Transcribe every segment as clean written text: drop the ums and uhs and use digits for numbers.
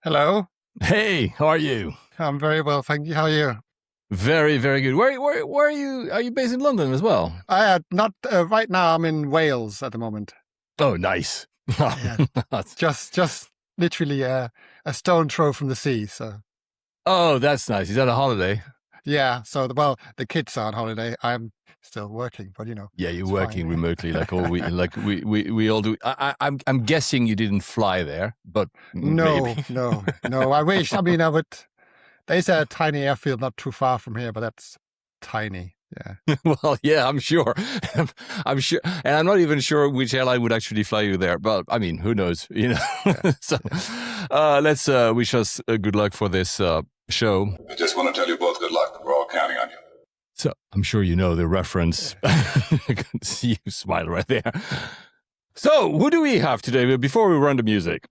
Hello. Hey, how are you? I'm very well, thank you. How are you? Very, very good. Where are you? Are you based in London as well? Not right now. I'm in Wales at the moment. Oh, nice. Yeah, just literally a stone throw from the sea. So Oh, that's nice. Is that a holiday? yeah. So the kids are on holiday. I'm still working, but Yeah, you're it's working fine. remotely, like all we all do. I'm guessing you didn't fly there, but maybe. No. I wish. I mean, I would. There's a tiny airfield not too far from here, but that's tiny. Yeah. Well, yeah, I'm sure. I'm sure, and I'm not even sure which airline would actually fly you there. But I mean, who knows? Yeah. So, let's wish us good luck for this show. I just want to tell you both good luck. We're all counting on you. So I'm sure you know the reference. I can see you smile right there. So who do we have today? Before we run the music,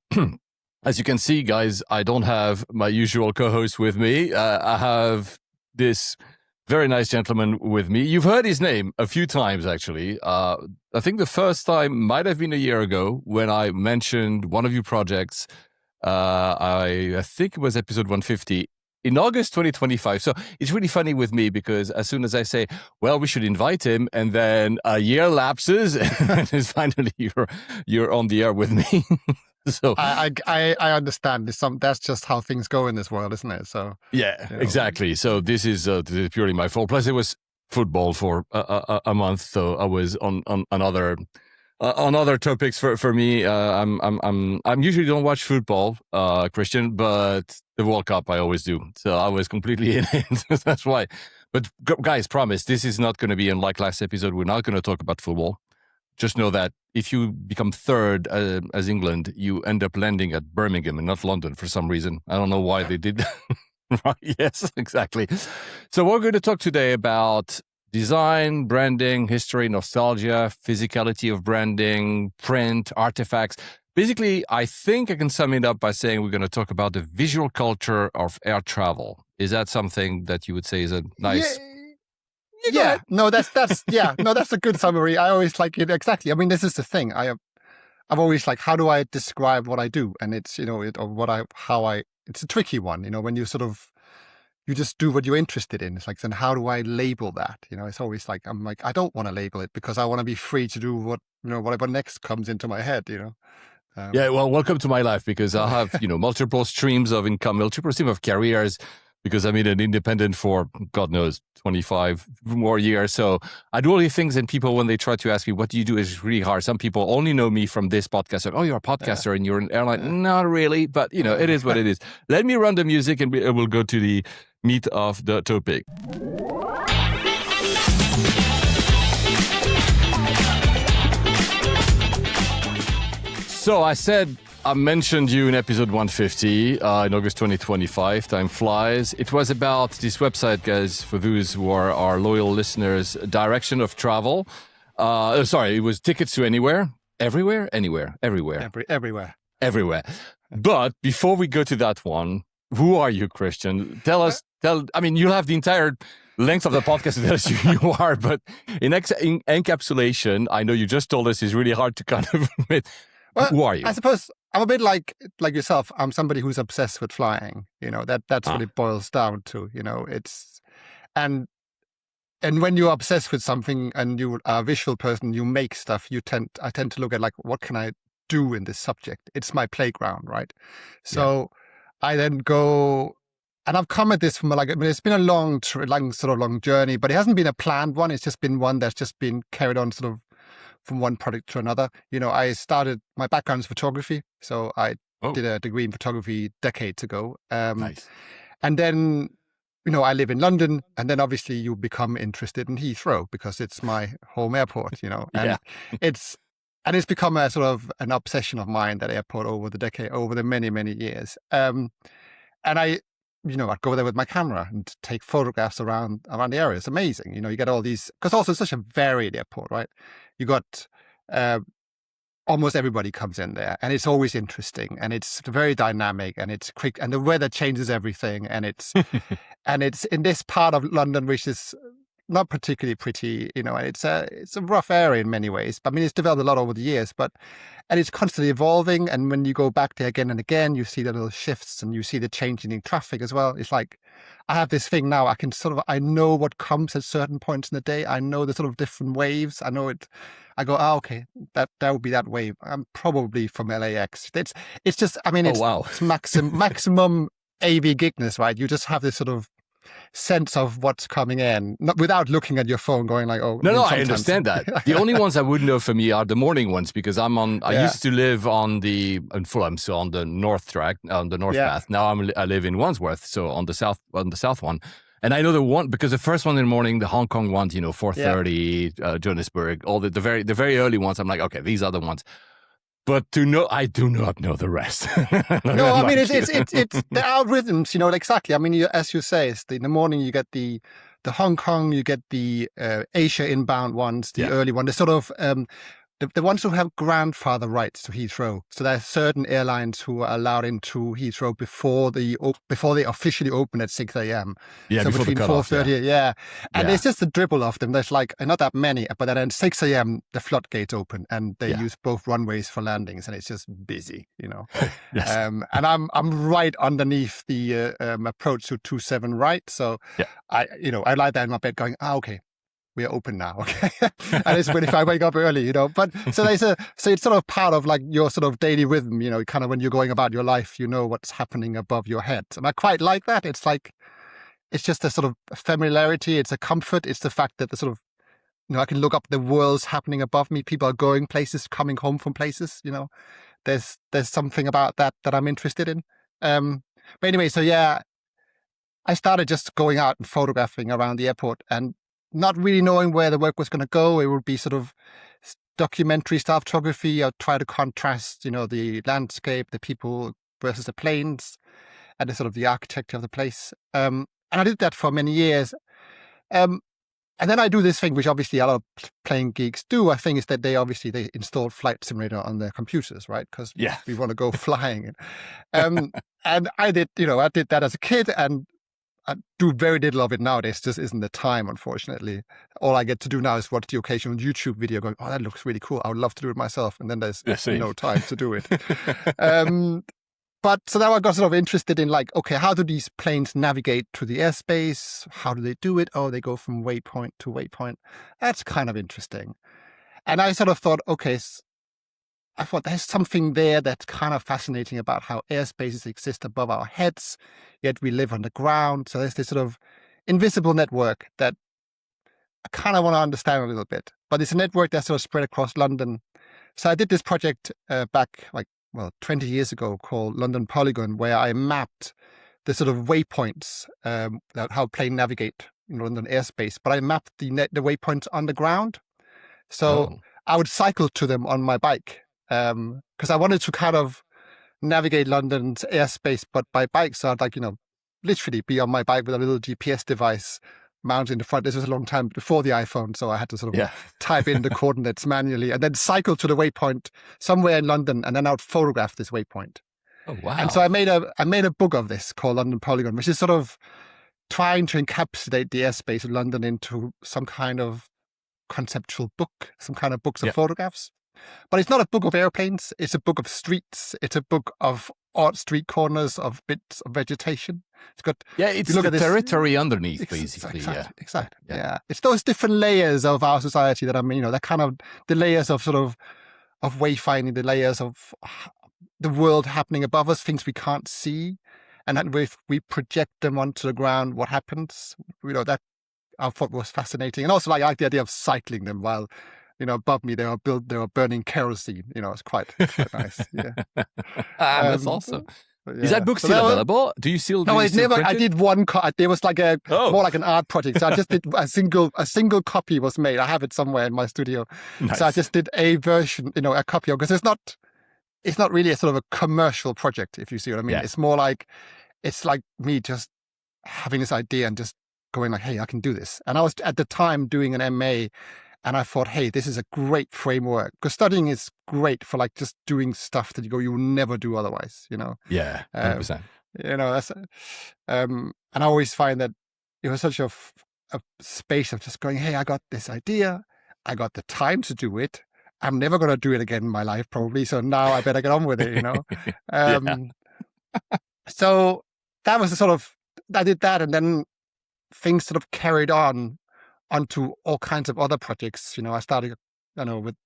as you can see, guys, I don't have my usual co-host with me. I have this very nice gentleman with me. You've heard his name a few times, actually. I think the first time might have been a year ago when I mentioned one of your projects. I think it was episode 150 in August 2025. So it's really funny with me because as soon as I say, well, we should invite him, and then a year lapses and it's finally you're on the air with me. So I understand. That's just how things go in this world, isn't it? So yeah, exactly. So this is purely my fault. Plus, it was football for a month, so I was on other topics for me. I'm usually don't watch football, Christian, but the World Cup I always do. So I was completely in it. That's why. But guys, promise this is not going to be like last episode. We're not going to talk about football. Just know that if you become third as England, you end up landing at Birmingham and not London for some reason. I don't know why they did that. Right? Yes, exactly. So we're going to talk today about design, branding, history, nostalgia, physicality of branding, print, artifacts. Basically, I think I can sum it up by saying we're going to talk about the visual culture of air travel. Is that something that you would say is a nice... Yeah, no, that's a good summary. I always like it. Exactly. I mean, this is the thing. I'm always like, how do I describe what I do? And it's, it's a tricky one, when you you just do what you're interested in. It's like, then how do I label that? It's always like, I don't want to label it because I want to be free to do whatever next comes into my head, Yeah, well, welcome to my life because I have, multiple streams of income, multiple streams of careers, because I'm an independent for, God knows, 25 more years. So I do all these things, and people, when they try to ask me, what do you do, is really hard. Some people only know me from this podcast. Like, oh, you're a podcaster and you're an airline. Not really, but, it is what it is. Let me run the music and we'll go to the meat of the topic. So I mentioned you in episode 150 in August 2025. Time flies. It was about this website, guys, for those who are our loyal listeners, Direction of Travel. It was tickets to anywhere, everywhere, anywhere, everywhere. Everywhere. But before we go to that one, who are you, Christian? You'll have the entire length of the podcast to tell us who you are, but in encapsulation, I know you just told us it's really hard to kind of... Well, who are you? I suppose I'm a bit like yourself. I'm somebody who's obsessed with flying. That's what it boils down to. It's and when you're obsessed with something and you are a visual person, you make stuff. I tend to look at what can I do in this subject? It's my playground, right? So I then go, and I've come at this from it's been a long journey, but it hasn't been a planned one. It's just been one that's just been carried on sort of from one product to another. My background is photography. So I did a degree in photography decades ago. Nice. And then, I live in London, and then obviously you become interested in Heathrow because it's my home airport, and it's become a sort of an obsession of mine, that airport, over the many, many years. And I'd go there with my camera and take photographs around the area. It's amazing. You get all these, because also it's such a varied airport, right? You got almost everybody comes in there, and it's always interesting, and it's very dynamic, and it's quick, and the weather changes everything, and it's and it's in this part of London, which is not particularly pretty, you know, and it's a rough area in many ways. But I mean, it's developed a lot over the years, and it's constantly evolving. And when you go back there again and again, you see the little shifts and you see the changing in traffic as well. It's like, I have this thing now, I know what comes at certain points in the day. I know the sort of different waves. I know it. I go, okay, that would be that wave. I'm probably from LAX. It's just, I mean, it's, it's maximum AV gigness, right? You just have this sort of sense of what's coming in, not without looking at your phone, going like, "Oh, no, I understand that." The only ones I wouldn't know for me are the morning ones, because I used to live in Fulham, so on the north track, on the north path. Now I live in Wandsworth, so on the south one. And I know the one, because the first one in the morning, the Hong Kong ones, 4:30, Johannesburg, all the very early ones. I'm like, okay, these are the ones. But I do not know the rest. No, I mean, it's the algorithms, exactly. I mean, as you say, in the morning you get the Hong Kong, you get the Asia inbound ones, the early one, the sort of the ones who have grandfather rights to Heathrow. So there are certain airlines who are allowed into Heathrow before they officially open at 6 a.m. Yeah, so before between the cutoff, 4:30, and there's just a dribble of them. There's like not that many, but then at 6 a.m. the floodgates open and they use both runways for landings, and it's just busy, Yes. And I'm right underneath the approach to 27 right, so I lie there in my bed going, okay, we are open now, okay? And it's when if I wake up early, But so it's sort of part of like your sort of daily rhythm, kind of when you're going about your life, what's happening above your head. And I quite like that. It's like, it's just a sort of familiarity. It's a comfort. It's the fact that the sort of, I can look up the world's happening above me. People are going places, coming home from places, There's something about that I'm interested in. But anyway, so I started just going out and photographing around the airport and not really knowing where the work was going to go. It would be sort of documentary style photography. I'd try to contrast, the landscape, the people versus the planes, and the sort of the architecture of the place. And I did that for many years. And then I do this thing, which obviously a lot of plane geeks do, I think, is that they install Flight Simulator on their computers, right? Because we want to go flying. And I did that as a kid, and I do very little of it nowadays. Just isn't the time, unfortunately. All I get to do now is watch the occasional YouTube video going, oh, that looks really cool. I would love to do it myself. And then there's no time to do it. But so now I got sort of interested in like, okay, how do these planes navigate through the airspace? How do they do it? Oh, they go from waypoint to waypoint. That's kind of interesting. And I sort of thought, okay, I thought there's something there that's kind of fascinating about how airspaces exist above our heads, yet we live on the ground. So there's this sort of invisible network that I kind of want to understand a little bit. But it's a network that's sort of spread across London. So I did this project back 20 years ago called London Polygon, where I mapped the sort of waypoints, how plane navigate in London airspace. But I mapped the waypoints on the ground. So I would cycle to them on my bike. Because I wanted to kind of navigate London's airspace, but by bike. So I'd literally be on my bike with a little GPS device mounted in the front. This was a long time before the iPhone, so I had to sort of type in the coordinates manually and then cycle to the waypoint somewhere in London, and then I would photograph this waypoint. Oh wow! And so I made a book of this called London Polygon, which is sort of trying to encapsulate the airspace of London into some kind of conceptual book, some kind of books of photographs. But it's not a book of airplanes. It's a book of streets. It's a book of odd street corners, of bits of vegetation. It's got it's the territory underneath, basically. Exactly. Yeah, it's those different layers of our society that that kind of the layers of sort of wayfinding, the layers of the world happening above us, things we can't see, and then if we project them onto the ground, what happens? That I thought was fascinating, and also I like the idea of cycling them while. Above me, they were burning kerosene. It's quite nice. Yeah, that's awesome. Is that book still available? Do you still? No, I did one. There was like more like an art project. So I just did a single copy was made. I have it somewhere in my studio. Nice. So I just did a version, a copy of, because it's not really a sort of a commercial project, if you see what I mean. Yeah. It's more like it's like me just having this idea and just going like, hey, I can do this. And I was at the time doing an MA. And I thought, hey, this is a great framework, because studying is great for like just doing stuff that you will never do otherwise, Yeah, 100%. That's, and I always find that it was such a a space of just going, hey, I got this idea. I got the time to do it. I'm never going to do it again in my life, probably. So now I better get on with it, So that was the sort of, I did that. And then things sort of carried on onto all kinds of other projects. I started, with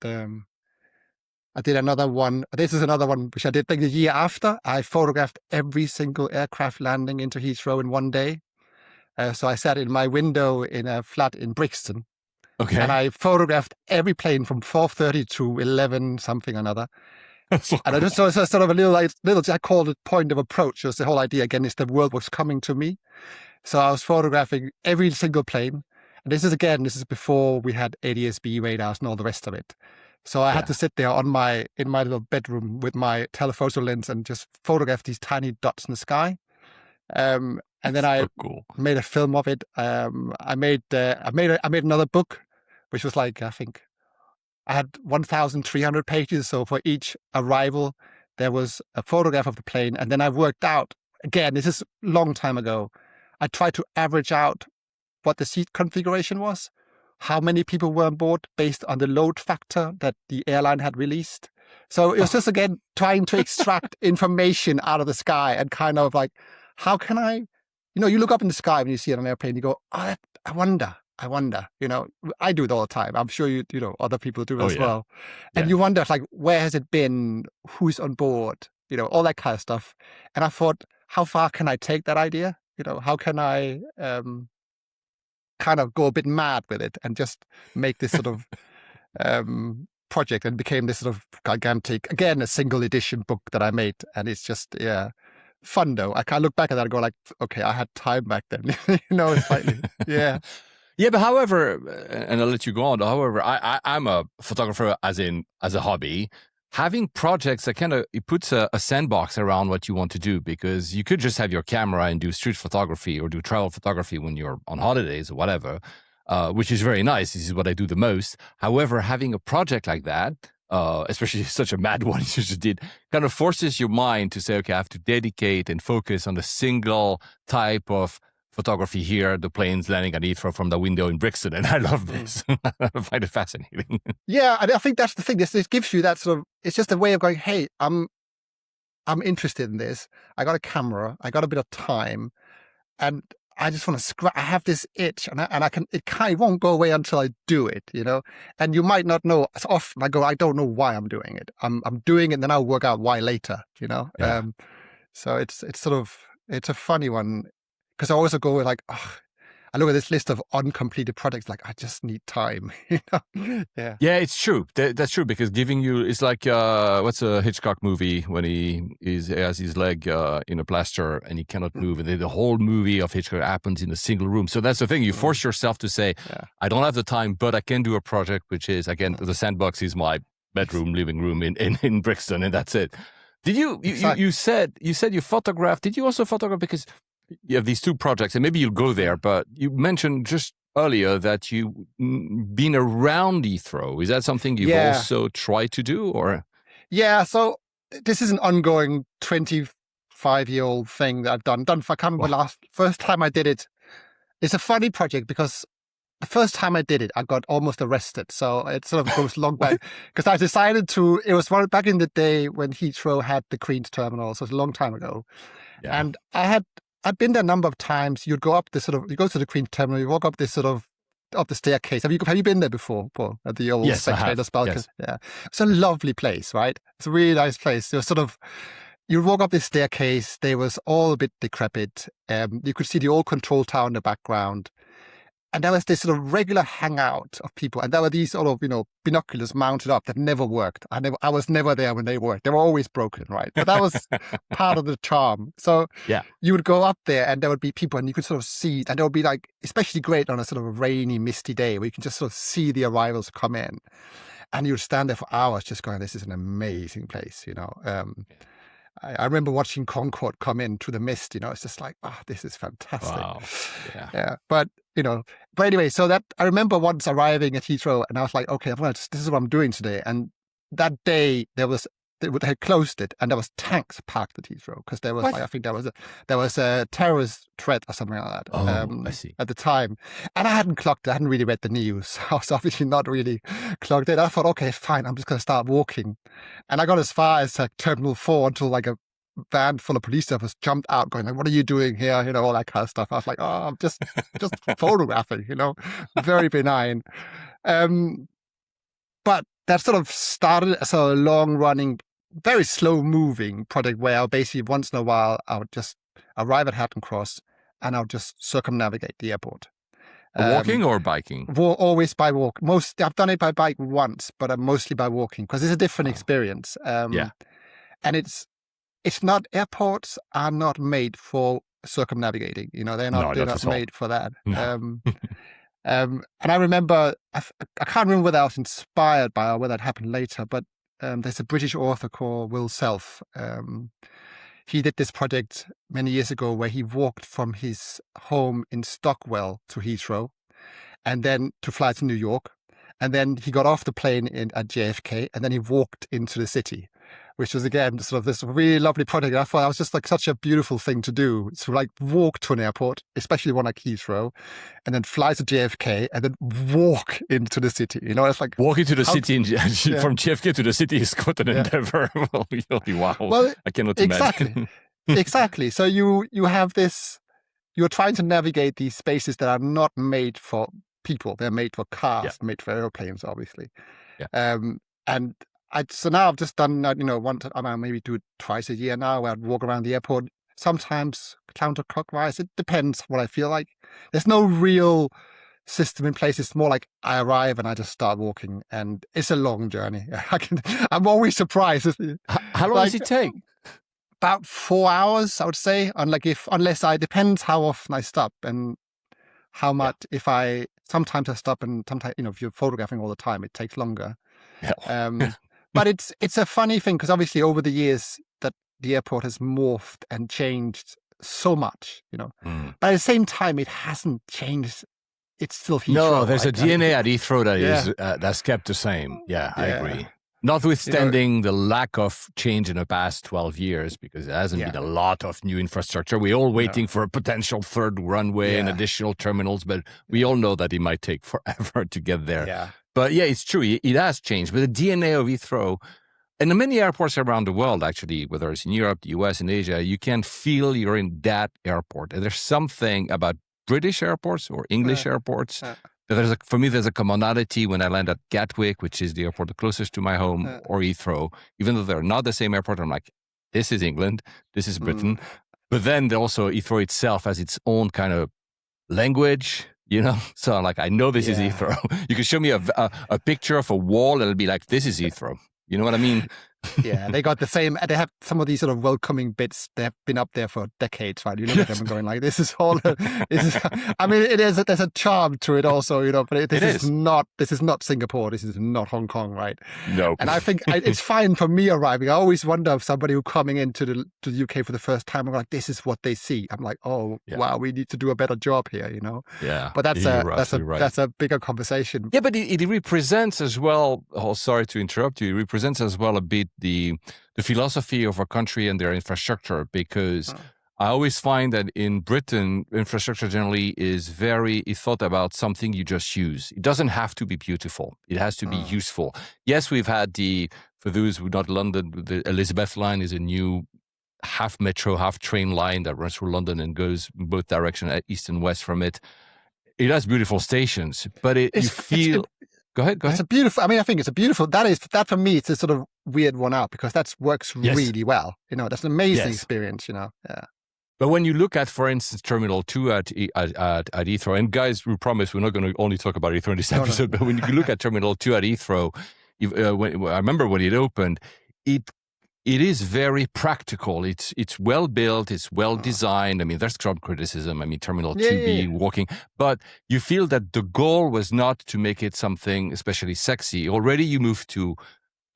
I did another one. This is another one which I did like the year after. I photographed every single aircraft landing into Heathrow in one day. So I sat in my window in a flat in Brixton. Okay. And I photographed every plane from 4:30 to 11 something or another. So and I just saw sort of a little, I called it point of approach. It was the whole idea again is the world was coming to me. So I was photographing every single plane. And this is before we had ADS-B radars and all the rest of it. So I had to sit there in my little bedroom with my telephoto lens and just photograph these tiny dots in the sky. And then I made a film of it. I made another book, which was like, I think I had 1,300 pages. So for each arrival, there was a photograph of the plane. And then I worked out, again, this is a long time ago, I tried to average out what the seat configuration was, how many people were on board based on the load factor that the airline had released. So it was just, again, trying to extract information out of the sky and kind of like, how can I, you look up in the sky when you see it on an airplane, you go, oh, I wonder, I do it all the time. I'm sure other people do it as well. And you wonder, like, where has it been? Who's on board? All that kind of stuff. And I thought, how far can I take that idea? How can I kind of go a bit mad with it and just make this sort of project, and became this sort of gigantic, again, a single edition book that I made. And it's just, fun though. I can look back at that and go like, okay, I had time back then, slightly. Yeah. Yeah, but however, and I'll let you go on. However, I'm a photographer as a hobby. Having projects that kind of, it puts a sandbox around what you want to do, because you could just have your camera and do street photography or do travel photography when you're on holidays or whatever, which is very nice. This is what I do the most. However, having a project like that, especially such a mad one you just did, kind of forces your mind to say, okay, I have to dedicate and focus on a single type of photography here, the planes landing at Heathrow from the window in Brixton. And I love this. I find it fascinating. Yeah, and I think that's the thing. This gives you that sort of, it's just a way of going, hey, I'm interested in this. I got a camera. I got a bit of time. And I just want to I have this itch, and I can, it won't go away until I do it, and you might not know. As often I go, I don't know why I'm doing it. I'm doing it, and then I'll work out why later, Yeah. So it's sort of, it's a funny one, because I also go with like, I look at this list of uncompleted projects, like I just need time, Yeah. Yeah, it's true. That's true, because giving you, it's like, what's a Hitchcock movie when he has his leg in a plaster and he cannot move, and the whole movie of Hitchcock happens in a single room. So that's the thing. You force yourself to say, I don't have the time, but I can do a project, which is, again, the sandbox is my bedroom, living room in Brixton, and that's it. Did you said you photographed? Did you also photograph, because you have these two projects, and maybe you'll go there, but you mentioned just earlier that you've been around Heathrow. Is that something you've also tried to do, or? Yeah, so this is an ongoing 25-year-old thing that I've done. I can't remember first time I did it. It's a funny project, because the first time I did it, I got almost arrested. So it sort of goes long back, because I decided to, it was back in the day when Heathrow had the Queen's Terminal, so it's a long time ago. Yeah. And I've been there a number of times. You'd go up you go to the Queen's Terminal, you walk up this sort of, up the staircase. Have you been there before, Paul? At the old spectators balcony? Yes. Yeah. It's a lovely place, right? It's a really nice place. It was sort of, you'd walk up this staircase, there was all a bit decrepit. You could see the old control tower in the background. And there was this sort of regular hangout of people. And there were these sort of, binoculars mounted up that never worked. I was never there when they worked. They were always broken, right? But that was part of the charm. So you would go up there and there would be people, and you could sort of see, and it would be like, especially great on a sort of rainy, misty day where you can just sort of see the arrivals come in. And you would stand there for hours just going, this is an amazing place, I remember watching Concorde come in through the mist, it's just like, this is fantastic. Wow. Yeah. But anyway, so that I remember once arriving at Heathrow, and I was like, okay, this is what I'm doing today. And that day there was they had closed it, and there was tanks parked at Heathrow because there was What? like, I think there was a terrorist threat or something like that. Oh, I see. At the time, and I hadn't clocked it. I hadn't really read the news. I was obviously not really clocked it. I thought, okay, fine, I'm just going to start walking, and I got as far as like Terminal 4 until like a van full of police officers jumped out, going like, "What are you doing here?" You know, all that kind of stuff. I was like, "Oh, I'm just photographing." You know, very benign. But that sort of started as a long-running, very slow-moving project where I would basically once in a while I would just arrive at Hatton Cross and I would just circumnavigate the airport. Walking or biking? Always by walk. I've done it by bike once, but mostly by walking because it's a different experience. Yeah. And it's not, airports are not made for circumnavigating. You know, they're not made for that. No. And I remember, I can't remember whether I was inspired by or whether it happened later, but there's a British author called Will Self. He did this project many years ago where he walked from his home in Stockwell to Heathrow and then to fly to New York. And then he got off the plane at JFK and then he walked into the city, which was, again, sort of this really lovely project. I thought that was just like such a beautiful thing to do. To like walk to an airport, especially one like Heathrow, and then fly to JFK and then walk into the city. You know, it's like walking to the city from JFK to the city is quite an endeavor. Wow. Well, I cannot exactly. imagine. Exactly. So you have this, you're trying to navigate these spaces that are not made for people. They're made for cars, made for airplanes, obviously. Yeah. So now I've just done, I maybe do it twice a year now, where I'd walk around the airport, sometimes counterclockwise. It depends what I feel like. There's no real system in place. It's more like I arrive and I just start walking, and it's a long journey. I'm always surprised. How long does it take? About 4 hours, I would say, unless depends how often I stop and how much, sometimes I stop and sometimes, if you're photographing all the time, it takes longer. Yeah. But it's a funny thing because obviously over the years that the airport has morphed and changed so much, But at the same time, it hasn't changed. It's still Heathrow. No, there's a DNA at Heathrow that is that's kept the same. Yeah, I agree. Notwithstanding the lack of change in the past 12 years, because there hasn't been a lot of new infrastructure. We're all waiting for a potential third runway and additional terminals, but we all know that it might take forever to get there. Yeah. But yeah, it's true. It has changed. But the DNA of Heathrow, and many airports around the world, actually, whether it's in Europe, the US, and Asia, you can feel you're in that airport. And there's something about British airports or English airports. For me, there's a commonality when I land at Gatwick, which is the airport the closest to my home, or Heathrow. Even though they're not the same airport, I'm like, this is England, this is Britain. But then also Heathrow itself has its own kind of language, So I'm like, I know this is Heathrow. You can show me a picture of a wall and it'll be like, this is Heathrow. You know what I mean? Yeah, they got the same. They have some of these sort of welcoming bits. They have been up there for decades, right? You look at them and going like, "This is all." There's a charm to it, also, But this is not Singapore. This is not Hong Kong, right? No. And I think it's fine for me arriving. I always wonder if somebody who coming into the UK for the first time, are like, "This is what they see." I'm like, "Oh, wow, we need to do a better job here," Yeah. But that's a bigger conversation. Yeah, but it represents as well. Oh, sorry to interrupt you. It represents as well a bit the philosophy of our country and their infrastructure, because I always find that in Britain, infrastructure generally is very thought about something you just use. It doesn't have to be beautiful. It has to be useful. Yes, we've had for those who are not London, the Elizabeth line is a new half metro, half train line that runs through London and goes in both directions, east and west from it. It has beautiful stations, but Go ahead. It's a beautiful. I think it's a beautiful. That for me, it's a sort of weird one out because that works really well. That's an amazing experience. Yeah. But when you look at, for instance, Terminal 2 at Heathrow, and guys, we promise we're not going to only talk about Heathrow in this episode, but when you look at Terminal 2 at Heathrow, I remember when it opened, it is very practical. It's well built. It's well designed. There's some criticism. Terminal 2B walking, but you feel that the goal was not to make it something especially sexy. Already you move to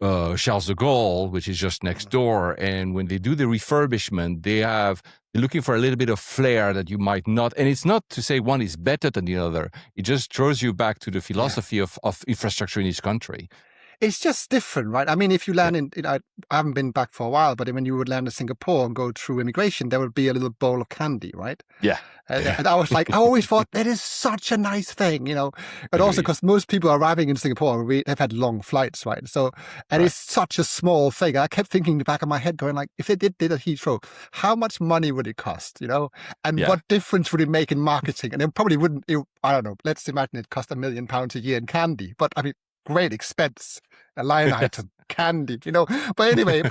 Charles de Gaulle, which is just next door. And when they do the refurbishment, they're looking for a little bit of flair that you might not. And it's not to say one is better than the other. It just throws you back to the philosophy of infrastructure in each country. it's just different, right? I mean, if you land I haven't been back for a while, but when you would land in Singapore and go through immigration, there would be a little bowl of candy, right? Yeah. And I was like, I always thought that is such a nice thing, you know, and also because most people arriving in Singapore, they've had long flights, right? So, and it's such a small thing. I kept thinking in the back of my head going like, if they did at Heathrow, how much money would it cost, you know? And what difference would it make in marketing? And it probably wouldn't, I don't know, let's imagine it cost £1 million a year in candy, but I mean, great expense, a line item, candy, you know. But anyway,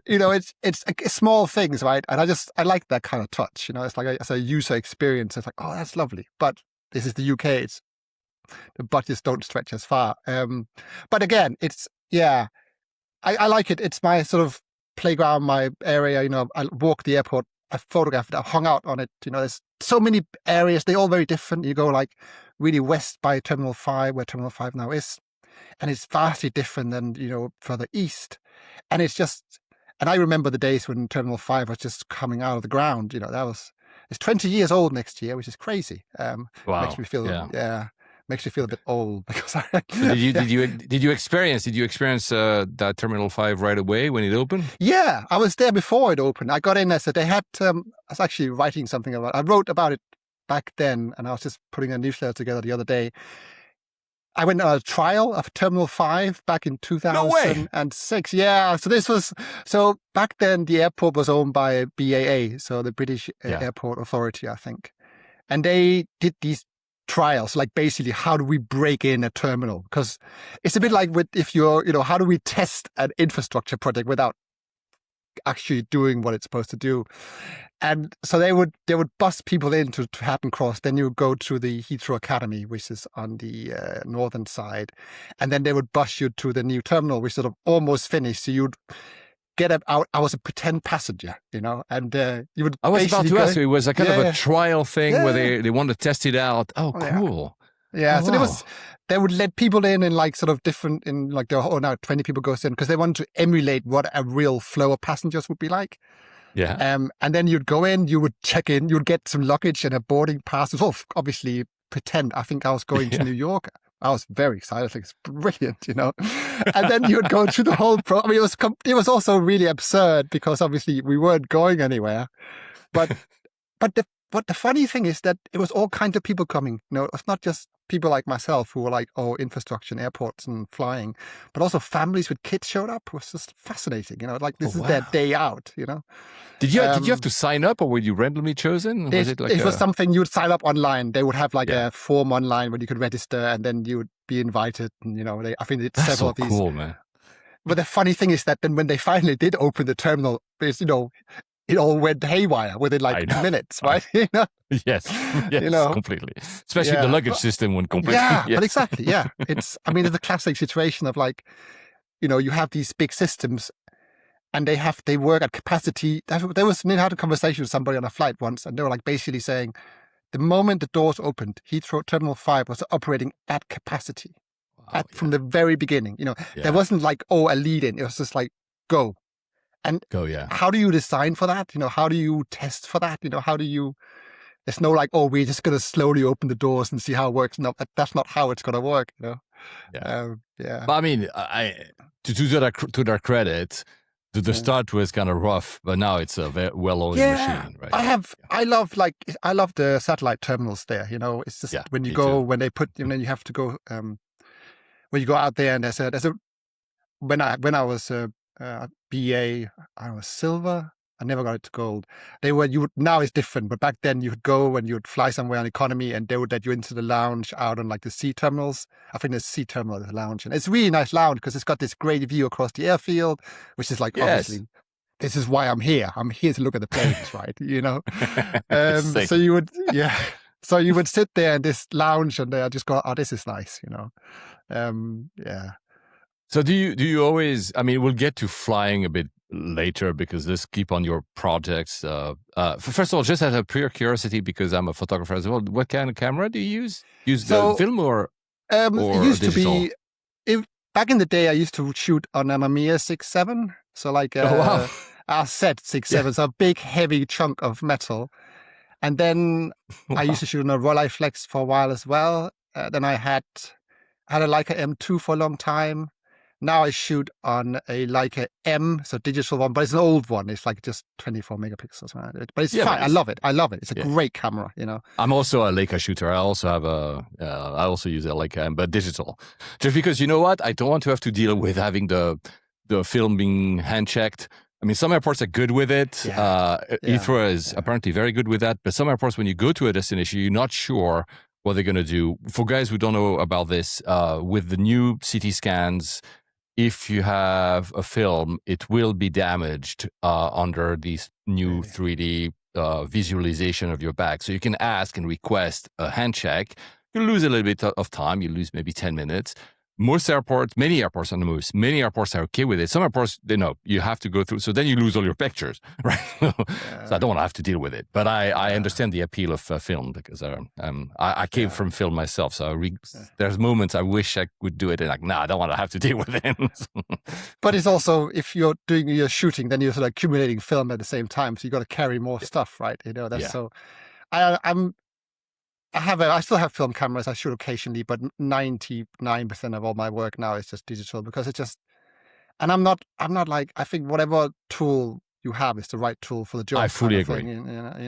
you know, it's small things, right? And I like that kind of touch, you know. It's like as a user experience, it's like, oh, that's lovely. But this is the UK; the budgets don't stretch as far. But again, I like it. It's my sort of playground, my area. You know, I walk the airport, I photographed it, I hung out on it. You know, there's so many areas. They're all very different. You go like really west by Terminal 5, where Terminal 5 now is. And it's vastly different than, you know, further east. And it's just, and I remember the days when Terminal 5 was just coming out of the ground, you know, it's 20 years old next year, which is crazy. Wow. Makes me feel, makes me feel a bit old because did you experience that Terminal 5 right away when it opened? Yeah, I was there before it opened. I got in as they had, I was actually writing something about I wrote about it back then, and I was just putting a newsletter together the other day. I went on a trial of Terminal 5 back in 2006. Yeah, so back then the airport was owned by BAA, so the British Airport Authority, I think. And they did these trials, like basically how do we break in a terminal? Because it's a bit like how do we test an infrastructure project without actually doing what it's supposed to do? And so they would bus people in to Hatton Cross. Then you would go to the Heathrow Academy, which is on the northern side. And then they would bus you to the new terminal, which sort of almost finished. So you'd get out. I was a pretend passenger, you know, and you would. I was about to ask you, it was a kind of a trial thing where they wanted to test it out. Oh, cool. Yeah. Oh, so they would let people in like sort of different, in like, now 20 people goes in, because they wanted to emulate what a real flow of passengers would be like. Yeah. And then you'd go in, you would check in, you'd get some luggage and a boarding pass. It was all obviously pretend. I think I was going to New York. I was very excited. I think it's brilliant, you know. And then you'd go through the whole I mean, it was also really absurd because obviously we weren't going anywhere. But the funny thing is that it was all kinds of people coming. You know, it's not just people like myself who were like, oh, infrastructure and airports and flying, but also families with kids showed up. It was just fascinating. You know, like this is their day out, you know. Did you have to sign up, or were you randomly chosen? It was something you would sign up online. They would have like a form online where you could register, and then you would be invited. And, you know, I think it's several of these. Cool, man. But the funny thing is that then when they finally did open the terminal, you know, it all went haywire within like minutes, right? You know? Yes, you know? Completely. Especially the luggage system went completely. Yeah, but exactly, yeah. It's a classic situation of like, you know, you have these big systems and they work at capacity. I had a conversation with somebody on a flight once, and they were like basically saying, the moment the doors opened, Heathrow Terminal 5 was operating at capacity. From the very beginning. You know, there wasn't like, a lead in. It was just like, go. And how do you design for that? You know, how do you test for that? You know, there's no like, we're just going to slowly open the doors and see how it works. No, that's not how it's going to work, you know? But I mean, to their credit, the start was kind of rough, but now it's a very well-oiled machine, right? I love the satellite terminals there, you know. It's just when you go, when they put, you know, you have to go, when you go out there and there's a when I was BA, I don't know, silver. I never got it to gold. Now it's different, but back then you would go and you would fly somewhere on economy, and they would let you into the lounge out on like the C terminals. I think there's C terminal, the lounge, and it's a really nice lounge because it's got this great view across the airfield, which is like obviously this is why I'm here. I'm here to look at the planes, right? You know. So you would So you would sit there in this lounge and just go, oh, this is nice, you know. So do you always, I mean, we'll get to flying a bit later because let's keep on your projects. First of all, just out of pure curiosity, because I'm a photographer as well, what kind of camera do you use? The film or it used digital? to be, back in the day, I used to shoot on a Mamiya 6.7. So like a set 6.7, so a big heavy chunk of metal. And then I used to shoot on a Rollei Flex for a while as well. Then I had a Leica M2 for a long time. Now I shoot on a Leica M, so digital one, but it's an old one. It's like just 24 megapixels, right? But it's fine. I love it. It's a great camera, I'm also a Leica shooter. I also have I also use a Leica M, but digital. Just because, you know what? I don't want to have to deal with having the film being hand checked. I mean, some airports are good with it. Heathrow is apparently very good with that. But some airports, when you go to a destination, you're not sure what they're going to do. For guys who don't know about this, with the new CT scans, if you have a film, it will be damaged under this new 3D visualization of your bag. So you can ask and request a hand check. You lose a little bit of time. You lose maybe 10 minutes. Many airports are okay with it. Some airports, they know you have to go through. So then you lose all your pictures, right? So I don't want to have to deal with it. But I understand the appeal of film because I came from film myself. So there's moments I wish I would do it. And I don't want to have to deal with it. But it's also, if you're doing your shooting, then you're sort of accumulating film at the same time. So you got to carry more stuff, right? So I still have film cameras. I shoot occasionally, but 99% of all my work now is just digital because and I'm not like, I think whatever tool you have is the right tool for the job. I fully agree.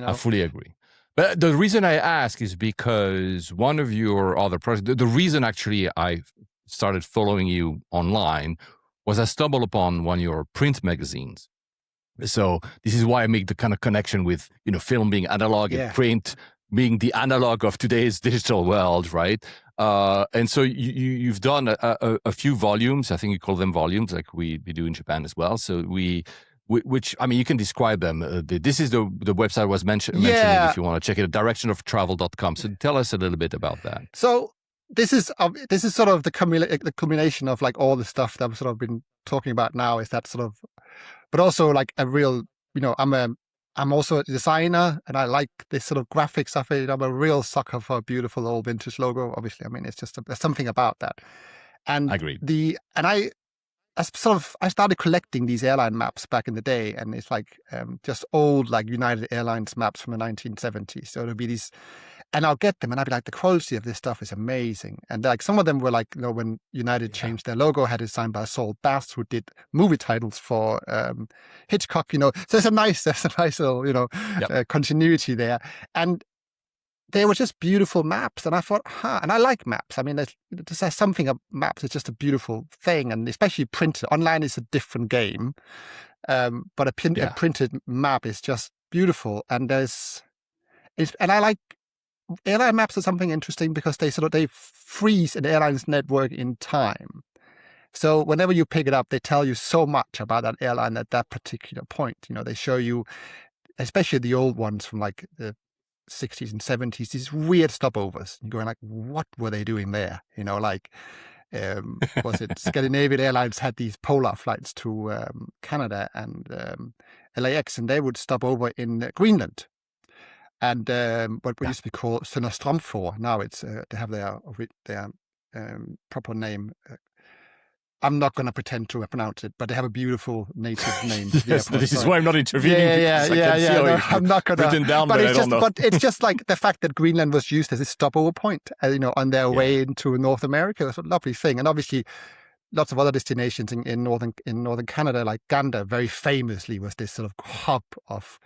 I fully agree. But the reason I ask is because one of your other projects, the reason actually I started following you online was I stumbled upon one of your print magazines. So this is why I make the kind of connection with, film being analog and print being the analog of today's digital world, right? And so you've done a few volumes. I think you call them volumes, like we do in Japan as well. So which I mean, you can describe them. This is the website was mentioning if you want to check it, directionoftravel.com. So tell us a little bit about that. So this is sort of the culmination of like all the stuff that I've sort of been talking about now. Is that sort of, but also like a real, I'm also a designer and I like this sort of graphics of it. I'm a real sucker for a beautiful old vintage logo. Obviously, I mean, it's just there's something about that. And I agree. I started collecting these airline maps back in the day, and it's like just old like United Airlines maps from the 1970s. So it'll be these, and I'll get them, and I'll be like, the quality of this stuff is amazing. And like some of them were like, when United changed their logo, had it signed by Saul Bass, who did movie titles for Hitchcock. So there's a nice little continuity there, and they were just beautiful maps. And I thought, and I like maps. I mean, there's something of maps. It's just a beautiful thing. And especially printed. Online is a different game. But a printed map is just beautiful. And I like airline maps are something interesting because they freeze an airline's network in time. So whenever you pick it up, they tell you so much about that airline at that particular point. They show you, especially the old ones from like the 60s and 70s, these weird stopovers. You're going like, what were they doing there? Was it Scandinavian Airlines had these polar flights to Canada and LAX, and they would stop over in Greenland. And what used to be called Sønderstrømfjord, now it's they have their proper name. I'm not going to pretend to pronounce it, but they have a beautiful native name. This is why I'm not intervening. I'm not going to. Down, but I don't know. But it's just like the fact that Greenland was used as a stopover point, on their way into North America. It's a lovely thing, and obviously, lots of other destinations in northern Canada, like Gander, very famously was this sort of hub of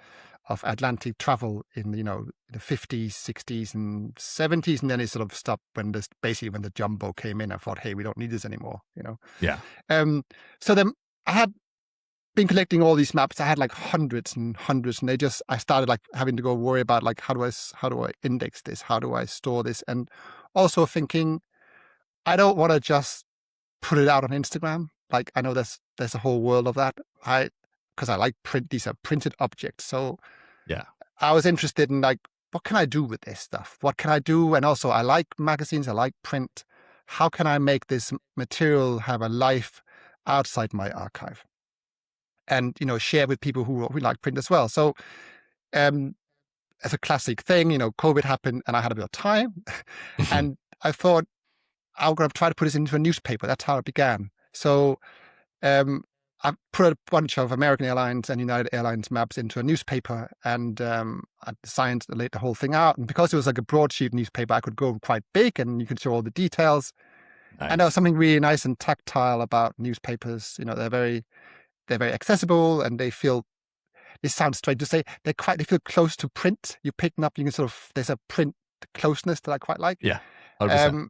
Atlantic travel in the 50s, 60s, and 70s, and then it sort of stopped when the jumbo came in. I thought, hey, we don't need this anymore. So then I had been collecting all these maps. I had like hundreds and hundreds, and I started like having to go worry about like how do I index this? How do I store this? And also thinking, I don't want to just put it out on Instagram. Like I know there's a whole world of that. Because I like print, these are printed objects. So I was interested in like, what can I do with this stuff? What can I do? And also I like magazines, I like print. How can I make this material have a life outside my archive? And, share with people who like print as well. So as a classic thing, COVID happened and I had a bit of time. And I thought, I'm going to try to put this into a newspaper. That's how it began. So I put a bunch of American Airlines and United Airlines maps into a newspaper, and I designed to lay the whole thing out. And because it was like a broadsheet newspaper, I could go quite big and you could show all the details. And there was something really nice and tactile about newspapers. They're very accessible, and they feel. This sounds strange to say. They feel close to print. You pick them up, you can there's a print closeness that I quite like. Yeah. 100%.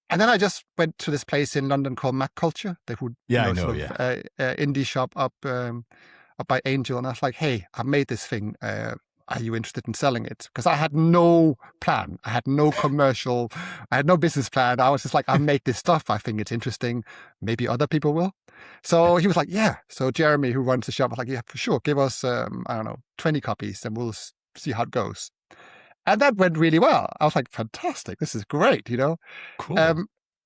And then I just went to this place in London called Mac Culture. They would, indie shop up by Angel, and I was like, "Hey, I made this thing. Are you interested in selling it?" Because I had no plan. I had no commercial. I had no business plan. I was just like, "I make this stuff. I think it's interesting. Maybe other people will." So he was like, "Yeah." So Jeremy, who runs the shop, was like, "Yeah, for sure. Give us, 20 copies, and we'll see how it goes." And that went really well. I was like, "Fantastic! This is great," Cool.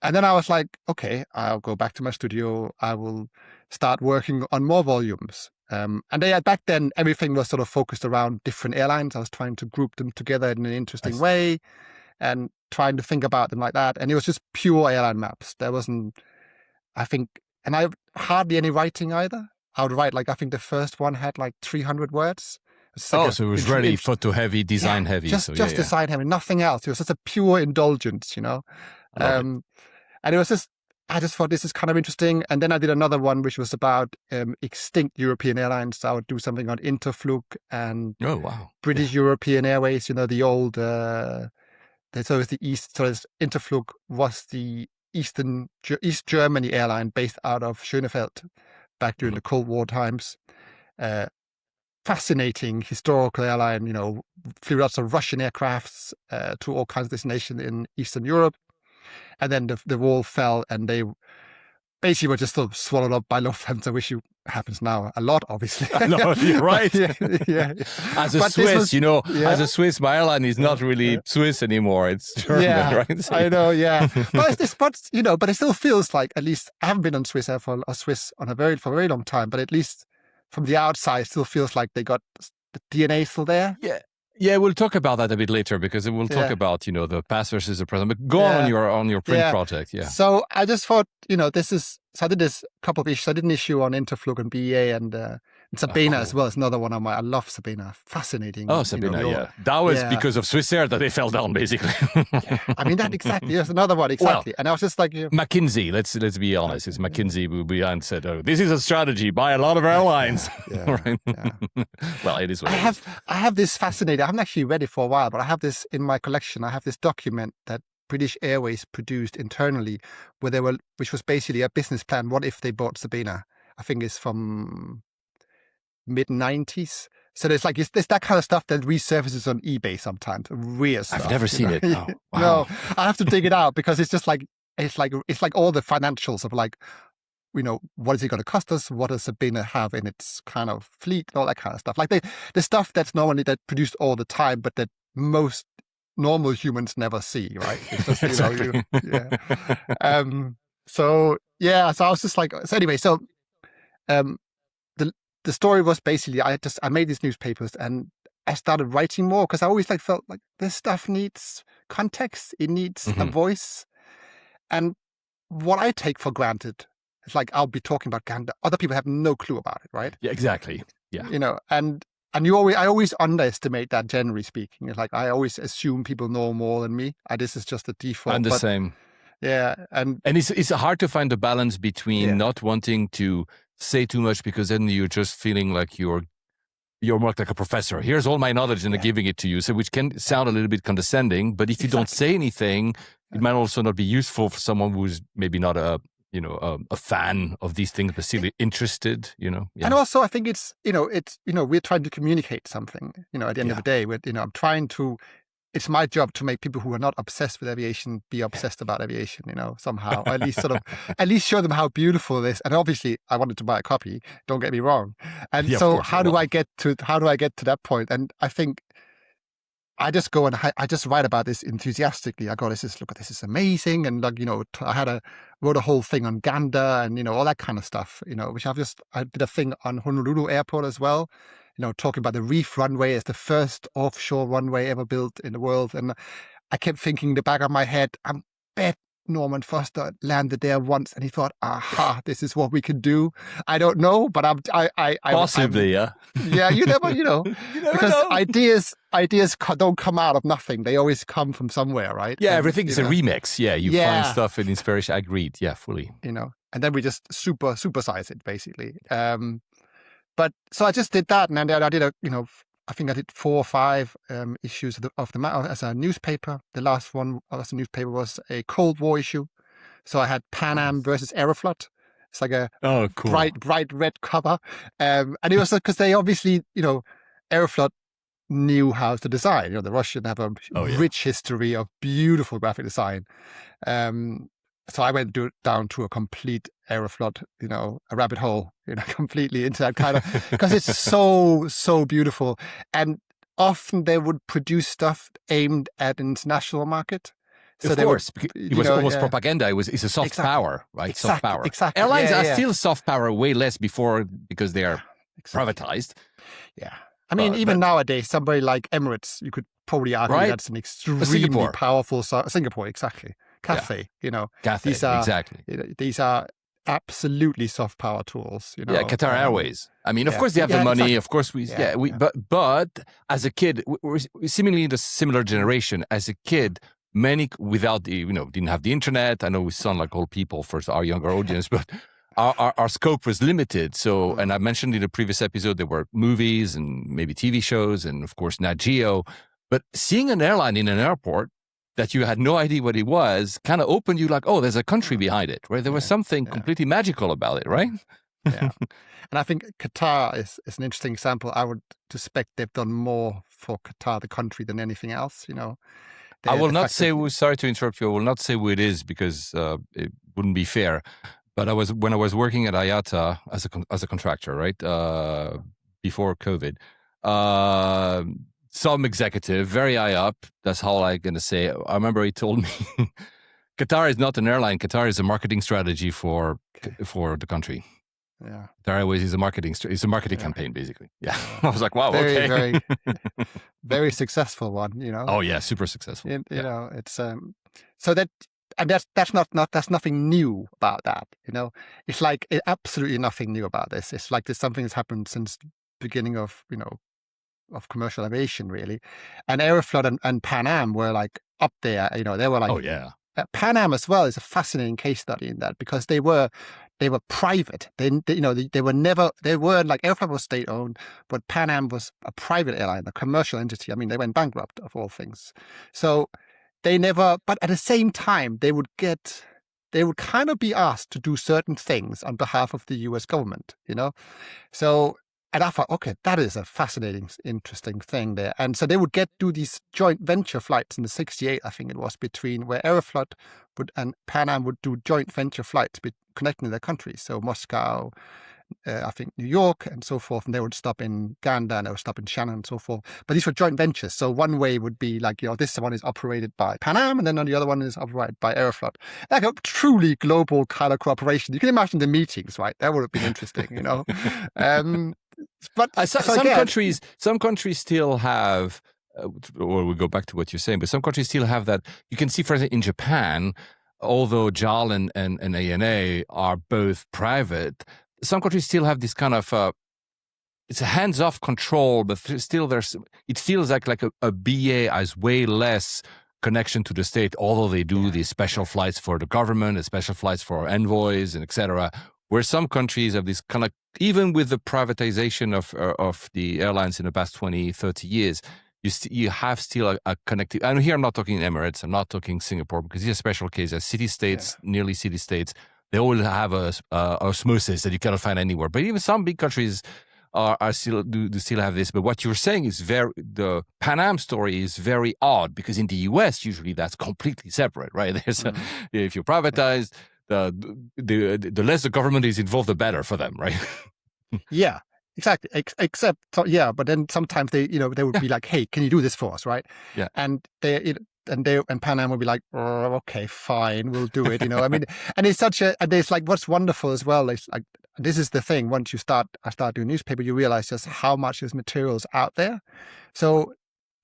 And then I was like, "Okay, I'll go back to my studio. I will start working on more volumes." And back then, everything was sort of focused around different airlines. I was trying to group them together in an interesting way and trying to think about them like that. And it was just pure airline maps. There wasn't, I think, and I hardly any writing either. I would write, I think the first one had 300 words. So it was really photo heavy, design heavy. Just design heavy, nothing else. It was just a pure indulgence, And it was just, I just thought this is kind of interesting. And then I did another one, which was about extinct European airlines. So I would do something on Interflug and British European Airways, the old, so it's the East. So Interflug was the East Germany airline based out of Schönefeld back during the Cold War times. Fascinating historical airline, flew lots of Russian aircrafts to all kinds of destinations in Eastern Europe. And then the wall fell, and they basically were just sort of swallowed up by Lufthansa, which happens now a lot, obviously. No, you're right. yeah. As a Swiss, as a Swiss, my airline is not really Swiss anymore. It's German, right? So, I know, yeah. but it still feels like, at least I haven't been on Swiss Air for a very long time, but at least from the outside, it still feels like they got the DNA still there. Yeah, we'll talk about that a bit later, because we'll talk about the past versus the present. But go on your print project. Yeah. So I just thought, so I did this couple of issues. I did an issue on Interflug and BEA and Sabena as well. It's another one I love Sabena. Fascinating. Oh, Sabena, That was because of Swiss Air that they fell down, basically. I mean, that exactly. Yes, another one, exactly. And I was just like... McKinsey, let's be honest. It's McKinsey who behind said, this is a strategy. Buy a lot of airlines. Well, it is what it is. I have this fascinating... I haven't actually read it for a while, but I have this in my collection. I have this document that British Airways produced internally, which was basically a business plan. What if they bought Sabena? I think it's from mid-90s. So there's that kind of stuff that resurfaces on eBay sometimes. Weird stuff. I've never seen it. Oh, wow. No, I have to dig it out, because it's just it's like all the financials of what is it going to cost us? What does Sabena have in its kind of fleet? And all that kind of stuff. Like the stuff that's normally produced all the time, but that most normal humans never see, right? It's just, Exactly. So I was just like, so anyway, the story was basically, I made these newspapers and I started writing more, because I always felt like this stuff needs context. It needs a voice. And what I take for granted, it's I'll be talking about Gander. Other people have no clue about it, right? Yeah, exactly. Yeah. And I always underestimate that, generally speaking. It's I always assume people know more than me. This is just the default. I'm the same. Yeah. And it's hard to find the balance between not wanting to say too much, because then you're just feeling like you're more like a professor. Here's all my knowledge and I'm giving it to you. So which can sound a little bit condescending, but if you don't say anything, it might also not be useful for someone who's maybe not a fan of these things, but still interested, Yeah. And also I think it's we're trying to communicate something, at the end of the day, I'm trying to, it's my job to make people who are not obsessed with aviation be obsessed about aviation, somehow, at least show them how beautiful it is. And obviously I wanted to buy a copy, don't get me wrong. And so how do I get to that point? And I think I just go and I just write about this enthusiastically. I go, this is amazing. And I wrote a whole thing on Gander and, all that kind of stuff, which I did a thing on Honolulu Airport as well, talking about the Reef runway as the first offshore runway ever built in the world. And I kept thinking in the back of my head, I bet Norman Foster landed there once, and he thought, "Aha, this is what we can do." I don't know, but Possibly, yeah. Yeah, you never, You never because know. ideas don't come out of nothing. They always come from somewhere, right? Yeah, And, everything is a remix. Yeah, you find stuff and inspiration. Agreed. Yeah, fully. and then we just supersize it basically. But so I just did that, and then I did I think I did 4 or 5 issues of the as a newspaper. The last one as a newspaper was a Cold War issue. So I had Pan Am versus Aeroflot. It's like a cool. bright red cover, and it was because they obviously Aeroflot knew how to design. The Russians have a rich history of beautiful graphic design. So I went down to a complete Aeroflot, a rabbit hole, completely into that kind of, because it's so beautiful. And often they would produce stuff aimed at international market. So of course, it was almost propaganda. It's a soft power, right? Soft power. Exactly. Airlines are still soft power, way less before because they are privatized. Yeah. I mean, even nowadays, somebody like Emirates, you could probably argue that's an extremely powerful Singapore, exactly. Cathay, Cathay, exactly. These are absolutely soft power tools. Yeah, Qatar Airways. I mean, of course they have the money. Exactly. Of course but as a kid, we're seemingly in the similar generation. As a kid, many without the didn't have the internet. I know we sound like old people for our younger audience, but our scope was limited. So, and I mentioned in the previous episode, there were movies and maybe TV shows, and of course Nat Geo. But seeing an airline in an airport that you had no idea what it was kind of opened you like, oh, there's a country behind it, where there was something completely magical about it, right? Yeah. And I think Qatar is an interesting example. I would suspect they've done more for Qatar, the country, than anything else, I will not say, sorry to interrupt you, I will not say who it is because it wouldn't be fair. But when I was working at IATA as a contractor, right, before COVID, some executive, very high up, that's all I'm going to say. I remember he told me, Qatar is not an airline. Qatar is a marketing strategy for the country. Yeah, Qatar Airways is a marketing campaign, basically. Yeah, I was like, wow, very very successful one. Oh yeah, super successful. It's so that. And that's nothing new about that. It's like absolutely nothing new about this. It's like there's something that's happened since the beginning of of commercial aviation, really. And Aeroflot and Pan Am were like up there. They were like, oh yeah. Pan Am as well is a fascinating case study in that because they were private. They weren't like Aeroflot was state owned, but Pan Am was a private airline, a commercial entity. I mean, they went bankrupt of all things. So they never, but at the same time, they would kind of be asked to do certain things on behalf of the US government, So, and I thought, okay, that is a fascinating, interesting thing there. And so they would do these joint venture flights in the 68, I think it was, between where Aeroflot and Pan Am would do joint venture flights connecting their countries. So Moscow, I think New York and so forth, and they would stop in Gander and they would stop in Shannon and so forth. But these were joint ventures. So one way would be like, this one is operated by Pan Am and then the other one is operated by Aeroflot. Like a truly global kind of cooperation. You can imagine the meetings, right? That would have been interesting, But some countries still have, or we go back to what you're saying, but some countries still have that. You can see, for example, in Japan, although JAL and ANA are both private, some countries still have this kind of it's a hands-off control, but still it feels like a BA has way less connection to the state, although they do these special flights for the government and special flights for envoys and etc. Where some countries have this kind of, even with the privatization of the airlines in the past 20, 30 years, you have still a connective. And here I'm not talking Emirates, I'm not talking Singapore, because these are special cases. City-states, nearly city-states, they all have a osmosis that you cannot find anywhere. But even some big countries are still have this. But what you're saying is the Pan Am story is very odd, because in the US, usually that's completely separate, right? There's if you privatize, the less the government is involved, the better for them, right? Yeah, exactly. Except, but then sometimes they would be like, "Hey, can you do this for us?" Right? Yeah. And and Pan Am would be like, "Oh, okay, fine, we'll do it." I mean, and it's and it's like what's wonderful as well. It's like this is the thing. Once I start doing newspaper, you realize just how much this material's out there. So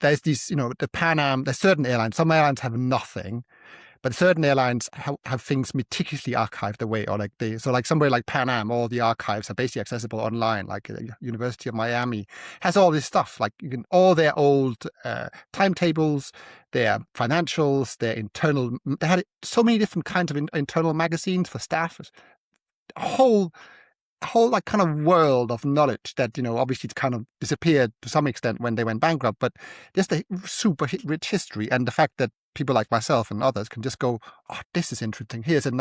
there's these, the Pan Am. There's certain airlines. Some airlines have nothing. But certain airlines have things meticulously archived away, or like somewhere like Pan Am, all the archives are basically accessible online. Like the University of Miami has all this stuff, like all their old timetables, their financials, their internal. They had so many different kinds of internal magazines for staff. A whole like kind of world of knowledge that obviously kind of disappeared to some extent when they went bankrupt, but just the super rich history, and the fact that people like myself and others can just go, oh, this is interesting, here's a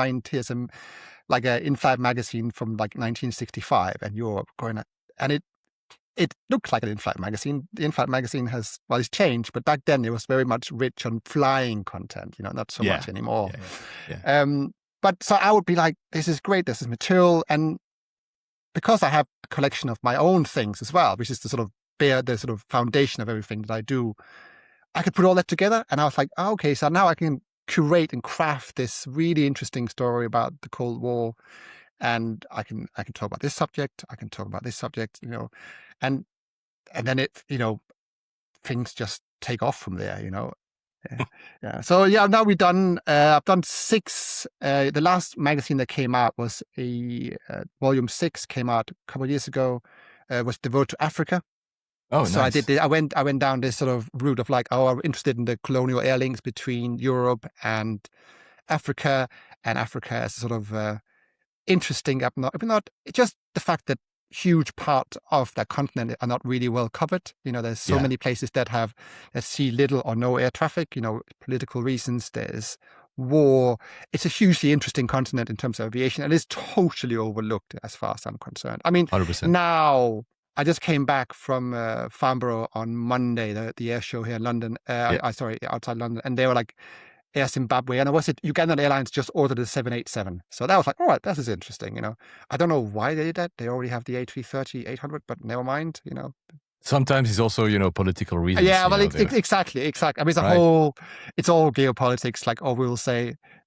like a in-flight magazine from like 1965, and you're going to, and it looks like an in-flight magazine. The in-flight magazine it's changed, but back then it was very much rich on flying content, not so much anymore. But so I would be like, this is great, this is material. And because I have a collection of my own things as well, which is the sort of foundation of everything that I do, I could put all that together. And I was like, oh, okay, so now I can curate and craft this really interesting story about the Cold War. And I can talk about this subject, I can talk about this subject, and then it, things just take off from there, Yeah. So now we've done. I've done 6. The last magazine that came out was a volume 6. Came out a couple of years ago. Was devoted to Africa. Oh, so nice. I went down this sort of route of like, I'm interested in the colonial air links between Europe and Africa as a sort of interesting. Not just the fact that huge part of that continent are not really well covered. There's so many places that see little or no air traffic, political reasons, there's war. It's a hugely interesting continent in terms of aviation, and it's totally overlooked as far as I'm concerned. I mean, 100%. Now I just came back from Farnborough on Monday, the air show here in London, outside London, and they were like, Air Zimbabwe, and Ugandan Airlines just ordered a 787. So that was like, all right, this is interesting, I don't know why they did that. They already have the A330-800, but never mind, Sometimes it's also, political reasons. Yeah, well, exactly. I mean, it's all geopolitics. Like,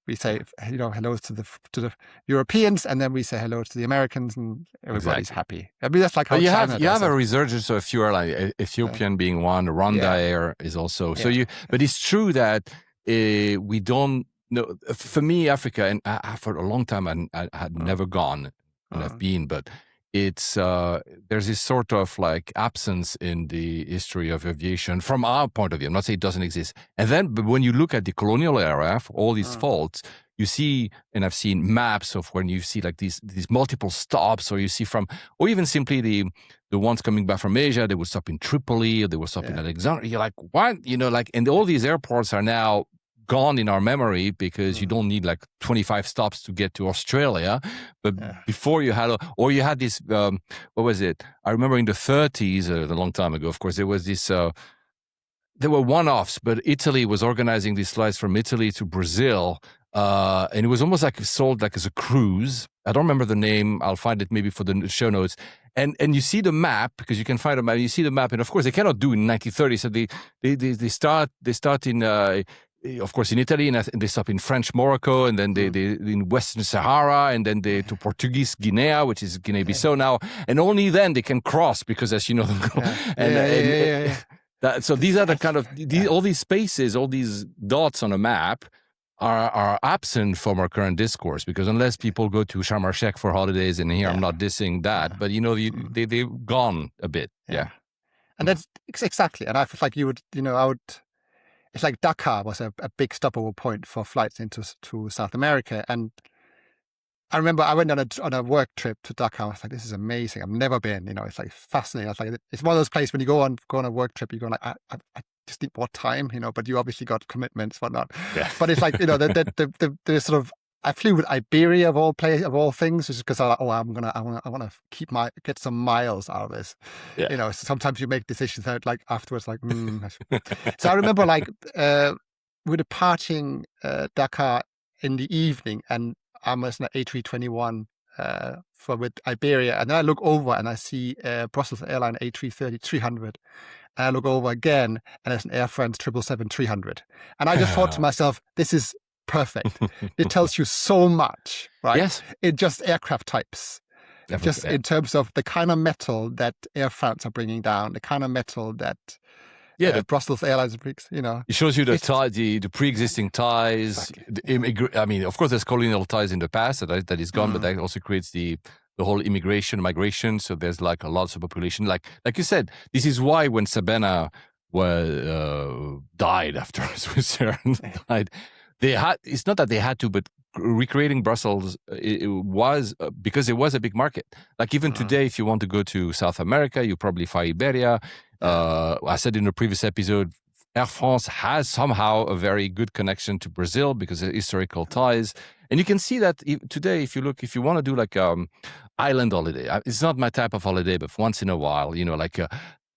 we say, hello to the Europeans, and then we say hello to the Americans, and everybody's happy. I mean, that's like how you China have a resurgence of a few airlines, Ethiopian being one, Rwanda Air is also. So but it's true that we don't know. For me, Africa, and for a long time I had never gone, and I've been, but it's there's this sort of like absence in the history of aviation from our point of view. I'm not saying it doesn't exist. And then, but when you look at the colonial era, for all these faults, you see, and I've seen maps of when you see like these multiple stops, or you see or even simply the ones coming back from Asia, they would stop in Tripoli, or they would stop in Alexandria. You're like, what? And all these airports are now gone in our memory because you don't need like 25 stops to get to Australia. But before you had this, what was it? I remember in the 30s, a long time ago, of course, there was this, there were one-offs, but Italy was organizing these flights from Italy to Brazil. And it was almost like sold like as a cruise. I don't remember the name. I'll find it maybe for the show notes. And you see the map, because you can find a map. You see the map, and of course they cannot do in 1930. So they start in, of course, in Italy, and they stop in French Morocco, and then they in Western Sahara, and then they to Portuguese Guinea, which is Guinea-Bissau now, and only then they can cross, because as you know, so these are the kind of all these spaces, all these dots on a map are absent from our current discourse, because unless people go to Sharm el-Sheikh for holidays, and here I'm not dissing that, but they've gone a bit, and that's exactly, and I feel like it's like Dakar was a big stopover point for flights into South America. And I remember I went on a work trip to Dakar. I was like, this is amazing. I've never been, it's like fascinating. I was like, it's one of those places when you go on a work trip, you go like, I just need more time, but you obviously got commitments, whatnot. Yeah. But it's like, the sort of, I flew with Iberia of all things, just because I want to get some miles out of this. Yeah. So sometimes you make decisions that like afterwards, like. So I remember like we're departing Dakar in the evening, and I'm on an A321 with Iberia, and then I look over and I see Brussels Airline A330-300, and I look over again, and there's an Air France 777-300, and I just thought to myself, this is perfect. It tells you so much, right? Yes. In just aircraft types. Just in terms of the kind of metal that Air France are bringing down, the kind of metal that Yeah, the Brussels Airlines freaks, you know. It shows you the pre-existing ties. Exactly. I mean, of course, there's colonial ties in the past that is gone, but that also creates the whole migration. So there's like a lots of population. Like you said, this is why when Sabena died after Switzerland died, it's not that they had to, but recreating Brussels, it was because it was a big market. Like even today, if you want to go to South America, you probably fly Iberia. I said in a previous episode, Air France has somehow a very good connection to Brazil because of historical ties. And you can see that today, if you want to do like island holiday, it's not my type of holiday, but once in a while, you know, like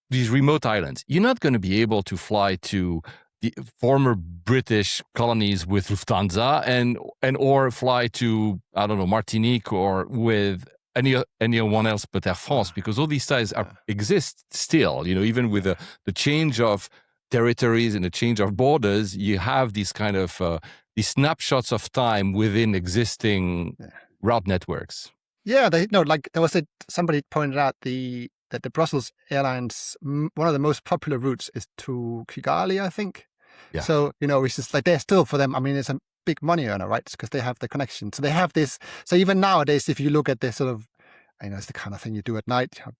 these remote islands, you're not going to be able to fly to the former British colonies with Lufthansa and or fly to, I don't know, Martinique or with anyone else but Air France, because all these ties exist still, you know, even with the change of territories and the change of borders, you have these kind of these snapshots of time within existing route networks. Yeah, like there was somebody pointed out that the Brussels Airlines, one of the most popular routes is to Kigali, I think. Yeah. So, you know, it's just like they're still for them. I mean, it's a big money earner, right? Because they have the connection. So they have this. So even nowadays, if you look at this sort of, I know it's the kind of thing you do at night. You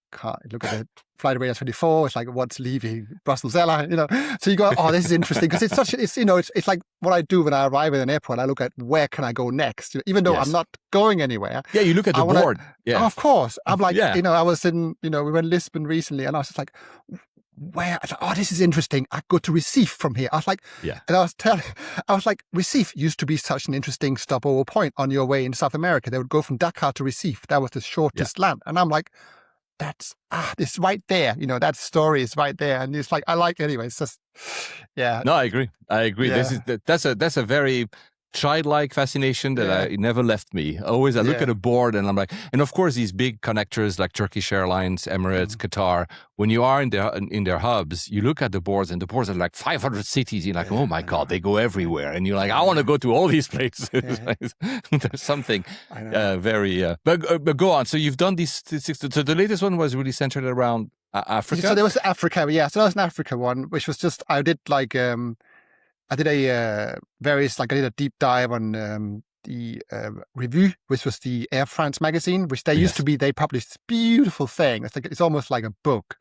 look at the flight radar 24. It's like, what's leaving Brussels Airlines? You know, so you go, oh, this is interesting because it's like what I do when I arrive at an airport. I look at where can I go next, even though I'm not going anywhere. Yeah, you look at the board. Yeah, of course. I'm like, you know, I was in, you know, we went to Lisbon recently, and I was just like, where? I was like, oh, this is interesting. I go to Recife from here. I was like, and I was like, Recife used to be such an interesting stopover point on your way in South America. They would go from Dakar to Recife. That was the shortest land. And I'm like, that's this right there. You know, that story is right there. And it's like, I like it anyway. It's just, No, I agree. Yeah. That's a very childlike fascination that never left me. Always, I look at a board and I'm like, and of course these big connectors like Turkish Airlines, Emirates, Qatar. When you are in their hubs, you look at the boards, and the boards are like 500 cities. You're like, oh my god, they go everywhere, and you're like, I want to go to all these places. There's something very. But go on. So you've done these. So the latest one was really centered around Africa. So there was Africa, So that was an Africa one, which was just I did like. I did I did a deep dive on the Revue, which was the Air France magazine, which they used to be. They published this beautiful thing. It's almost like a book.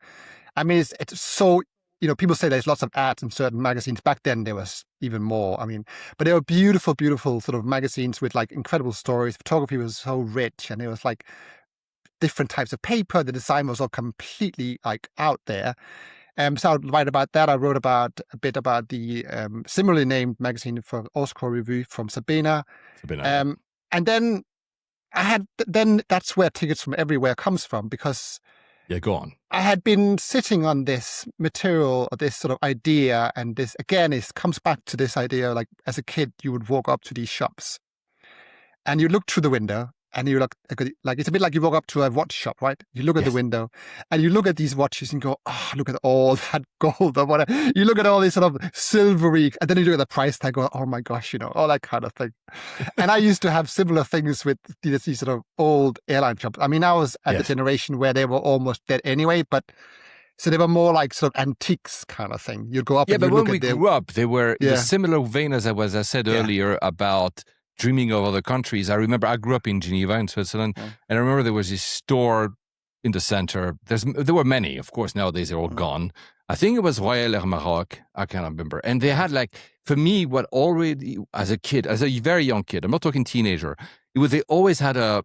I mean, it's so, you know, people say there's lots of ads in certain magazines. Back then there was even more. I mean, but they were beautiful, beautiful sort of magazines with like incredible stories. Photography was so rich, and it was like different types of paper. The design was all completely like out there. So I would write about that. I wrote a bit about the similarly named magazine for Oscar Review from Sabena. And then that's where Tickets from Everywhere comes from, because go on. I had been sitting on this material, or this sort of idea, and this again comes back to this idea, like as a kid you would walk up to these shops and you look through the window. And you look like it's a bit like you walk up to a watch shop, right? You look at the window and you look at these watches and go, oh, look at all that gold or whatever. You look at all these sort of silvery, and then you look at the price tag, go, oh my gosh, you know, all that kind of thing. And I used to have similar things with these sort of old airline shops. I mean, I was at the generation where they were almost dead anyway, but so they were more like sort of antiques kind of thing. You'd go up and but you when look we at grew up, they were in a similar vein as I said earlier about dreaming of other countries. I remember I grew up in Geneva in Switzerland, and I remember there was this store in the center. There were many, of course. Nowadays they're all gone. I think it was Royal Air Maroc. I can't remember. And they had like, for me, what already as a very young kid, I'm not talking teenager. They always had a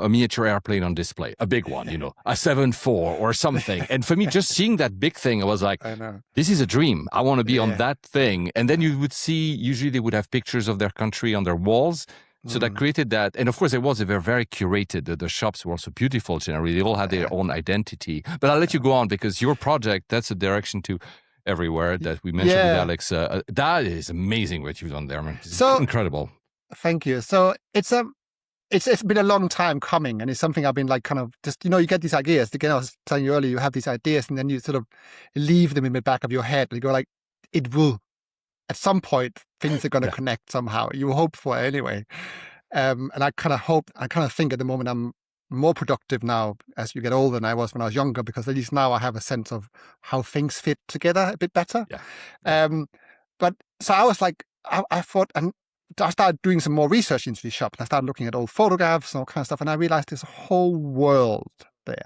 miniature airplane on display, a big one, you know, a 7-4 or something. And for me, just seeing that big thing, I was like, this is a dream. I want to be on that thing. And then you would see, usually they would have pictures of their country on their walls. So that created that. And of course, they were very curated. The shops were also beautiful generally. They all had their own identity. But I'll let you go on, because your project, that's a direction to everywhere that we mentioned with Alex. That is amazing what you've done there, man. It's incredible. Thank you. So it's been a long time coming, and it's something I've been like kind of just, you know, you get these ideas. Again, I was telling you earlier, you have these ideas and then you sort of leave them in the back of your head and you go like, it will, at some point, things are going to connect somehow. You hope for it anyway. And I kind of think at the moment more productive now as you get older than I was when I was younger, because at least now I have a sense of how things fit together a bit better. Yeah. But so I was like, I thought, and I started doing some more research into these shops. And I started looking at old photographs and all kinds of stuff, and I realized there's a whole world there.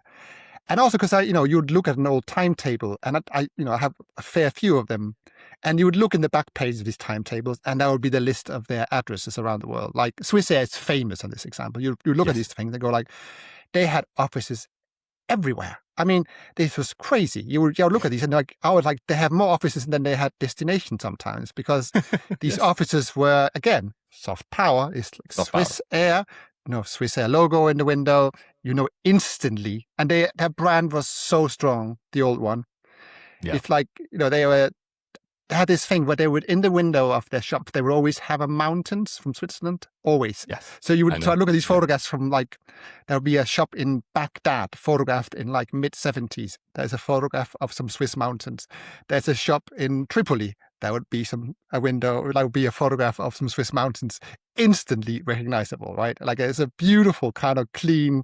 And also because you'd look at an old timetable, and I have a fair few of them, and you would look in the back page of these timetables, and that would be the list of their addresses around the world. Like Swissair is famous on this example. You look at these things, they go like, they had offices everywhere. I mean, this was crazy. You would look at these, and like, I was like, they have more offices than they had destinations sometimes, because these offices were, again, soft power. It's like Swissair, Swissair logo in the window, instantly. And their brand was so strong, the old one. Yeah. It's like, they had this thing where they would, in the window of their shop, they would always have a mountains from Switzerland, always. Yes. So you would try to look at these photographs from like, there would be a shop in Baghdad photographed in like mid-70s. There's a photograph of some Swiss mountains. There's a shop in Tripoli. There would be a window, that would be a photograph of some Swiss mountains, instantly recognizable, right? Like it's a beautiful kind of clean.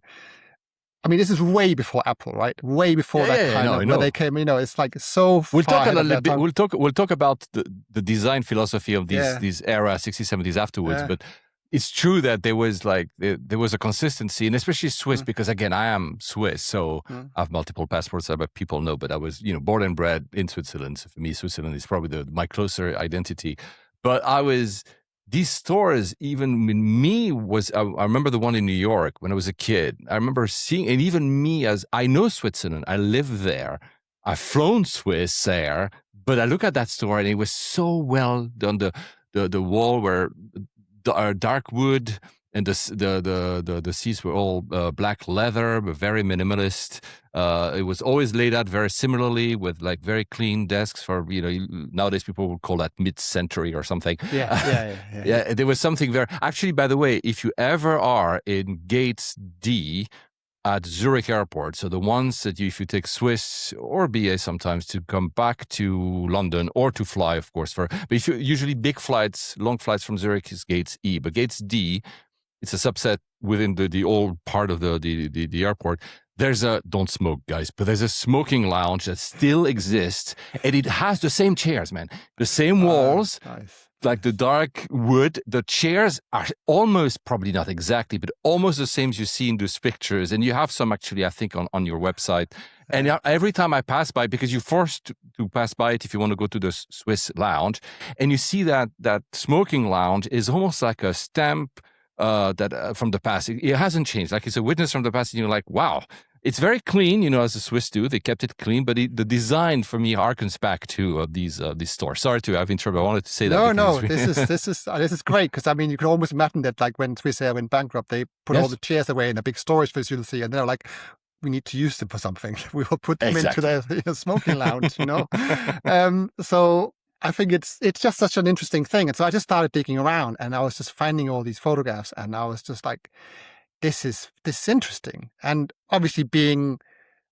I mean, this is way before Apple, right? Way before when they came. It's like so. We'll talk a little bit. We'll talk about the design philosophy of these era 60s, 70s afterwards. But it's true that there was a consistency, and especially Swiss, because again, I am Swiss, so I have multiple passports, but people know. But I was, born and bred in Switzerland. So for me, Switzerland is probably my closer identity. But these stores, even when I remember the one in New York when I was a kid. I remember seeing, and even me, as I know Switzerland, I live there, I've flown Swissair, but I look at that store and it was so well done. The wall were dark wood, and the seats were all black leather, but very minimalist. It was always laid out very similarly, with like very clean desks for, nowadays people would call that mid-century or something. Yeah. There was something very, actually, by the way, if you ever are in Gates D at Zurich Airport, so the ones that if you take Swiss or BA sometimes to come back to London or to fly, of course, but if you usually big flights, long flights from Zurich is Gates E, but Gates D, it's a subset within the old part of the airport. There's don't smoke, guys, but there's a smoking lounge that still exists, and it has the same chairs, man. The same walls, nice. Like the dark wood. The chairs are almost, probably not exactly, but almost the same as you see in those pictures. And you have some actually, I think, on your website. And every time I pass by, because you're forced to pass by it if you want to go to the Swiss lounge, and you see that smoking lounge is almost like a stamp that from the past. It hasn't changed. Like it's a witness from the past, and you're like, wow. It's very clean, as the Swiss do. They kept it clean, but the design for me harkens back to these stores. Sorry to have interrupted. I wanted to say that. No, this is great, because I mean, you can almost imagine that, like when Swissair went bankrupt, they put all the chairs away in a big storage facility, and they're like, we need to use them for something. We will put them into the smoking lounge, So I think it's just such an interesting thing, and so I just started digging around, and I was just finding all these photographs, and I was just like, this is interesting. And obviously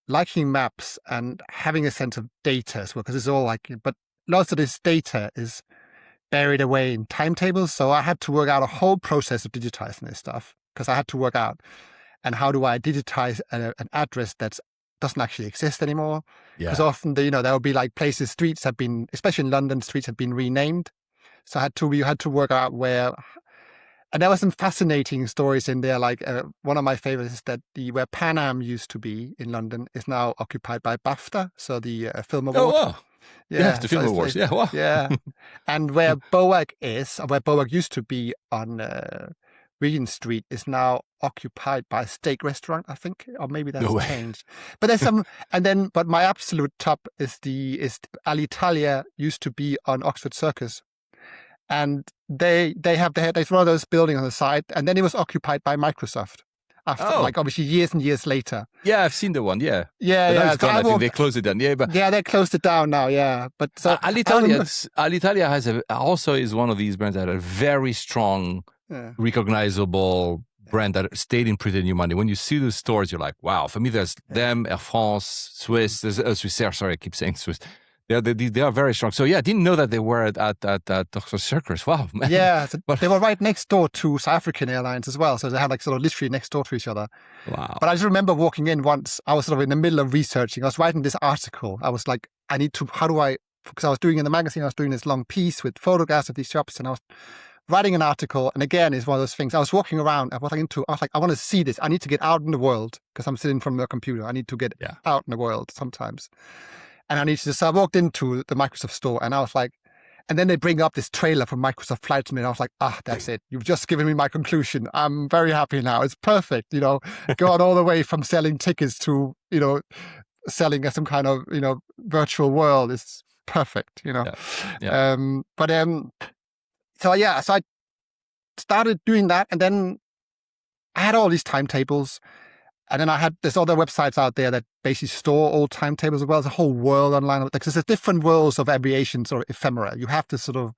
liking maps and having a sense of data as well, because it's all like, but lots of this data is buried away in timetables. So I had to work out a whole process of digitizing this stuff, because I had to work out, and how do I digitize an address that doesn't actually exist anymore? Because often, there will be like places, streets have been, especially in London, streets have been renamed. So you had to work out where. And there were some fascinating stories in there. Like one of my favorites is that where Pan Am used to be in London is now occupied by BAFTA, so the film award. Oh, wow. Yeah, the film awards. Like, wow. Yeah. And where BOAG used to be on Regent Street, is now occupied by a steak restaurant, I think, or maybe that's changed. But there's some, but my absolute top is Alitalia used to be on Oxford Circus. And they had one of those buildings on the side, and then it was occupied by Microsoft after, like obviously years and years later. Yeah, I've seen the one. Yeah. Yeah. So I think they closed it down. Yeah, but they closed it down now. Yeah, but so Alitalia also is one of these brands that are very strong, recognizable brand that stayed in pretty new money. When you see the stores, you're like, wow. For me, there's them, Air France, Swiss. There's Swissair. Sorry, I keep saying Swiss. Yeah, they are very strong. So yeah, I didn't know that they were at Oxford Circus. Wow, man. Yeah, so But they were right next door to South African Airlines as well. So they had like sort of literally next door to each other. wow. But I just remember walking in once, I was sort of in the middle of researching. I was writing this article. I was like, because I was doing in the magazine, I was doing this long piece with photographs of these shops, and I was writing an article. And again, it's one of those things. I was walking around, I was like, I want to see this. I need to get out in the world because I'm sitting from the computer. I need to get out in the world sometimes. And so I walked into the Microsoft store, and I was like, and then they bring up this trailer from Microsoft Flight to me, and I was like, that's it. You've just given me my conclusion. I'm very happy now. It's perfect, going all the way from selling tickets to, selling some kind of, virtual world is perfect, Yeah. So I started doing that, and then I had all these timetables. And then I had there's other websites out there that basically store all timetables as well. There's a whole world online. Because there's different worlds of aviation sort of ephemera. You have to sort of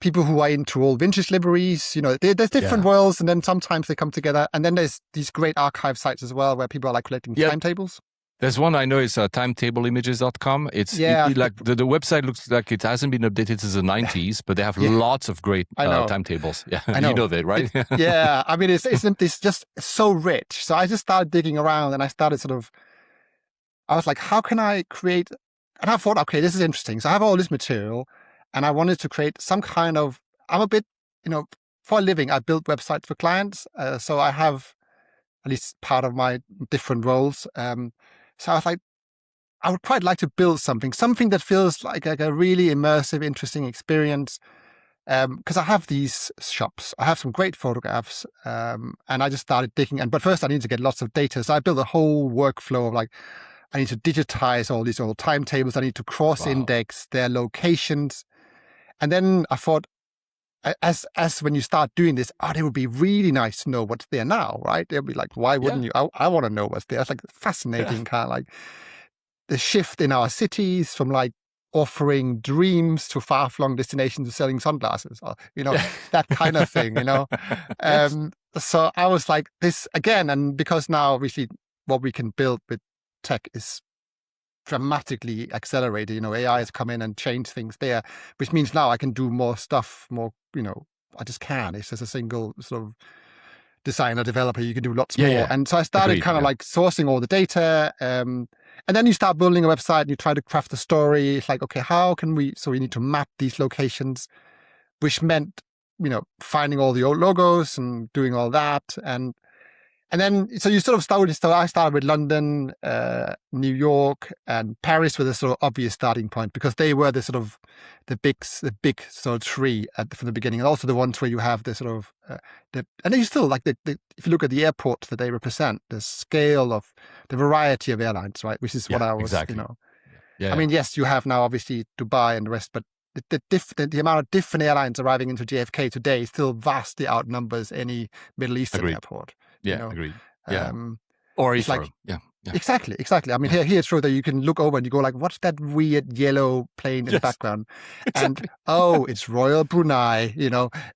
people who are into all vintage liveries, there's different worlds, and then sometimes they come together. And then there's these great archive sites as well where people are like collecting timetables. There's one I know is timetableimages.com. It's like the website looks like it hasn't been updated since the 90s, but they have lots of great timetables. Yeah, I know. You know that, right? Yeah, I mean, it's just so rich. So I just started digging around, and I started I was like, how can I create? And I thought, okay, this is interesting. So I have all this material, and I wanted to create some kind of. I'm a bit, for a living, I build websites for clients, so I have at least part of my different roles. So I was like, I would quite like to build something that feels like a really immersive, interesting experience. Because I have these shops, I have some great photographs, and I just started digging. But first, I need to get lots of data. So I built a whole workflow of like, I need to digitize all these old timetables. I need to cross-index their locations. And then I thought, as when you start doing this, it would be really nice to know what's there now, right? They'll be like, why wouldn't you? I want to know what's there. It's like fascinating kind of like the shift in our cities from like offering dreams to far-flung destinations to selling sunglasses, or, that kind of thing, So I was like this again, and because now obviously what we can build with tech is dramatically accelerated. AI has come in and changed things there, which means now I can do more stuff, I just can. It's just a single sort of designer, developer. You can do lots more. And so I started kind of like sourcing all the data. And then you start building a website and you try to craft the story. It's like, okay, how can we, so we need to map these locations, which meant, finding all the old logos and doing all that. And then, so you sort of started, so I started with London, New York, and Paris with a sort of obvious starting point, because they were the big sort of three from the beginning, and also the ones where you have the sort of, and then you still like if you look at the airports that they represent, the scale of the variety of airlines, right? Which is what I was, I mean, yes, you have now obviously Dubai and the rest, but the amount of different airlines arriving into JFK today still vastly outnumbers any Middle Eastern airport. Agreed. Yeah. Or Heathrow. Exactly. I mean, here it's true that you can look over and you go like, what's that weird yellow plane in the background? Exactly. And, it's Royal Brunei,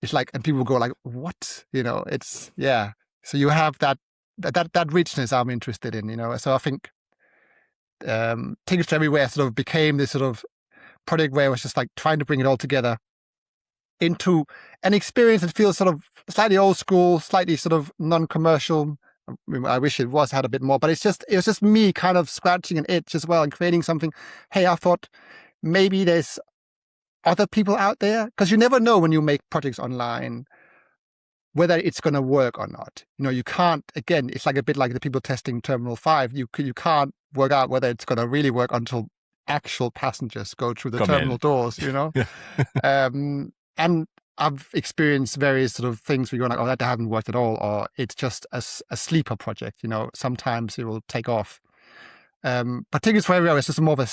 it's like, and people go like, what? It's, So you have that richness I'm interested in, So I think Tickets to Everywhere sort of became this sort of project where I was just like trying to bring it all together into an experience that feels sort of slightly old school, slightly sort of non-commercial. I wish it had a bit more, but it was just me kind of scratching an itch as well and creating something. Hey, I thought maybe there's other people out there, because you never know when you make projects online whether it's going to work or not. You can't, again, it's like a bit like the people testing Terminal 5. You can't work out whether it's going to really work until actual passengers go through the terminal doors, And I've experienced various sort of things where you're like, that hasn't worked at all, or it's just a sleeper project. Sometimes it will take off. But Tickets for Everywhere is just more of a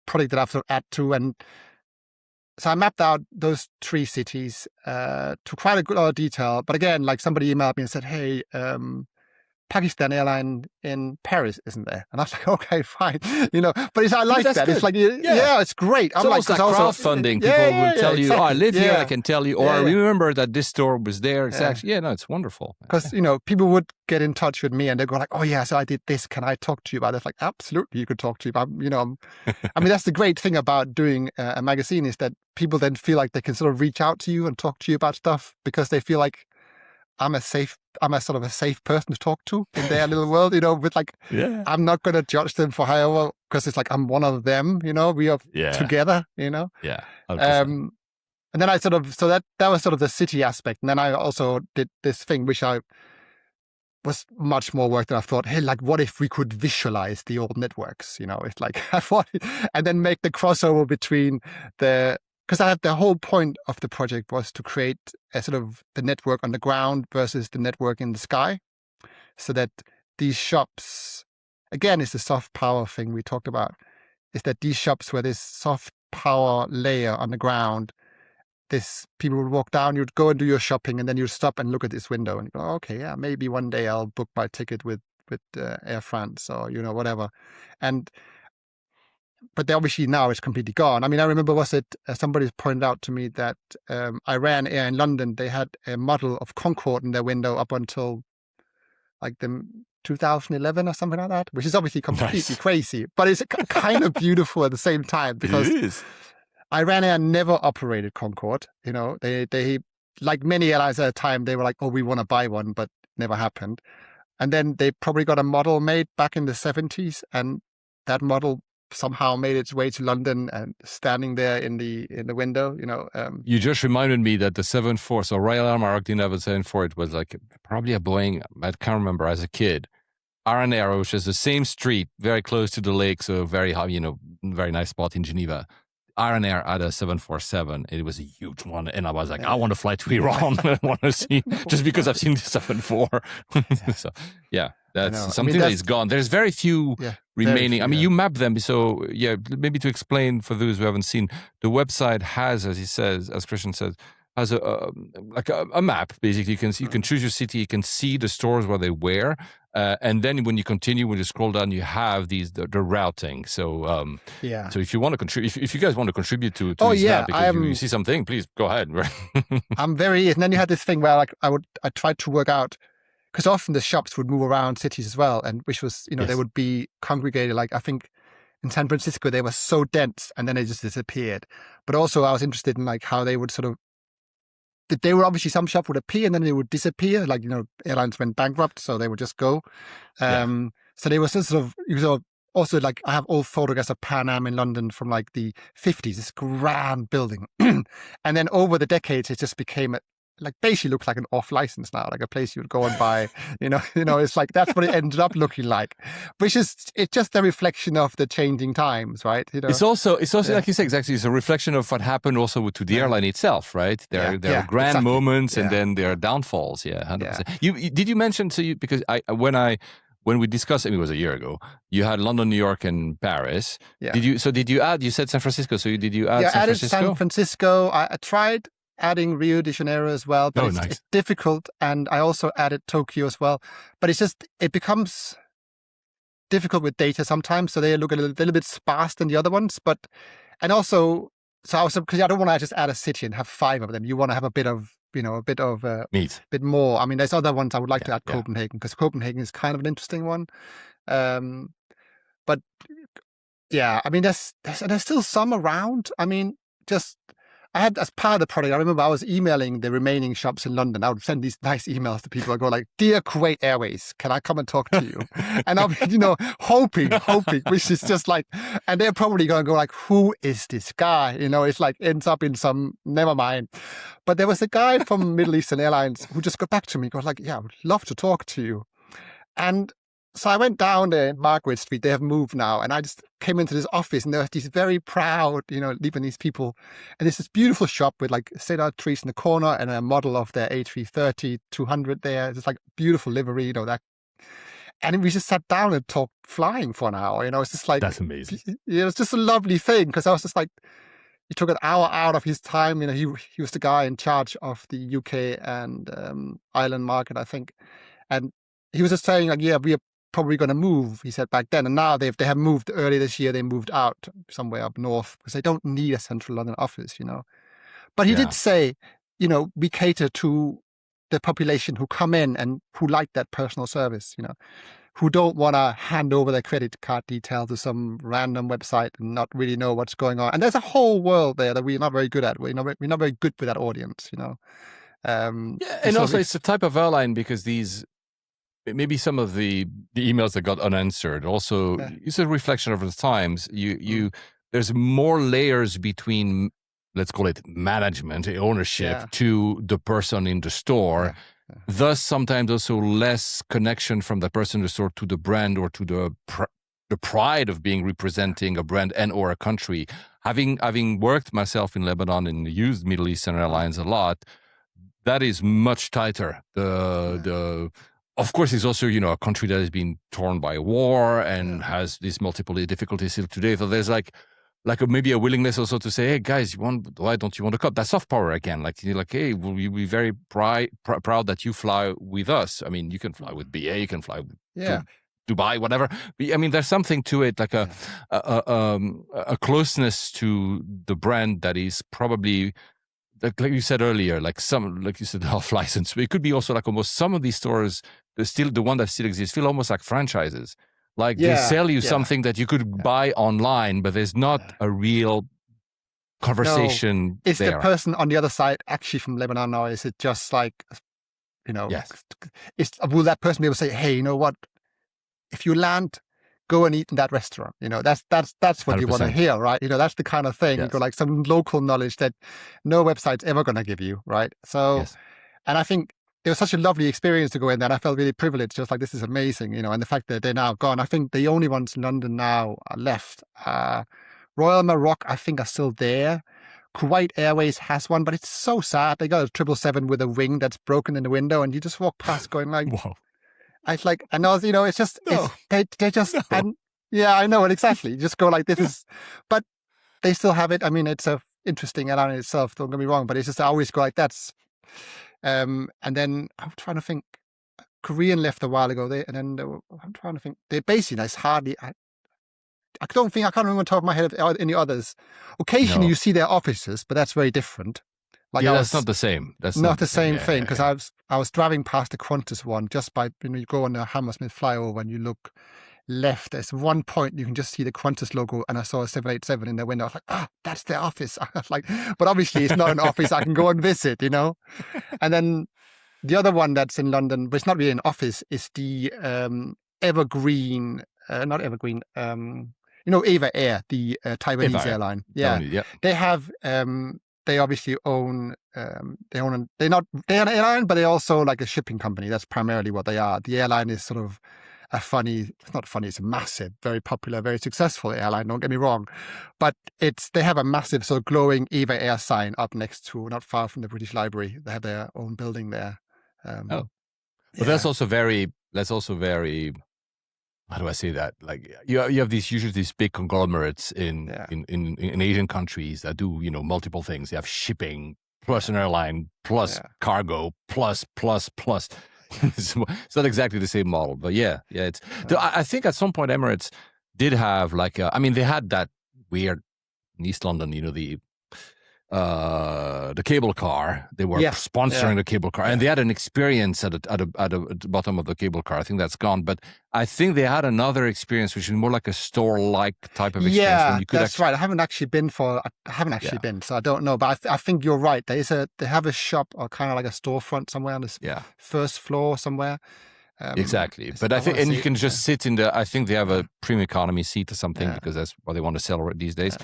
project that I've sort of added to. And so I mapped out those 3 cities to quite a good lot of detail. But again, like somebody emailed me and said, hey, Pakistan airline in Paris, isn't there? And I was like, okay, fine, But I like that's that. good. It's like, it's great. It's almost like crowdfunding. People will tell you, I live here, I can tell you, or I remember that this store was there. It's actually, it's wonderful. Because, people would get in touch with me and they'd go like, oh yeah, so I did this. Can I talk to you about it? It's like, absolutely, you could talk to you about, I mean, that's the great thing about doing a magazine is that people then feel like they can sort of reach out to you and talk to you about stuff because they feel like I'm a sort of a safe person to talk to in their little world, with like, I'm not going to judge them for however, because it's like, I'm one of them, we are together, Yeah. And then I sort of, so that was sort of the city aspect. And then I also did this thing, which I was much more work than I thought, hey, like, what if we could visualize the old networks? It's like, I thought, and then make the crossover between because I had the whole point of the project was to create a sort of the network on the ground versus the network in the sky, so that these shops, again, it's the soft power thing we talked about, is that these shops where this soft power layer on the ground, people would walk down, you'd go and do your shopping, and then you'd stop and look at this window and go, okay, yeah, maybe one day I'll book my ticket with Air France or whatever, but obviously now it's completely gone. I mean, I remember somebody pointed out to me that Ryanair in London, they had a model of Concorde in their window up until like the 2011 or something like that, which is obviously completely crazy, but it's kind of beautiful at the same time because Ryanair never operated Concorde. They like many airlines at the time, they were like, oh, we want to buy one, but never happened. And then they probably got a model made back in the 70s, and that model somehow made its way to London and standing there in the window, You just reminded me that the 74, so Royal Air Maroc 74, it was like probably a Boeing, I can't remember, as a kid. Am and Aeroflot, which is the same street, very close to the lake, so very very nice spot in Geneva. Ryanair had a 747. It was a huge one. And I was like, I want to fly to Iran. I want to see, just because I've seen the 74. So, that's something that is gone. There's very few remaining. I mean, you map them. So, maybe to explain for those who haven't seen, the website has, as Christian says, has a map. Basically, you can choose your city. You can see the stores where they were. And then when you scroll down, you have the routing. So so if you want to contribute, if you guys want to contribute to this map, because you see something, please go ahead. I'm very, and then you had this thing where like I tried to work out, because often the shops would move around cities as well, and which was they would be congregated. Like I think in San Francisco they were so dense, and then they just disappeared. But also I was interested in like how they would sort of. They were obviously, some shop would appear and then they would disappear. Like, airlines went bankrupt, so they would just go. So they were sort of, also like I have old photographs of Pan Am in London from like the 50s, this grand building. And then over the decades, it just became basically looks like an off license now, like a place you would go and buy, it's like, that's what it ended up looking like, which is, it's just a reflection of the changing times, right? It's also like you said, exactly. It's a reflection of what happened also to the airline itself, right? There are grand moments and then there are downfalls. Yeah. 100%. Did you mention because when we discussed, it was a year ago, you had London, New York, and Paris. Yeah. Did you add, you said San Francisco. So did you add San Francisco? I added San Francisco. I tried adding Rio de Janeiro as well, but it's difficult. And I also added Tokyo as well. But it becomes difficult with data sometimes. So they look a little bit sparse than the other ones. And also, because I don't want to just add a city and have 5 of them. You want to have a bit of, meat, bit more. I mean, there's other ones I would like to add Copenhagen, because Copenhagen is kind of an interesting one. But yeah, I mean, there's still some around. I mean, I had, as part of the project, I remember I was emailing the remaining shops in London. I would send these nice emails to people. I go like, "Dear Kuwait Airways, can I come and talk to you?" And I'm, hoping, which is just like, and they're probably going to go like, "Who is this guy?" It's like ends up in some, never mind. But there was a guy from Middle Eastern Airlines who just got back to me. Goes like, "Yeah, I would love to talk to you." And so I went down there in Margaret Street. They have moved now. And I just came into this office and there were these very proud, Lebanese people. And there's this beautiful shop with like cedar trees in the corner and a model of their A330-200 there. It's like beautiful livery, that. And we just sat down and talked flying for an hour. It's just like, that's amazing. It was just a lovely thing, because I was just like, he took an hour out of his time. He was the guy in charge of the UK and Ireland market, I think. And he was just saying like, yeah, we are probably going to move. He said back then, and now they have moved earlier this year. They moved out somewhere up north because they don't need a central London office, But he did say, we cater to the population who come in and who like that personal service, who don't want to hand over their credit card details to some random website and not really know what's going on. And there's a whole world there that we're not very good at. We're not very good with that audience, and also it's a type of airline because maybe some of the emails that got unanswered also it's a reflection of the times. There's more layers between, let's call it management, ownership to the person in the store. Thus, sometimes also less connection from the person in the store to the brand or to the pride of being representing a brand and or a country. Having worked myself in Lebanon and used Middle Eastern airlines a lot, that is much tighter. Of course, it's also a country that has been torn by war and has these multiple difficulties still today. So there's maybe a willingness also to say, hey guys, why don't you want to come? That's soft power again. Hey, we're very proud that you fly with us. I mean, you can fly with BA, you can fly to Dubai, whatever. I mean, there's something to it, like a closeness to the brand that is probably like you said earlier, like you said, off license. It could be also like almost some of these stores, the one that still exists, feel almost like franchises. Like they sell you something that you could buy online, but there's not a real conversation. Is there. The person on the other side actually from Lebanon, or is it just like, will that person be able to say, hey, you know what? If you land, go and eat in that restaurant. That's what 100%. You want to hear, right? That's the kind of thing. You got like some local knowledge that no website's ever going to give you, right? So, and I think it was such a lovely experience to go in there. And I felt really privileged, just like this is amazing, and the fact that they're now gone. I think the only ones in London now are left. Royal Maroc, I think, are still there. Kuwait Airways has one, but it's so sad. They got a 777 with a wing that's broken in the window, and you just walk past going like, whoa. It's like, and I was, it's just, they just, and yeah, I know it exactly. You just go like, this is, but they still have it. I mean, it's a interesting airline in itself, don't get me wrong, but it's just, I always go like, that's, and then I'm trying to think, Korean left a while ago, I'm trying to think, they're basically nice, hardly, I can't remember on top of my head any others. Occasionally you see their offices, but that's very different. Like that's not the same. That's not the same thing, because I was driving past the Qantas one just by, you go on the Hammersmith flyover and you look left. There's one point you can just see the Qantas logo, and I saw a 787 in their window. I was like, that's their office. I was like, but obviously it's not an office I can go and visit, And then the other one that's in London, but it's not really an office, is the Evergreen, not Evergreen, Ava Air, the Taiwanese airline. They have. They obviously own. They're an airline, but they're also like a shipping company. That's primarily what they are. The airline is sort of it's not funny. It's a massive, very popular, very successful airline. Don't get me wrong, but they have a massive sort of glowing Ava Air sign up next to, not far from the British Library. They have their own building there. But that's also very. How do I say that? Like you have usually these big conglomerates in Asian countries that do multiple things. You have shipping plus an airline plus cargo plus. It's not exactly the same model, but it's. I think at some point Emirates did have they had that weird in East London, the cable car. They were sponsoring the cable car, and they had an experience at the bottom of the cable car. I think that's gone, but I think they had another experience, which is more like a store-like type of experience. Yeah, that's right. I haven't actually been, so I don't know. But I think you're right. They have a shop or kind of like a storefront somewhere on the first floor somewhere. Exactly, but I think, and you can just sit in the. I think they have a premium economy seat or something because that's what they want to sell these days.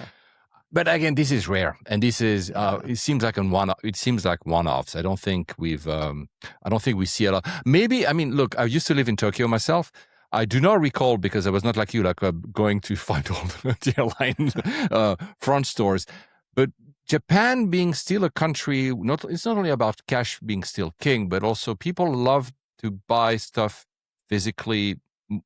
But again, this is rare, and this is. It seems like one-offs. I don't think we see a lot. Maybe look. I used to live in Tokyo myself. I do not recall, because I was not like you, going to find all the airline front stores. But Japan being still a country, it's not only about cash being still king, but also people love to buy stuff physically.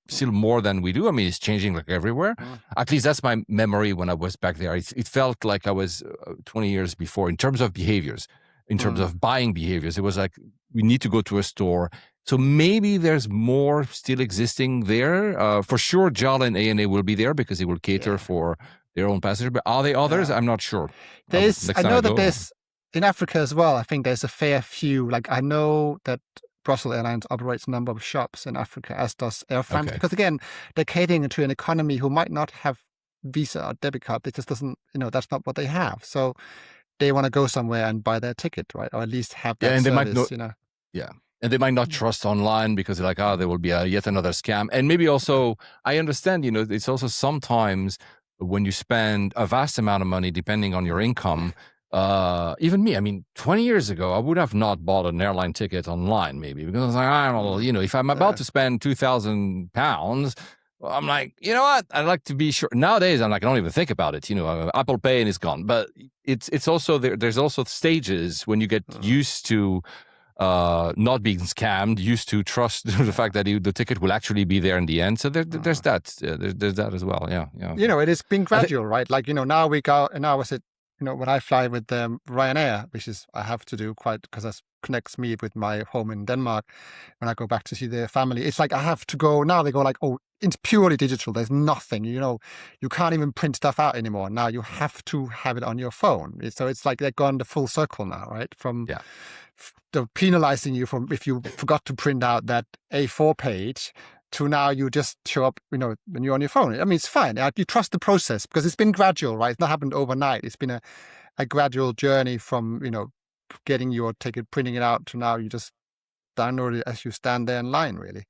Still more than we do. I mean, it's changing like everywhere. At least that's my memory when I was back there. It felt like I was 20 years before in terms of behaviors, in terms of buying behaviors. It was like, we need to go to a store, So maybe there's more still existing there. For sure, JAL and ANA will be there because it will cater for their own passengers. But are there others? I'm not sure. I know that there's in Africa as well. I think there's a fair few. Like I know that Brussels Airlines operates a number of shops in Africa, as does Air France. Okay. Because again, they're catering to an economy who might not have Visa or debit card. It just doesn't, that's not what they have. So they want to go somewhere and buy their ticket, right? Or at least have that and service, they might and they might not trust online because they're like, there will be yet another scam. And maybe also, I understand, it's also sometimes when you spend a vast amount of money, depending on your income, even me, I mean, 20 years ago, I would have not bought an airline ticket online, maybe, because I was like, I don't know, if I'm about to spend £2,000, I'm like, you know what? I'd like to be sure. Nowadays, I'm like, I don't even think about it. Apple Pay and it's gone. But it's also there's also stages when you get used to not being scammed, used to trust the fact that the ticket will actually be there in the end. So there's that. There's that as well. Yeah. It has been gradual, right? Like, now we go, and now I said, when I fly with Ryanair, which is I have to do quite because that connects me with my home in Denmark. When I go back to see their family, it's like I have to go. Now they go like, oh, it's purely digital. There's nothing, you can't even print stuff out anymore. Now you have to have it on your phone. So it's like they've gone the full circle now, right? From the penalizing you from if you forgot to print out that A4 page to now you just show up, when you're on your phone. I mean, it's fine. You trust the process because it's been gradual, right? It's not happened overnight. It's been a gradual journey from, getting your ticket, printing it out to now you just download it as you stand there in line, really.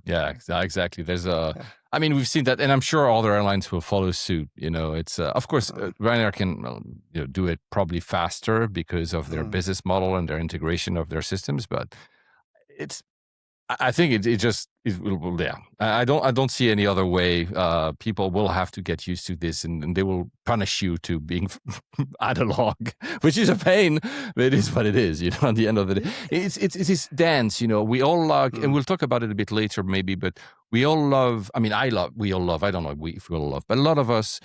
Exactly. There's I mean, we've seen that, and I'm sure other airlines will follow suit. It's of course Ryanair can do it probably faster because of their business model and their integration of their systems, but I think it will. Yeah, I don't see any other way. People will have to get used to this, and they will punish you to being analog, which is a pain, but it is what it is. At the end of the day, it's this dance. We all like, and we'll talk about it a bit later, maybe. But we all love. I mean, we all love. I don't know if we all love, but a lot of us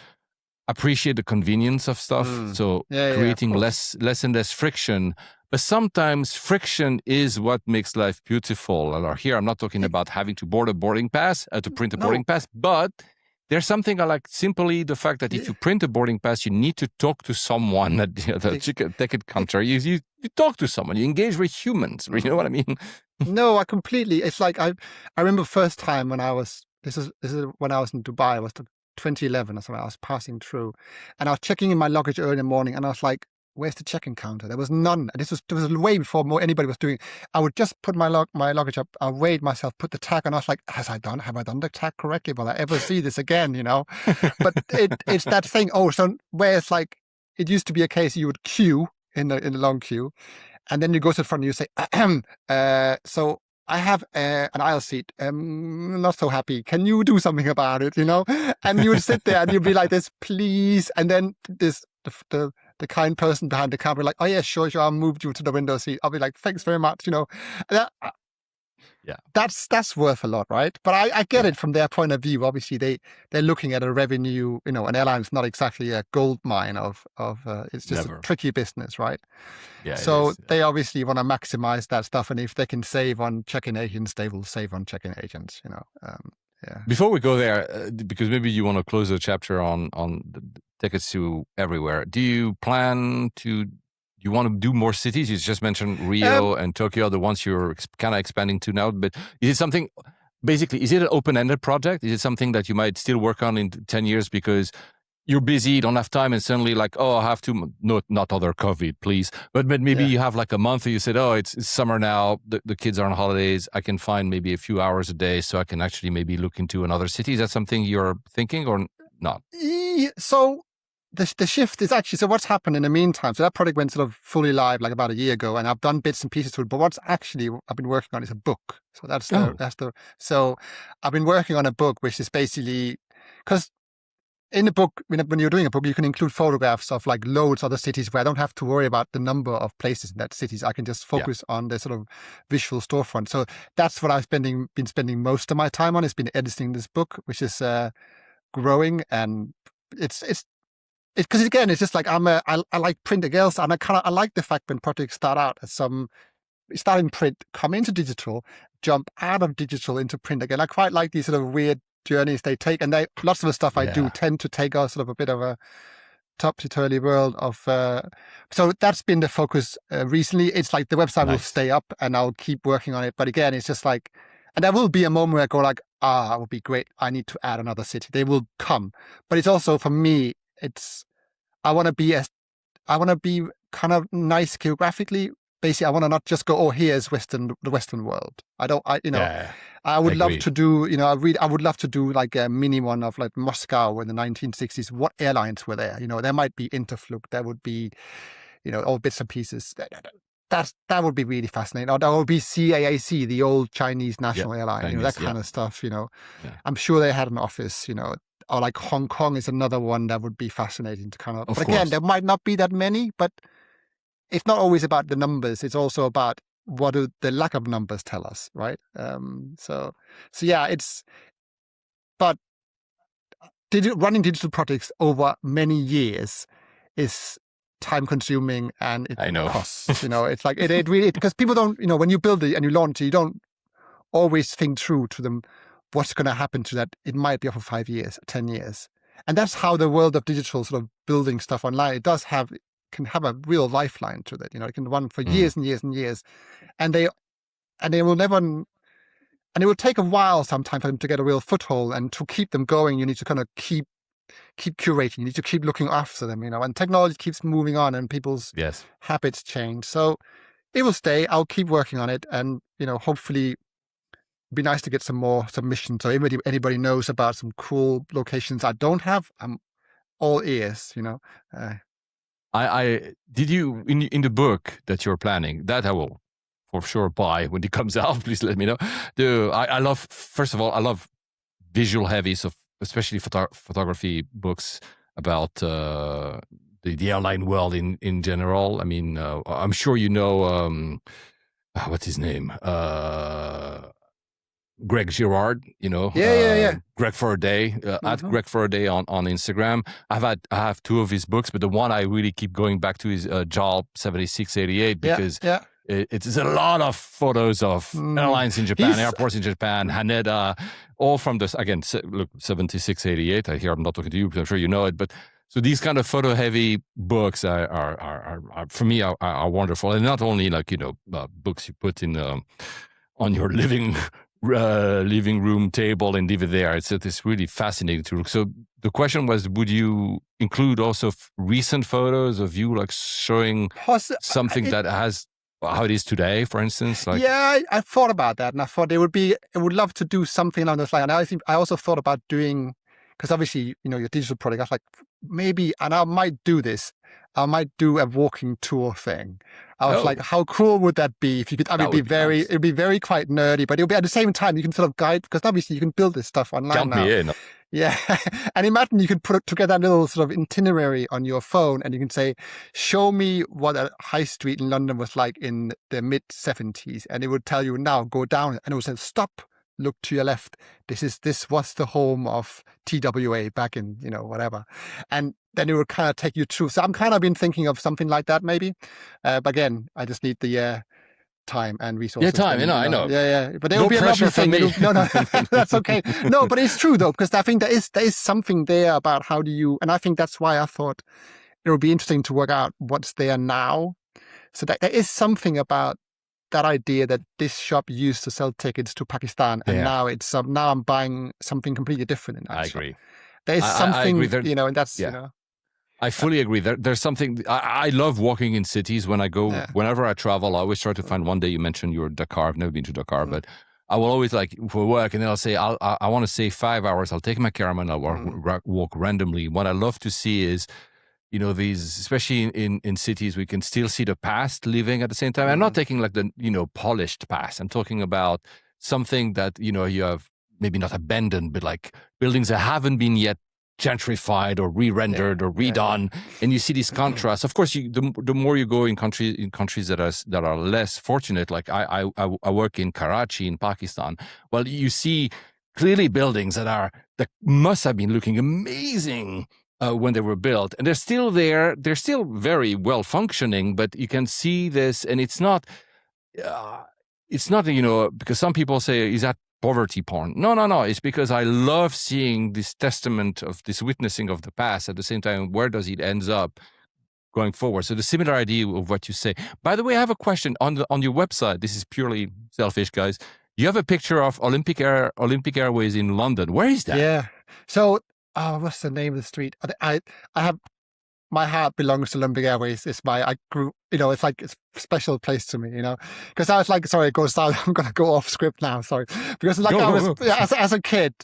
appreciate the convenience of stuff. So creating less and less friction. But sometimes friction is what makes life beautiful. And here, I'm not talking about having to board a boarding pass, to print a boarding pass, but there's something I like simply the fact that if you print a boarding pass, you need to talk to someone at the ticket counter. You talk to someone, you engage with humans. You know what I mean? No, I completely. It's like I remember first time when I was. This is when I was in Dubai. It was 2011 or something. I was passing through, and I was checking in my luggage early in the morning, and I was like, where's the check-in counter? There was none. This was way before anybody was doing. I would just put my luggage up. I weighed myself, put the tag, and I was like, have I done the tag correctly? Will I ever see this again? But it's that thing. Oh, so where it's like it used to be a case you would queue in the long queue, and then you go to the front and you say, so I have an aisle seat. Not so happy. Can you do something about it? And you would sit there and you'd be like this, please, and then the kind person behind the counter, like, oh yeah, sure, I'll move you to the window seat. I'll be like, thanks very much. That's worth a lot, right? But I get it from their point of view. Obviously, they're looking at a revenue. An airline is not exactly a gold mine of it's just a tricky business, right? Yeah. So they obviously want to maximize that stuff, and if they can save on check-in agents, they will save on check-in agents. Before we go there, because maybe you want to close the chapter on the tickets to everywhere. Do you plan to? You want to do more cities? You just mentioned Rio and Tokyo, the ones you're kind of expanding to now. But is it something? Basically, is it an open-ended project? Is it something that you might still work on in 10 years because you're busy, don't have time, and suddenly like, oh, I have to. Not other COVID, please. But maybe you have like a month, and you said, oh, it's summer now. The kids are on holidays. I can find maybe a few hours a day, so I can actually maybe look into another city. Is that something you're thinking or not? So the shift is actually, so what's happened in the meantime, so that project went sort of fully live like about a year ago, and I've done bits and pieces to it, but what's actually I've been working on is a book. So so I've been working on a book, which is basically, because in the book, when you're doing a book, you can include photographs of like loads of other cities where I don't have to worry about the number of places in that cities. I can just focus on the sort of visual storefront. So that's what I've been spending most of my time on. It's been editing this book, which is growing, and it's because again, it's just like I like print girls, and I like the fact when projects start in print, come into digital, jump out of digital into print again. I quite like these sort of weird journeys they take, and lots of the stuff I do tend to take us sort of a bit of a topsy-turvy world of. So that's been the focus recently. It's like the website will stay up, and I'll keep working on it. But again, it's just like, and there will be a moment where I go like, it would be great. I need to add another city. They will come, but it's also for me. I want to be kind of nice geographically. Basically, I want to not just go, here's the Western world. I would love to do, I would love to do like a mini one of like Moscow in the 1960s. What airlines were there? There might be Interflug. There would be, all bits and pieces. That would be really fascinating. Or there would be CAAC, the old Chinese national airline, that kind of stuff, I'm sure they had an office, or like Hong Kong is another one that would be fascinating to kind of but again, there might not be that many, but it's not always about the numbers. It's also about what do the lack of numbers tell us, right? So yeah, but running digital projects over many years is time consuming and it costs, it's like it really, because people don't, when you build it and you launch it, you don't always think through to them what's going to happen to that. It might be up for 5 years, 10 years. And that's how the world of digital sort of building stuff online, it can have a real lifeline to that. It can run for years and years and years. And they will never, and it will take a while sometimes for them to get a real foothold, and to keep them going, you need to kind of keep curating. You need to keep looking after them, and technology keeps moving on and people's habits change. So it will stay. I'll keep working on it, and, hopefully be nice to get some more submissions. So anybody knows about some cool locations I don't have, I'm all ears, I did you in the book that you're planning, that I will for sure buy when it comes out. Please let me know. I love, first of all, I love visual heavy, so especially photography books about the airline world in general. I mean, I'm sure what's his name? Greg Girard, Greg for a Day, at Greg for a Day on Instagram. I have two of his books, but the one I really keep going back to is JAL 7688 because it's a lot of photos of airlines in Japan, airports in Japan, Haneda, all from this, again, look, 7688. I hear I'm not talking to you, but I'm sure you know it. But so these kind of photo heavy books are for me are wonderful. And not only like, books you put in on your living room table and leave it there. It's really fascinating to look. So the question was, would you include also recent photos of you like showing something that has how it is today, for instance? Like, I thought about that, and I thought I would love to do something along those lines. And I also thought about doing, because obviously, your digital product, I was like, maybe, and I might do this, I might do a walking tour thing. I was like, how cool would that be if you could? It'd be very quite nerdy, but it'll be at the same time you can sort of guide, because obviously you can build this stuff online Count now. Me in. Yeah, and imagine you could put together a little sort of itinerary on your phone, and you can say, "Show me what a high street in London was like in the mid 70s," and it would tell you now go down, and it would say, "Stop, look to your left. This was the home of TWA back in whatever," and then it would kind of take you through. So I'm kind of been thinking of something like that maybe, but again, I just need the time and resources. Yeah, time. I know. Yeah. But it'll be a lovely thing. No, that's okay. No, but it's true though, because I think there is something there about how do you, and I think that's why I thought it would be interesting to work out what's there now. So that there is something about that idea that this shop used to sell tickets to Pakistan, and now now I'm buying something completely different in that I shop. agree. There is something, and that's I fully agree. There's something. I love walking in cities. When I go, whenever I travel, I always try to find. One day you mentioned you're Dakar. I've never been to Dakar, but I will always like for work, and then I'll say I want to save 5 hours. I'll take my camera and I'll walk randomly. What I love to see is, these, especially in cities, we can still see the past living at the same time. I'm not taking like the polished past. I'm talking about something that you have maybe not abandoned, but like buildings that haven't been yet gentrified or re-rendered or redone, and you see these contrasts. Of course, the more you go in countries that are less fortunate, like I work in Karachi in Pakistan. Well, you see clearly buildings that must have been looking amazing when they were built, and they're still there. They're still very well functioning, but you can see this, and it's not. it's not, because some people say, is that poverty porn? No. It's because I love seeing this testament of this witnessing of the past. At the same time, where does it ends up going forward? So the similar idea of what you say. By the way, I have a question on your website. This is purely selfish, guys. You have a picture of Olympic Airways in London. Where is that? Yeah. So, what's the name of the street? I have, my heart belongs to Olympic Airways. It's it's like it's a special place to me, because I was like, sorry, it goes down. I'm going to go off script now. Sorry. Because like as a kid,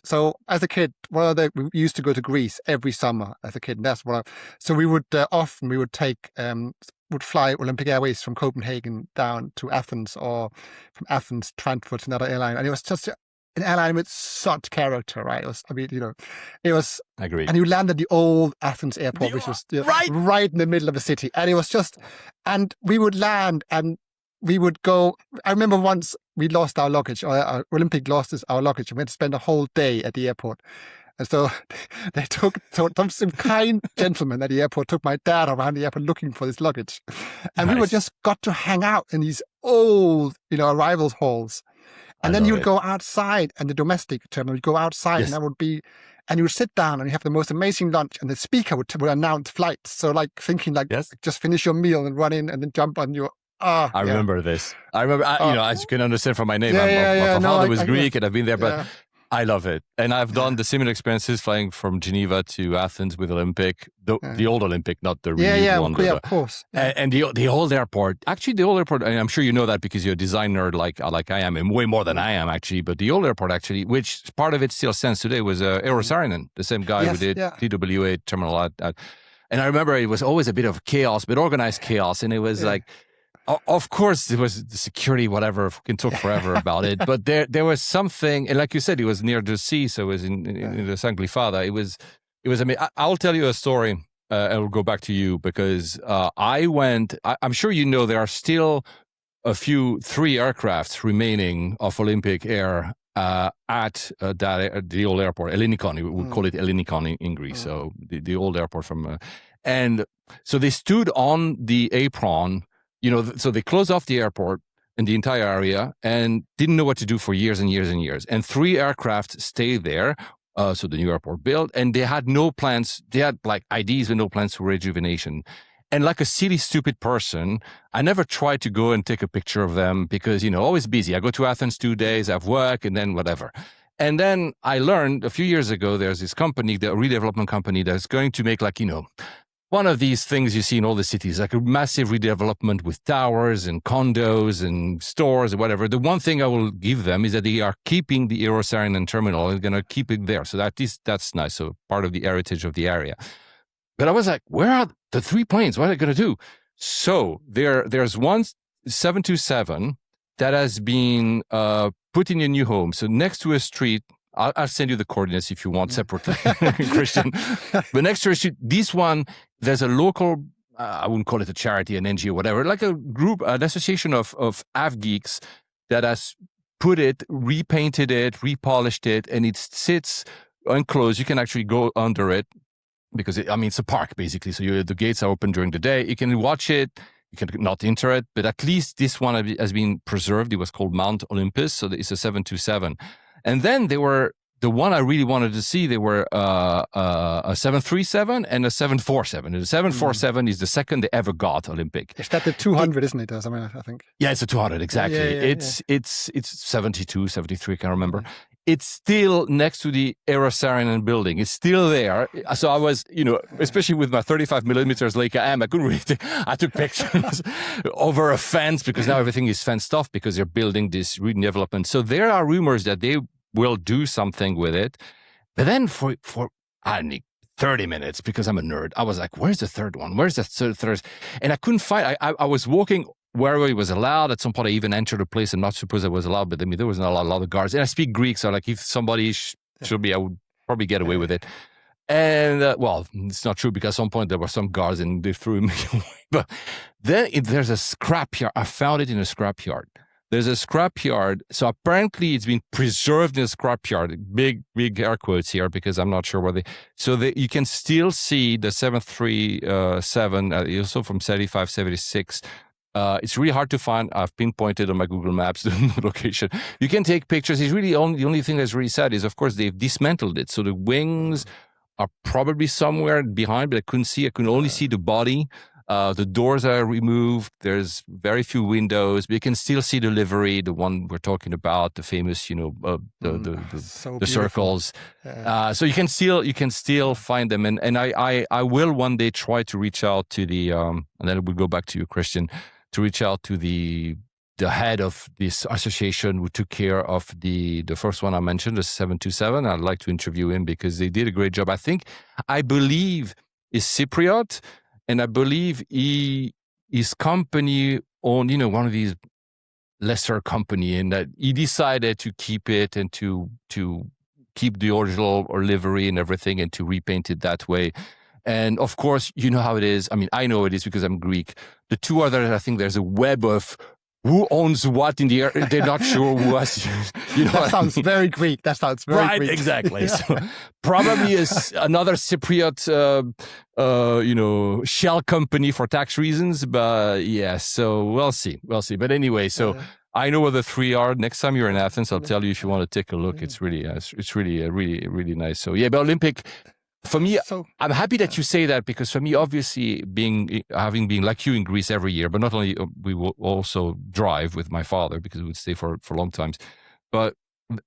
we used to go to Greece every summer as a kid. And that's so we would would fly Olympic Airways from Copenhagen down to Athens, or from Athens, Frankfurt, another airline. And it was just an airline with such character, right? It was. Agreed. And you land at the old Athens airport, which was right in the middle of the city. And it was and we would land and we would go. I remember once we lost our luggage, or Olympic lost our luggage, and we had to spend a whole day at the airport. And so they some kind gentleman at the airport took my dad around the airport looking for this luggage. And we just got to hang out in these old, arrivals halls. And then you would go outside, and the domestic terminal, you'd go outside, and and you would sit down and you have the most amazing lunch, and the speaker would announce flights. So thinking just finish your meal and run in and then jump on your... I remember this. I remember, as you can understand from my name, my father was Greek and I've been there, but I love it. And I've done the similar experiences flying from Geneva to Athens with Olympic, the old Olympic, not the renewed one. Of course. And the old airport, and I'm sure you know that because you're a designer like I am, and way more than I am actually, but the old airport actually, which part of it still stands today, was Aerosarinen, the same guy who did TWA terminal and I remember it was always a bit of chaos, but organized chaos, and it was of course, there was the security, whatever, can talk forever about it. But there was something, and like you said, it was near the sea, so it was in the Sanglifada. It was amazing. I'll tell you a story. I'll go back to you because I went. I'm sure you know there are still three aircrafts remaining of Olympic Air at the old airport, Ellinikon. We would call it Ellinikon in Greece. So the old airport and so they stood on the apron. So they closed off the airport and the entire area and didn't know what to do for years and years and years. And 3 aircraft stayed there. So the new airport built, and they had no plans. They had ideas and no plans for rejuvenation. And like a silly, stupid person, I never tried to go and take a picture of them because, always busy. I go to Athens 2 days, I have work, and then whatever. And then I learned a few years ago, there's this company, the redevelopment company, that's going to make one of these things you see in all the cities, like a massive redevelopment with towers and condos and stores or whatever. The one thing I will give them is that they are keeping the Aerosarinen terminal and going to keep it there. So that's nice. So part of the heritage of the area. But I was like, where are the 3 planes? What are they going to do? So there's one 727 that has been put in a new home. So next to a street, I'll send you the coordinates if you want separately, Christian. But next to a street, this one, there's a local, I wouldn't call it a charity, an NGO, whatever, like a group, an association of av geeks that has put it, repainted it, repolished it, and it sits enclosed. You can actually go under it because it's a park basically. So the gates are open during the day. You can watch it. You can not enter it, but at least this one has been preserved. It was called Mount Olympus. So it's a 727. And then they were, the one I really wanted to see, they were a 737 and a 747. And the 747 is the second they ever got Olympic. Is that the 200, isn't it? I think. Yeah, it's a 200, exactly. It's 72, 73, I can't remember. It's still next to the Aerosarinen building. It's still there. So I was, especially with my 35 millimeters Leica M, I couldn't really I took pictures over a fence because now everything is fenced off because they're building this redevelopment. So there are rumors that they will do something with it. But then for I need 30 minutes because I'm a nerd. I was like, where's the third one? Where's the third? And I couldn't find, I was walking wherever it was allowed. At some point, I even entered a place I'm not supposed I was allowed, but there was not a lot of guards. And I speak Greek, so if somebody should be, I would probably get away with it. And, it's not true because at some point there were some guards and they threw me away. But then there's a scrapyard. I found it in a scrapyard. There's a scrapyard. So apparently it's been preserved in a scrapyard. Big air quotes here because I'm not sure what you can still see the 737, also from 75, 76, It's really hard to find. I've pinpointed on my Google Maps the location. You can take pictures. It's really the only thing that's really sad is, of course, they've dismantled it. So the wings are probably somewhere behind, but I couldn't see. I could only see the body. The doors are removed. There's very few windows, but you can still see the livery, the one we're talking about, the famous, the circles. So you can still find them, and I will one day try to reach out to the and then we'll go back to you, Christian, to reach out to the head of this association who took care of the first one I mentioned, the 727. I'd like to interview him because they did a great job. I believe is Cypriot. And I believe his company owned, one of these lesser company, and that he decided to keep it and to keep the original or livery and everything and to repaint it that way. And of course, you know how it is. I mean, I know it is because I'm Greek. The two others, I think there's a web of who owns what in the air. They're not sure who has, That sounds very Greek. That sounds very right, Greek. Exactly. Yeah. So probably is another Cypriot, shell company for tax reasons. But yeah, so we'll see. But anyway, so I know where the three are. Next time you're in Athens, I'll tell you if you want to take a look. It's really, really nice. So yeah, but Olympic. For me, I'm happy that you say that because for me, obviously, having been like you in Greece every year, but not only we will also drive with my father because we would stay for long times, but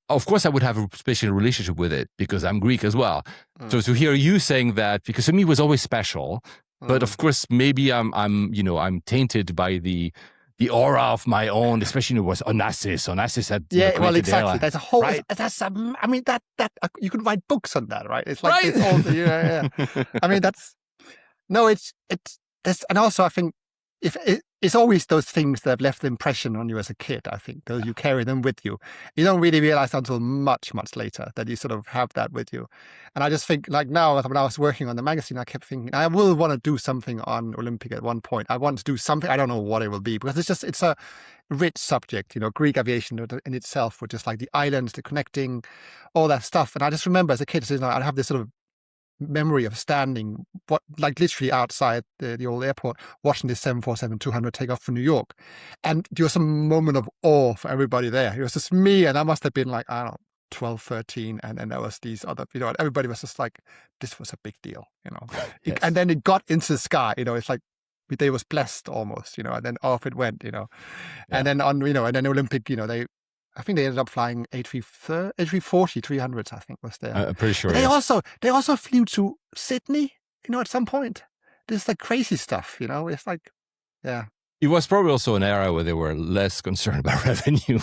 of course I would have a special relationship with it because I'm Greek as well. So to hear you saying that, because for me it was always special, but of course maybe I'm tainted by the aura of my own, especially it was Onassis. Onassis had well, exactly. Airline. There's a whole. Right? I mean that you could write books on that, right? It's like it's all. Yeah. I mean it's and also I think it's always those things that have left the impression on you as a kid. I think those you carry them with you. You don't really realize until much later that you sort of have that with you. And I just think like now when I was working on the magazine, I kept thinking I will want to do something on Olympic at one point. I want to do something. I don't know what it will be because it's a rich subject. Greek aviation in itself, which is like the islands, the connecting, all that stuff. And I just remember as a kid, I'd have this sort of memory of standing, literally outside the old airport, watching this 747-200 take off from New York, and there was some moment of awe for everybody there. It was just me, and I must have been like 12, 13, and then there was these other, and everybody was just like, this was a big deal, Yes. And then it got into the sky, it's like the day was blessed almost, and then off it went, and then on, and then Olympic, I think they ended up flying A340, 300s, I think was there. I'm pretty sure. They also flew to Sydney, at some point. This is like crazy stuff, It's like, yeah. It was probably also an era where they were less concerned about revenue.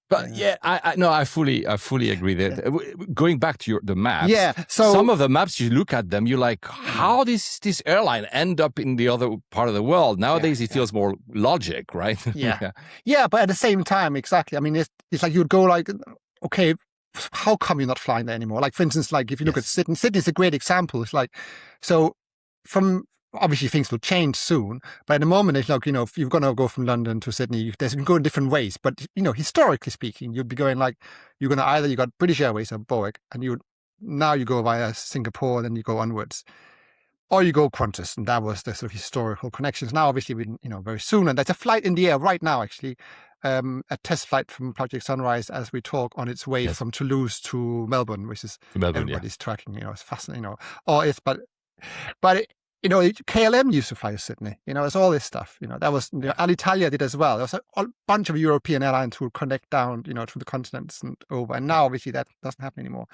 But yeah, I fully agree that. Going back to the maps, so some of the maps you look at them, you're like, how does this airline end up in the other part of the world? Nowadays, it feels more logic, right? Yeah, but at the same time, exactly. I mean, it's like you'd go like, okay, how come you're not flying there anymore? Like for instance, like if you look at Sydney, Sydney's a great example. It's like, so from. Obviously, things will change soon, but at the moment, it's like, if you're going to go from London to Sydney, you can go in different ways. But, historically speaking, you'd be going like, you got British Airways or Boeing, and now you go via Singapore, and then you go onwards. Or you go Qantas, and that was the sort of historical connections. Now, obviously, very soon, and there's a flight in the air right now, actually, a test flight from Project Sunrise as we talk on its way from Toulouse to Melbourne, which is everybody's tracking, it's fascinating, but KLM used to fly to Sydney. It's all this stuff. That was Alitalia did as well. There was a bunch of European airlines who would connect down, through the continents and over. And now, obviously, that doesn't happen anymore.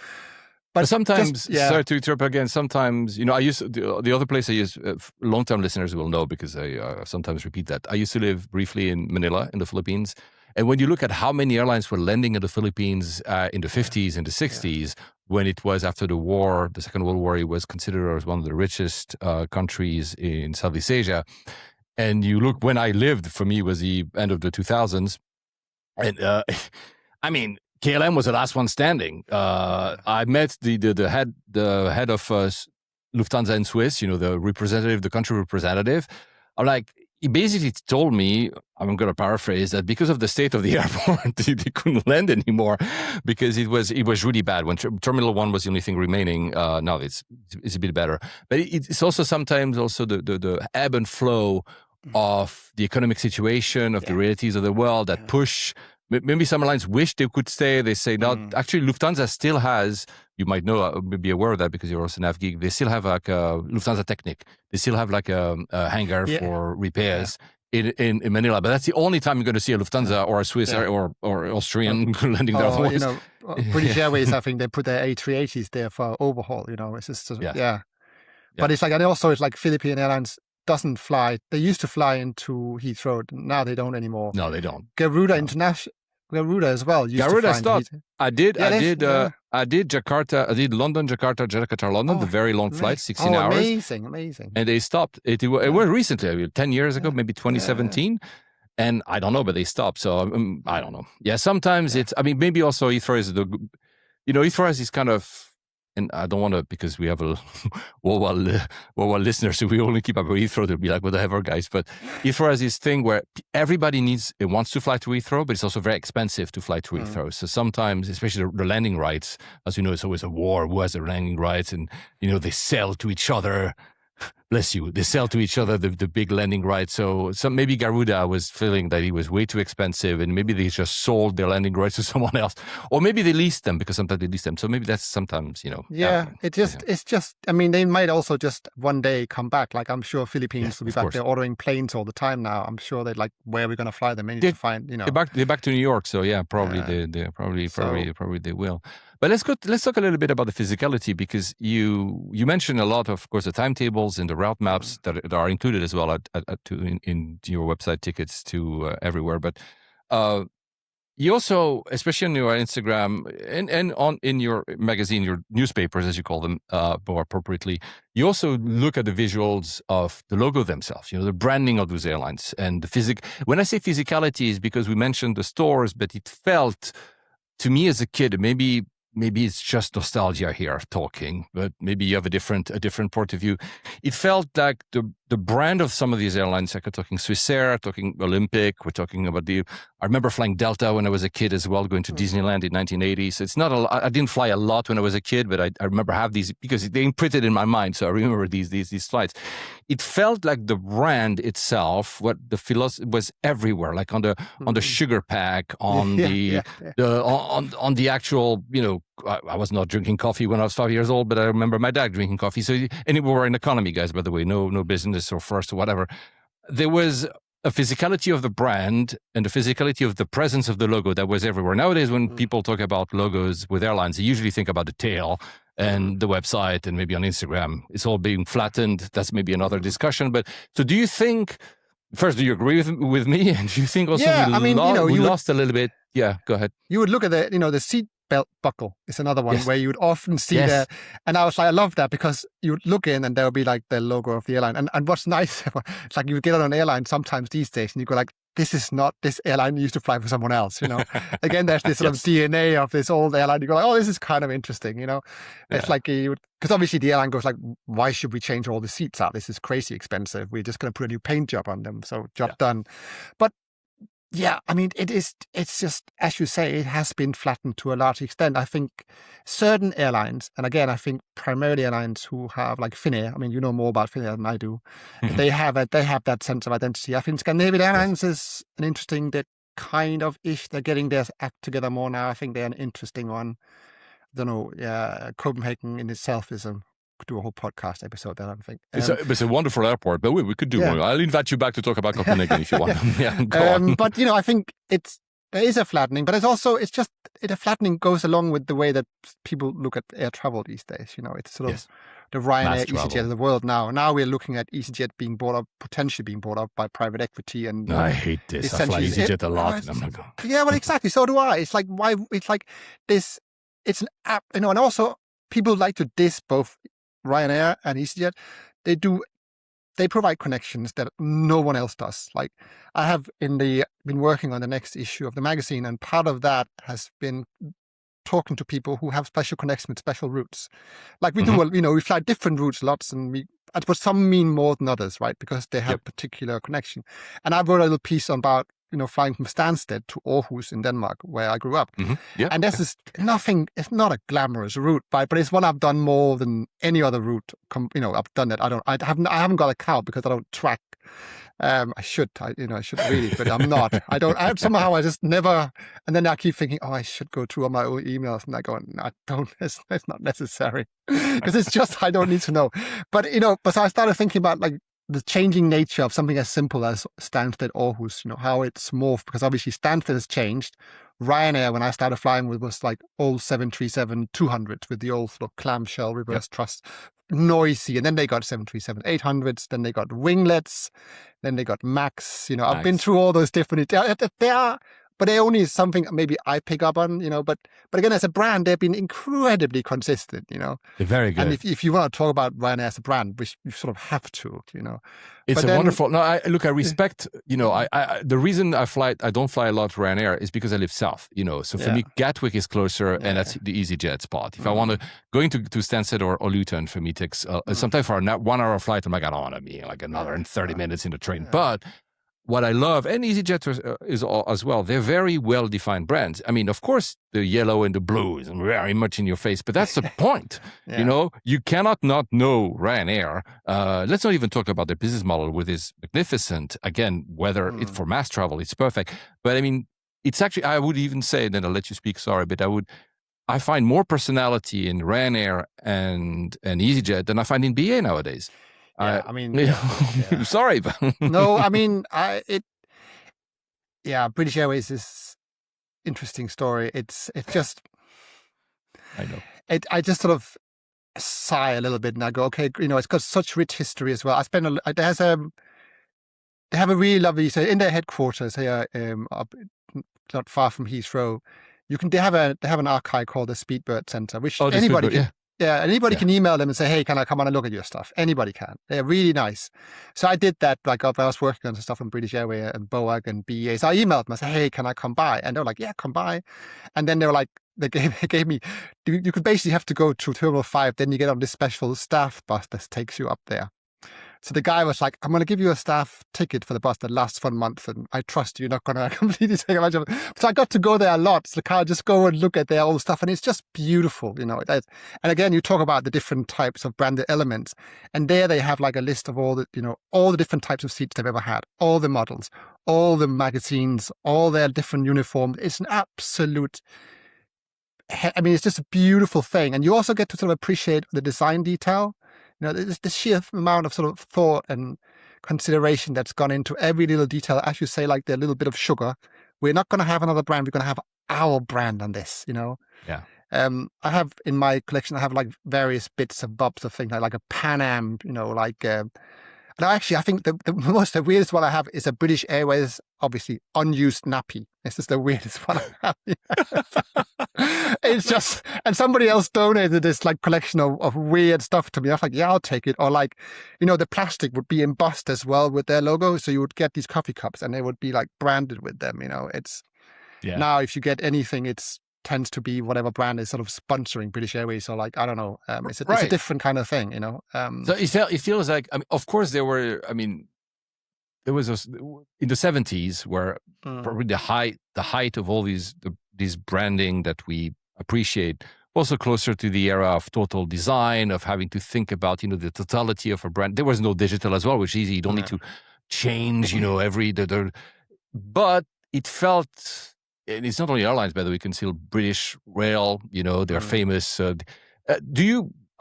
But sometimes, sorry to interrupt again. Sometimes, I used the other place I use. Long-term listeners will know because I sometimes repeat that. I used to live briefly in Manila, in the Philippines. And when you look at how many airlines were landing in the Philippines in the 50s and the 60s. When it was after the war, the Second World War, it was considered as one of the richest countries in Southeast Asia. And you look, when I lived, for me, was the end of the 2000s. And I mean, KLM was the last one standing. I met the head of Lufthansa in Swiss, the country representative. I'm like, he basically told me, I'm going to paraphrase, that because of the state of the airport, they couldn't land anymore because it was really bad. When Terminal 1 was the only thing remaining, now it's a bit better. But it's also sometimes the ebb and flow of the economic situation, of the realities of the world that push. Maybe some airlines wish they could stay. They say, no, actually, Lufthansa still has, you might know, be aware of that because you're also nav geek. They still have like a Lufthansa Technic. They still have like a hangar for repairs in Manila. But that's the only time you're going to see a Lufthansa or a Swiss or Austrian landing there. You know, British Airways, I think they put their A380s there for overhaul. You know, it's just, But it's like, and also it's like Philippine Airlines doesn't fly. They used to fly into Heathrow. Now they don't anymore. No, they don't. Garuda International. Garuda as well. Garuda stopped. I did Jakarta. I did London, Jakarta, London. The very long flight, 16 hours. Amazing. And they stopped. It was recently, 10 years ago, maybe 2017. And I don't know, but they stopped. So I don't know. Yeah, sometimes it's. I mean, maybe also Heathrow is Heathrow has this kind of. And I don't want to, because we have a worldwide listeners, so we only keep up with Heathrow. They'll be like, whatever, guys. But Heathrow has this thing where everybody wants to fly to Heathrow, but it's also very expensive to fly to Heathrow. So sometimes, especially the landing rights, as you know, it's always a war. Who has the landing rights? And, they sell to each other. Bless you. They sell to each other the big landing rights. So maybe Garuda was feeling that he was way too expensive, and maybe they just sold their landing rights to someone else, or maybe they leased them because sometimes they lease them. So maybe that's sometimes It's just. I mean, they might also just one day come back. Like I'm sure Philippines will be back. They're ordering planes all the time now. I'm sure they're like, where are we going to fly them? They need to find. They're back to New York. So probably they will. But let's talk a little bit about the physicality, because you mentioned a lot, of course, the timetables and the route maps that are included as well in your website tickets to everywhere. But you also, especially on your Instagram and in your magazine, your newspapers, as you call them, more appropriately, you also look at the visuals of the logo themselves, the branding of those airlines. And when I say physicality, is because we mentioned the stores, but it felt, to me as a kid, maybe it's just nostalgia here talking, but maybe you have a different point of view. It felt like the brand of some of these airlines, like we're talking Swissair, talking Olympic, we're talking about I remember flying Delta when I was a kid as well, going to Disneyland in 1980. So it's not I didn't fly a lot when I was a kid, but I remember have these because they imprinted in my mind. So I remember these flights. It felt like the brand itself, what the philosophy was everywhere, like on the sugar pack, on on the actual, I was not drinking coffee when I was 5 years old, but I remember my dad drinking coffee. So, and we were in economy, guys, by the way, no business or first or whatever. There was a physicality of the brand and the physicality of the presence of the logo that was everywhere. Nowadays, when people talk about logos with airlines, they usually think about the tail and the website and maybe on Instagram. It's all being flattened. That's maybe another discussion. But so do you think, first, do you agree with me? And do you think also we lost a little bit? Yeah, go ahead. You would look at the seat belt buckle is another one where you would often see that. And I was like, I love that, because you would look in and there would be like the logo of the airline. And what's nice, it's like you would get on an airline sometimes these days and you go like, this is not this airline used to fly for someone else, Again, there's this sort of DNA of this old airline. You go like, oh, this is kind of interesting, It's like because obviously the airline goes like, why should we change all the seats out? This is crazy expensive. We're just going to put a new paint job on them. So job done. But yeah, I mean, it's just, as you say, it has been flattened to a large extent. I think certain airlines, and again, I think primarily airlines who have like Finnair, I mean, you know more about Finnair than I do, they have that sense of identity. I think Scandinavian Airlines is an interesting, they're kind of ish, they're getting their act together more now. I think they're an interesting one. I don't know, Copenhagen in itself could do a whole podcast episode there, I think. It's a wonderful airport, but we could do one. I'll invite you back to talk about Copenhagen if you want. Go on. But, I think there is a flattening, but the flattening goes along with the way that people look at air travel these days. It's sort of the Ryanair, EasyJet of the world now. Now we're looking at EasyJet potentially being bought up by private equity. And I hate this. I fly EasyJet a lot. And I'm not going. Yeah, well, exactly. So do I. It's like, why? It's like this, it's an app, and also people like to diss both Ryanair and EasyJet. They provide connections that no one else does. Like I have been working on the next issue of the magazine, and part of that has been talking to people who have special connections with special routes. Like we do, we fly different routes lots, but some mean more than others, right? Because they have particular connection. And I wrote a little piece about flying from Stansted to Aarhus in Denmark, where I grew up. Yeah. And this is nothing. It's not a glamorous route, but it's one I've done more than any other route. I've done it. I haven't got a count because I don't track. I should really, but I'm not. I don't. Somehow I just never. And then I keep thinking, I should go through all my old emails, and I go, no, I don't. It's not necessary because it's just I don't need to know. But but so I started thinking about like the changing nature of something as simple as Stansted Aarhus. How it's morphed, because obviously Stansted has changed. Ryanair, when I started flying with, was like old 737-200s with the old sort of clamshell reverse thrust, noisy. And then they got 737-800s, then they got winglets, then they got Max. I've been through all those different. They are, but they only is something maybe I pick up on. But again, as a brand, they've been incredibly consistent. They're very good. And if you want to talk about Ryanair as a brand, which you sort of have to. It's wonderful. No, I respect. The reason I don't fly a lot Ryanair is because I live south. So for me, Gatwick is closer, and that's the EasyJet spot. If I want to going to Stansted or Luton, for me takes sometimes for a 1 hour flight. I'm like, I don't want to be like another 30 minutes in the train. But what I love, and EasyJet is as well, they're very well-defined brands. I mean, of course, the yellow and the blue is very much in your face, but that's the point. You cannot not know Ryanair. Let's not even talk about their business model, which is magnificent. Again, whether it's for mass travel, it's perfect. But I mean, it's actually, I would even say, then I'll let you speak, sorry, but I find more personality in Ryanair and EasyJet than I find in BA nowadays. Sorry, but no, I mean, British Airways is interesting story. It's just, I know. I just sort of sigh a little bit and I go, okay, it's got such rich history as well. They have a really lovely, so in their headquarters here, up not far from Heathrow, they have an archive called the Speedbird Center, which anybody can. Yeah, anybody can email them and say, hey, can I come on and look at your stuff? Anybody can. They're really nice. So I did that, like I was working on some stuff on British Airways and BOAG and BA. So I emailed them. I said, hey, can I come by? And they were like, yeah, come by. And then they were like, they gave me, you could basically have to go through Terminal 5. Then you get on this special staff bus that takes you up there. So the guy was like, I'm going to give you a staff ticket for the bus that lasts for a month, and I trust you're not going to completely take advantage of it. So I got to go there a lot. So I just go and look at their old stuff, and it's just beautiful, And again, you talk about the different types of branded elements, and there they have like a list of all the different types of seats they've ever had, all the models, all the magazines, all their different uniforms. It's an absolute, it's just a beautiful thing. And you also get to sort of appreciate the design detail. The sheer amount of sort of thought and consideration that's gone into every little detail. As you say, like the little bit of sugar. We're not going to have another brand. We're going to have our brand on this, Yeah. I have in my collection, I have like various bits of bobs of things like a Pan Am, no, actually, I think the weirdest one I have is a British Airways, obviously, unused nappy. This is the weirdest one I have. It's just, and somebody else donated this like collection of weird stuff to me. I was like, yeah, I'll take it. Or like, the plastic would be embossed as well with their logo. So you would get these coffee cups and they would be like branded with them. Now if you get anything, tends to be whatever brand is sort of sponsoring British Airways, or like, I don't know, it's a different kind of thing, So it feels like, of course there was in the 70s where probably the height of all these branding that we appreciate, also closer to the era of total design, of having to think about, the totality of a brand. There was no digital as well, which is easy. You don't need to change, but it felt. And it's not only airlines, by the way. You can see British Rail, they're famous. I'll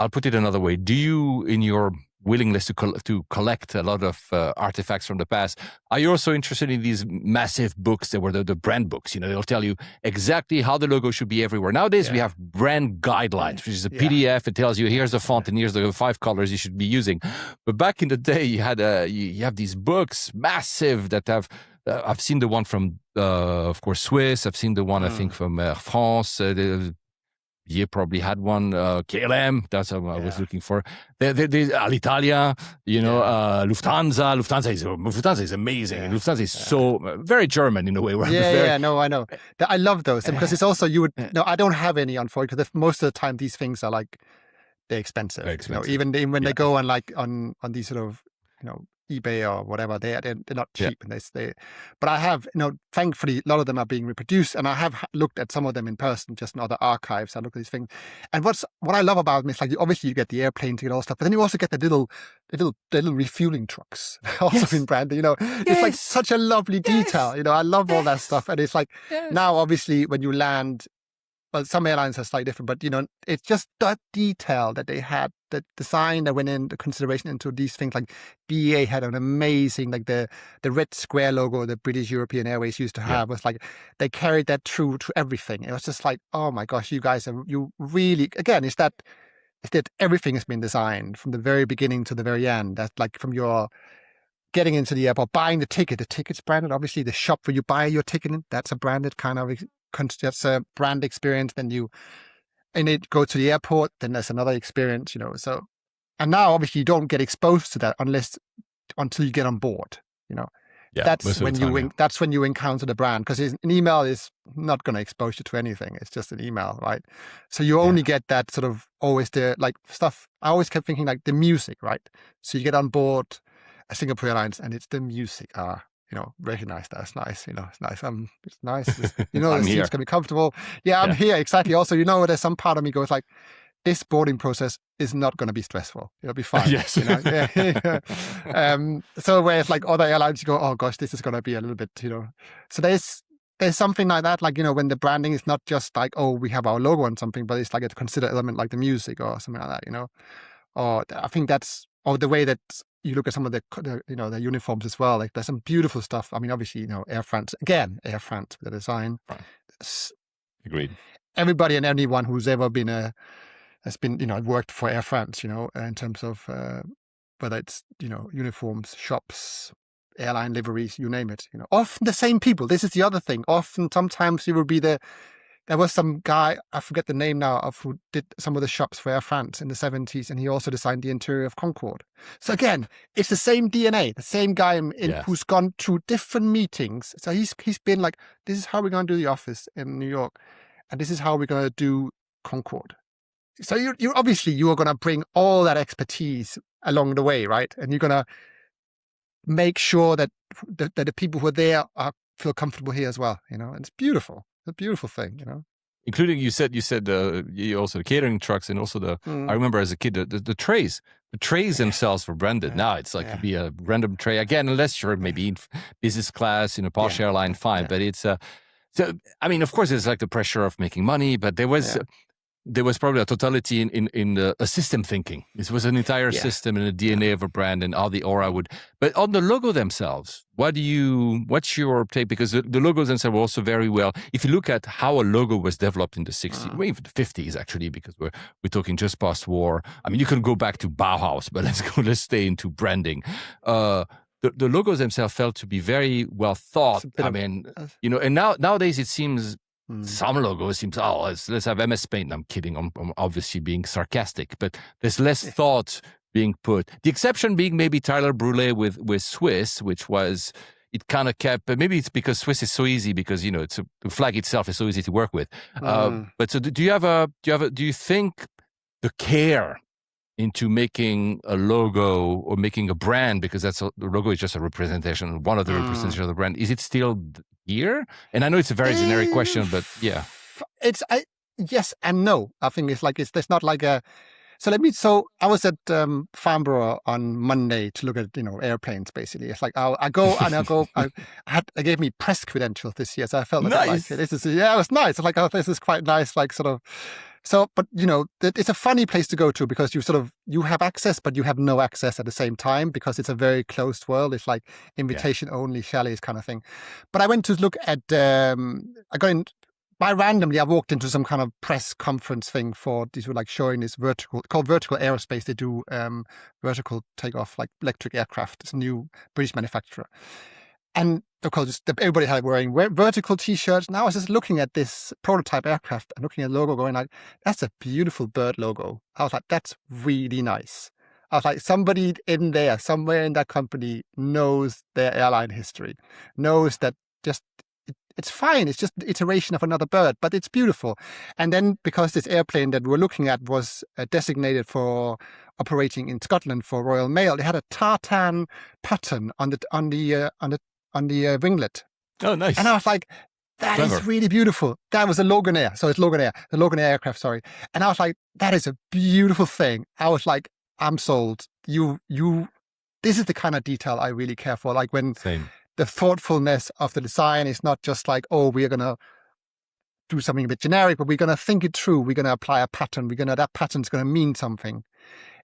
put it another way. Do you, in your willingness to collect a lot of artifacts from the past, are you also interested in these massive books that were the brand books? They'll tell you exactly how the logo should be everywhere. Nowadays, we have brand guidelines, which is a PDF. It tells you, here's the font and here's the 5 colors you should be using. But back in the day, you had you have these books, massive, that have... I've seen the one from, of course, Swiss. I've seen the one, I think, from Air France. You probably had one. KLM, that's what I was looking for. There's Alitalia, Lufthansa. Lufthansa is amazing. And Lufthansa is so very German in a way. No, I know. I love those because it's also, I don't have any, unfortunately, because most of the time these things are like, they're expensive. Very expensive. Even when they go on like on these sort of, eBay or whatever. They're not Yeah. cheap, and but I have, thankfully, a lot of them are being reproduced, and I have looked at some of them in person, just in other archives. I look at these things, and what I love about them is like obviously you get the airplanes, you get all stuff, but then you also get the little refueling trucks, also Yes. in branding. It's like such a lovely detail. I love all that stuff, and it's like now obviously when you land. Well, some airlines are slightly different, but it's just that detail that they had, the design that went into consideration into these things. Like BA had an amazing, like the red square logo that British European Airways used to have was like they carried that through to everything. It was just like, oh my gosh, you guys you really, again, it's that everything has been designed from the very beginning to the very end. That's like from your getting into the airport, buying the ticket's branded. Obviously, the shop where you buy your ticket in, that's a branded kind of. That's a brand experience. Then you go to the airport, then there's another experience, So, and now obviously you don't get exposed to that until you get on board, Yeah, That's when that's when you encounter the brand, because an email is not going to expose you to anything. It's just an email, right? So you only get that sort of always stuff. I always kept thinking like the music, right? So you get on board a Singapore Airlines and it's the music. Recognize that. It's nice. It's nice. It's nice. The seat's gonna be comfortable. Yeah, I'm here. Exactly. Also, there's some part of me goes like, this boarding process is not going to be stressful. It'll be fine. Yes. So whereas like other airlines, you go, oh gosh, this is going to be a little bit, So there's something like that, like, when the branding is not just like, oh, we have our logo on something, but it's like a considered element like the music or something like that, Or I think that's, or the way that you look at some of the the uniforms as well. Like there's some beautiful stuff. I mean, obviously, Air France, the design. Right. Agreed. Everybody and anyone who's ever been has been, worked for Air France, in terms of whether it's, uniforms, shops, airline liveries, you name it, often the same people. This is the other thing. Often, sometimes you will be there was some guy, I forget the name now, of who did some of the shops for Air France in the 70s, and he also designed the interior of Concorde. So again, it's the same DNA, the same guy who's gone through different meetings. So he's been like, this is how we're going to do the office in New York, and this is how we're going to do Concorde. So you obviously you are going to bring all that expertise along the way, right? And you're going to make sure that the people who are there feel comfortable here as well. And it's beautiful. It's a beautiful thing. Including you said you also the catering trucks and also I remember as a kid the trays. The trays themselves were branded. Now it's like could be a random tray again, unless you're maybe in business class in a posh airline, fine. But it's so I mean, of course, it's like the pressure of making money, but there was. There was probably a totality in the system thinking. This was an entire system and a DNA of a brand and how the aura would. But on the logo themselves, what's your take? Because the logos themselves were also very well. If you look at how a logo was developed in the 60s, or even the 50s, actually, because we're talking just past war. I mean, you can go back to Bauhaus, but let's stay into branding. The logos themselves felt to be very well thought. I mean, and nowadays it seems. Some logos seems, let's have MS Paint. I'm kidding. I'm obviously being sarcastic, but there's less thought being put. The exception being maybe Tyler Brûlé with Swiss, which was, it kind of kept, but maybe it's because Swiss is so easy because, it's the flag itself is so easy to work with. But so do you think the care into making a logo or making a brand, because the logo is just a representation, one of the representations of the brand, is it still here? And I know it's a very generic question, but yeah. It's yes and no. I think there's not like a. So I was at Farnborough on Monday to look at airplanes. Basically, it's like they gave me press credentials this year, so I felt like this is it was nice. It's like this is quite nice, like sort of. So, but it's a funny place to go to because you have access, but you have no access at the same time because it's a very closed world. It's like invitation only chalets kind of thing. But I went to look at. By randomly, I walked into some kind of press conference thing for these were like showing this called Vertical Aerospace. They do vertical takeoff, like electric aircraft. It's a new British manufacturer. And of course, everybody had wearing vertical T-shirts. And I was just looking at this prototype aircraft and looking at the logo going like, that's a beautiful bird logo. I was like, that's really nice. I was like, somebody in there, somewhere in that company knows their airline history, knows that it's fine. It's just the iteration of another bird, but it's beautiful. And then because this airplane that we're looking at was designated for operating in Scotland for Royal Mail, they had a tartan pattern on the winglet. Oh, nice. And I was like, that Clever. is really beautiful. That was a Loganair. So it's Loganair, the Loganair aircraft, sorry. And I was like, that is a beautiful thing. I was like, I'm sold. This is the kind of detail I really care for. Like when Same. the thoughtfulness of the design is not just like, oh, we're going to do something a bit generic, but we're going to think it through. We're going to apply a pattern. That pattern's going to mean something.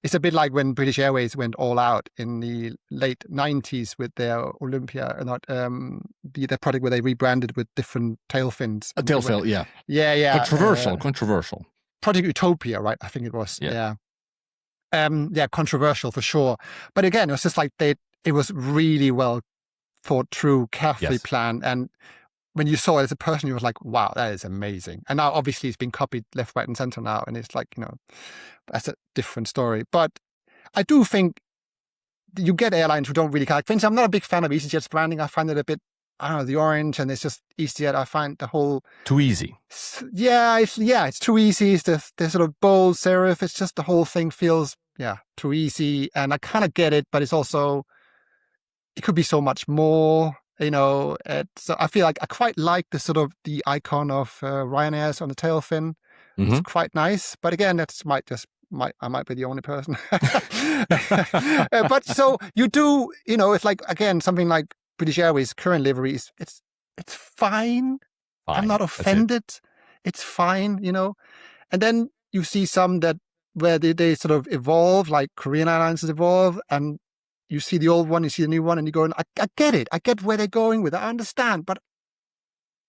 It's a bit like when British Airways went all out in the late 90s with their Olympia, their product where they rebranded with different tail fins. A tail fin, yeah. Yeah. Controversial. Project Utopia, right? I think it was. Yeah. Controversial for sure. But again, it was just like it was really well thought through, carefully planned. And when you saw it as a person, you was like, wow, that is amazing. And now obviously it's been copied left, right, and center now. And it's like, that's a different story. But I do think you get airlines who don't really care. Like, for instance, I'm not a big fan of EasyJet's branding. I find it a bit, I don't know, the orange, and it's just EasyJet. I find the whole... Too easy. It's too easy. It's the sort of bold serif. It's just the whole thing feels, too easy. And I kind of get it, but it's also, it could be so much more. So I feel like I quite like the icon of Ryanair's on the tail fin. Mm-hmm. It's quite nice, but again, I might be the only person. But so you do, it's like, again, something like British Airways current liveries. It's fine. I'm not offended. It's fine, And then you see some where they sort of evolve, like Korean Airlines has evolved, and you see the old one, you see the new one, and you go, I get it. I get where they're going with it. I understand, but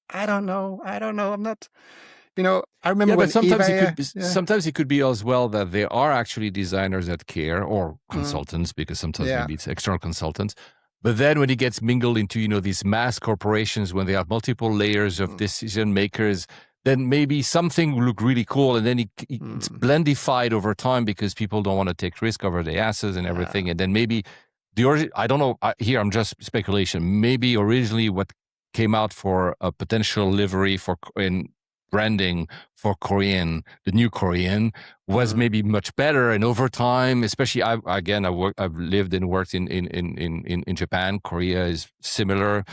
I don't know. I'm not, I remember when sometimes it could be as well that there are actually designers that care, or consultants, because sometimes maybe it's external consultants. But then when it gets mingled into, these mass corporations, when they have multiple layers of decision makers, then maybe something will look really cool, and then it's blendified over time because people don't want to take risk over their asses and everything. And then maybe I don't know, here I'm just speculation, maybe originally what came out for a potential livery in branding for Korean, the new Korean, was maybe much better. And over time, especially I've lived and worked in Japan. Korea is similar.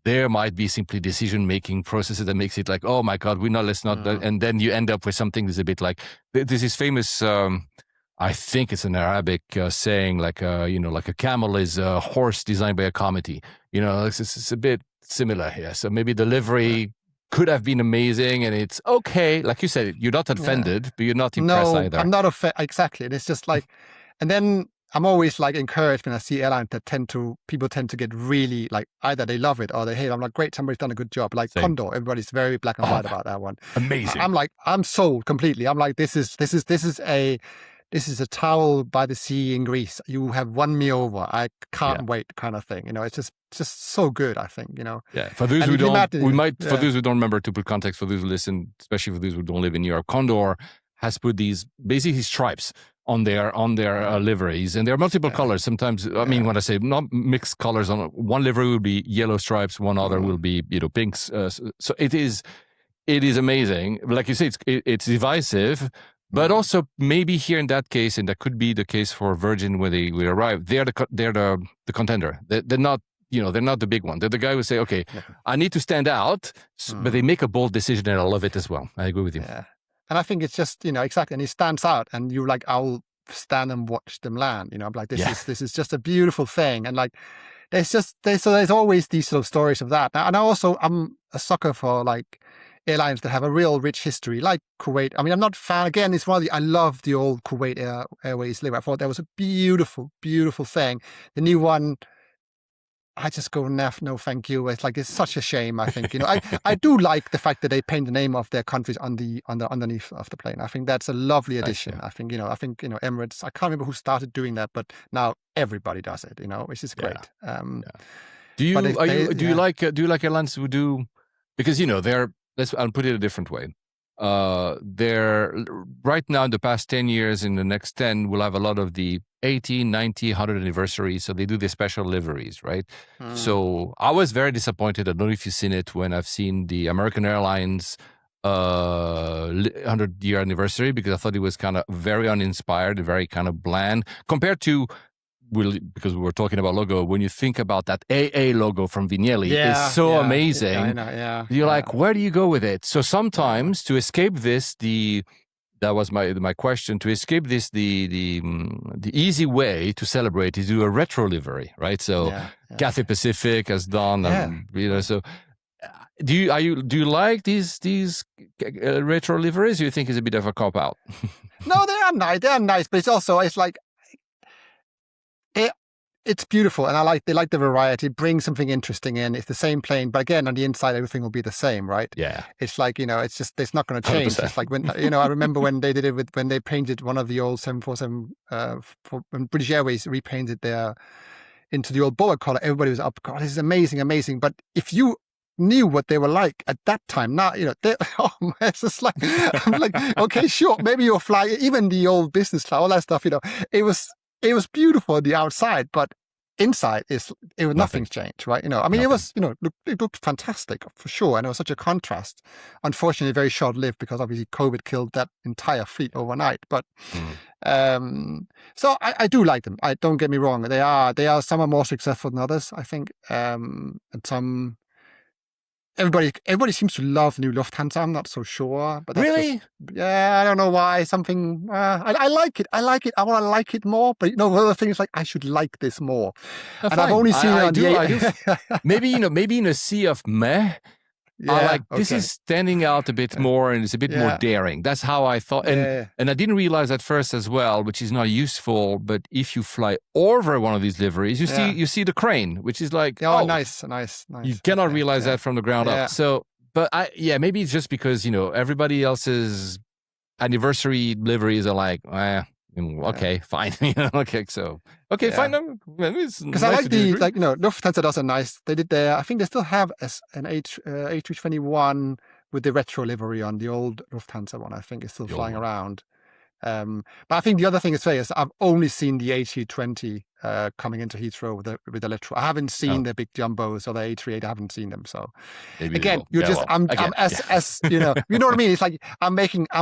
There might be simply decision-making processes that makes it like, oh my God, let's not. And then you end up with something that's a bit like, this is famous, I think it's an Arabic saying, like a camel is a horse designed by a committee. It's a bit similar here. So maybe the livery could have been amazing, and it's okay. Like you said, you're not offended, but you're not impressed either. I'm not offended. Exactly. And it's just like, and then I'm always like encouraged when I see airlines that people tend to get really like, either they love it or they hate it. I'm like, great, somebody's done a good job. Like Condor, everybody's very black and white about that one. Amazing. I'm like, I'm sold completely. I'm like, this is a towel by the sea in Greece. You have won me over. I can't wait, kind of thing. It's just so good, I think, Yeah. For those who don't, for those who don't remember, to put context for those who listen, especially for those who don't live in New York, Condor has put these basically stripes on their liveries, and there are multiple colors. Sometimes, I mean, when I say not mixed colors, on one livery will be yellow stripes, one other will be pinks. So it is amazing. Like you say, it's divisive. But also maybe here in that case, and that could be the case for Virgin when they arrive, they're the contender. They're not, they're not the big one. They're the guy who say, okay, I need to stand out, but they make a bold decision, and I love it as well. I agree with you. Yeah. And I think it's just, exactly. And he stands out, and you're like, I'll stand and watch them land. I'm like, this is just a beautiful thing. And like, there's always these sort of stories of that. And I'm a sucker for like airlines that have a real rich history, like Kuwait. I mean, I'm not a fan. Again, I love the old Kuwait Airways livery. I thought that was a beautiful, beautiful thing. The new one, I just go, no, thank you. It's like, it's such a shame, I think. I do like the fact that they paint the name of their countries on the underneath of the plane. I think that's a lovely addition. I think, Emirates, I can't remember who started doing that, but now everybody does it, which is great. Do you like airlines who do, because, I'll put it a different way. They're right now in the past 10 years, in the next 10, we'll have a lot of the 80, 90, 100 anniversaries. So they do the special liveries, right? So I was very disappointed. I don't know if you've seen it, when I've seen the American Airlines 100-year anniversary because I thought it was kind of very uninspired, very kind of bland compared to. Because we were talking about logo, when you think about that AA logo from Vignelli, is so amazing. Yeah, I know, You're like, where do you go with it? So sometimes to escape this, that was my question. To escape this, the easy way to celebrate is do a retro livery, right? So Cathay Pacific has done, so. Do you like these retro liveries? Do you think it's a bit of a cop out? No, they are nice. They are nice, but it's like it's beautiful, and they like the variety. Bring something interesting in. It's the same plane, but again, on the inside, everything will be the same, right? Yeah. It's like it's not going to change. 100%. It's like when I remember when they did it when they painted one of the old 747 when British Airways repainted their into the old bullet collar. Everybody was up. God, this is amazing. But if you knew what they were like at that time, now it's just like I'm like, okay, sure, maybe you're flying even the old business class, all that stuff. It was beautiful on the outside, but inside nothing's changed, right? I mean, it looked fantastic for sure, and it was such a contrast. Unfortunately, very short lived because obviously COVID killed that entire fleet overnight. But so I do like them. I don't get me wrong; they are some are more successful than others, I think, and some. Everybody seems to love new Lufthansa. I'm not so sure, but that's really, I don't know why. Something I like it. I like it. I want to like it more. But other things like I should like this more. And fine. I've only seen it on the maybe in a sea of meh. This is standing out a bit more and it's a bit more daring. That's how I thought. And I didn't realize at first as well, which is not useful, but if you fly over one of these liveries, you see the crane, which is like, nice. You cannot realize that from the ground up. So, but maybe it's just because, everybody else's anniversary liveries are like, okay, fine. Fine. Because I like Lufthansa does a nice. They did I think they still have an A321 with the retro livery on the old Lufthansa one. I think it's still flying around. But I think the other thing to say is I've only seen the A320 coming into Heathrow with the retro. I haven't seen the big jumbos or the A380. I haven't seen them. So maybe again, I'm you know what I mean? It's like I'm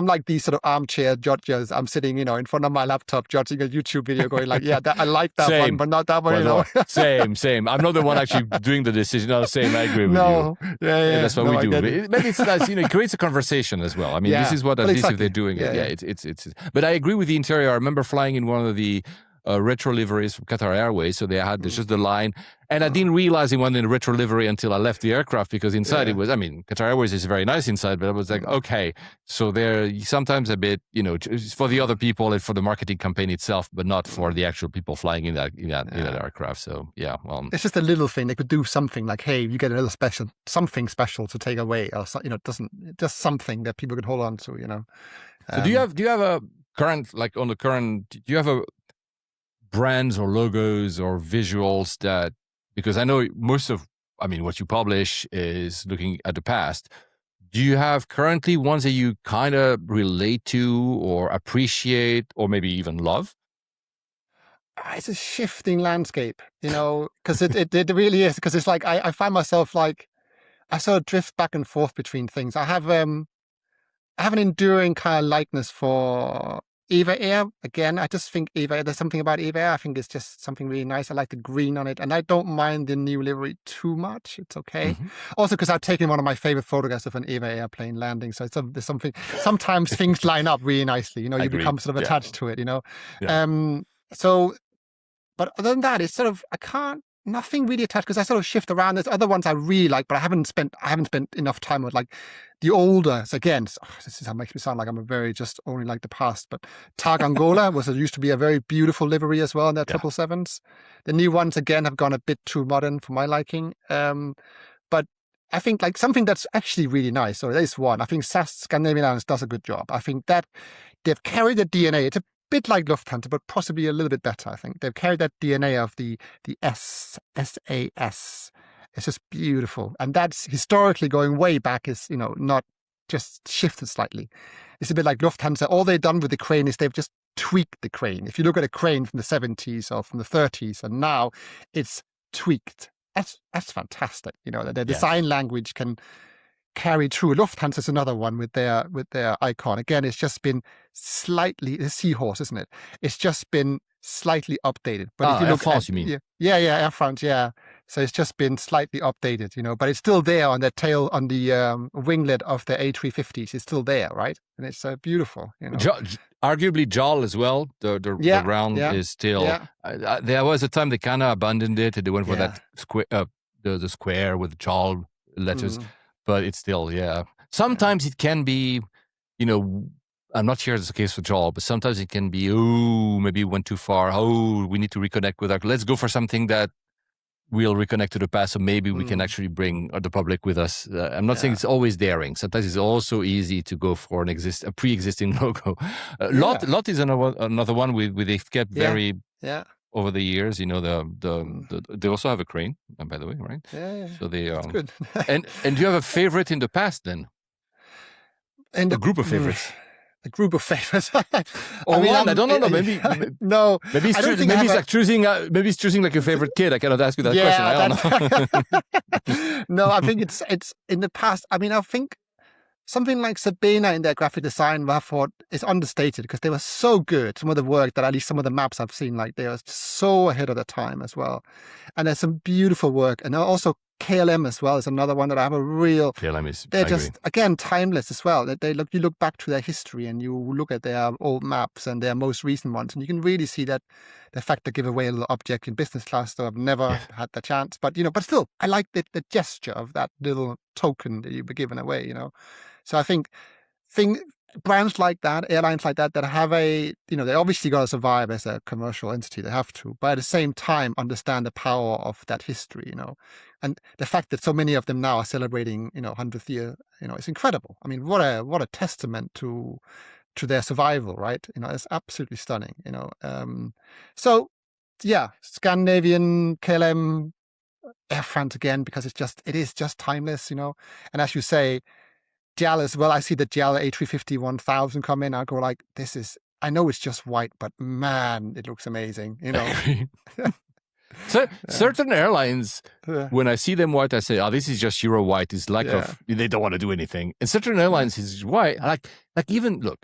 like these sort of armchair judges. I'm sitting, in front of my laptop judging a YouTube video, going like, I like that one, but not that one. Same. I'm not the one actually doing the decision. No, same. I agree with you. That's what we do. Maybe it's nice. It creates a conversation as well. I mean, this is what at least if they're doing it. It's. But I agree with the interior. I remember flying in one of the retro liveries from Qatar Airways, so they had just the line, and I didn't realize it went in retro livery until I left the aircraft because inside it was. I mean, Qatar Airways is very nice inside, but I was like, okay, so they're sometimes a bit, for the other people and for the marketing campaign itself, but not for the actual people flying in that aircraft. So it's just a little thing. They could do something like, hey, you get a little something special to take away, or just something that people could hold on to. So do you have a current do you have a brands or logos or visuals that, because I know what you publish is looking at the past. Do you have currently ones that you kind of relate to or appreciate or maybe even love? It's a shifting landscape, because it really is. Because it's like I find myself like I sort of drift back and forth between things. I have an enduring kind of likeness for Eva Air. Again, I just think there's something about Eva Air. I think it's just something really nice. I like the green on it, and I don't mind the new livery too much. It's okay. Mm-hmm. Also, because I've taken one of my favorite photographs of an Eva airplane landing. So there's something, sometimes things line up really nicely. You become sort of attached to it, but other than that, it's sort of, nothing really attached because I sort of shift around. There's other ones I really like, but I haven't spent enough time with like the older. So again, this is how it makes me sound like I'm a very just only like the past. But Tag Angola used to be a very beautiful livery as well in their 777s. The new ones again have gone a bit too modern for my liking. But I think like something that's actually really nice. So there's one. I think SAS Scandinavian Airlines does a good job. I think that they've carried the DNA. It's a bit like Lufthansa, but possibly a little bit better. I think they've carried that DNA of the SAS. It's just beautiful, and that's historically going way back. Is not just shifted slightly. It's a bit like Lufthansa. All they've done with the crane is they've just tweaked the crane. If you look at a crane from the 70s or from the 30s, and now it's tweaked. That's fantastic. The design language can carried through. Lufthansa is another one with their icon. Again, it's just been slightly the seahorse, isn't it? It's just been slightly updated. But if you Air look France, at, you mean? yeah, Air France, yeah. So it's just been slightly updated, but it's still there on the tail, on the winglet of the A350s. It's still there, right? And it's beautiful, Arguably JAL as well. The round is still. Yeah. There was a time they kind of abandoned it and they went for that square, the square with JAL letters, but it's still Sometimes it can be, I'm not sure it's the case for JAL, but sometimes it can be, maybe we went too far. We need to reconnect with let's go for something that we'll reconnect to the past, so maybe we can actually bring the public with us. I'm not saying it's always daring. Sometimes it's also easy to go for a pre-existing logo. Lot is another one they've kept very over the years. They also have a crane, by the way, right? Yeah. So they good. and do you have a favorite in the past then? And a group of favorites. A group of favorites. Or one? I don't know. Maybe no. Maybe it's choosing like your favorite kid. I cannot ask you that question. I don't know. No, I think it's in the past. I mean, I think something like Sabena in their graphic design, I thought is understated because they were so good. Some of the work that at least some of the maps I've seen, like they are so ahead of the time as well. And there's some beautiful work, and also KLM as well is another one that I have a real. KLM is. They're just again timeless as well. You look back to their history and you look at their old maps and their most recent ones, and you can really see that the fact they give away a little object in business class. Though I've never had the chance, but but still, I like the gesture of that little token that you were given away. So I think brands like that, airlines like that have they obviously got to survive as a commercial entity. They have to, but at the same time understand the power of that history, and the fact that so many of them now are celebrating, 100th year, it's incredible. I mean, what a testament to their survival, right? It's absolutely stunning, So yeah, Scandinavian, KLM, Air France again, because it is just timeless, and as you say, JAL as well. I see the JAL A350 1000 come in. I go like, I know it's just white, but man, it looks amazing. So certain airlines, when I see them white, I say, this is just Euro white. It's lack of, they don't want to do anything. And certain airlines is white. Like even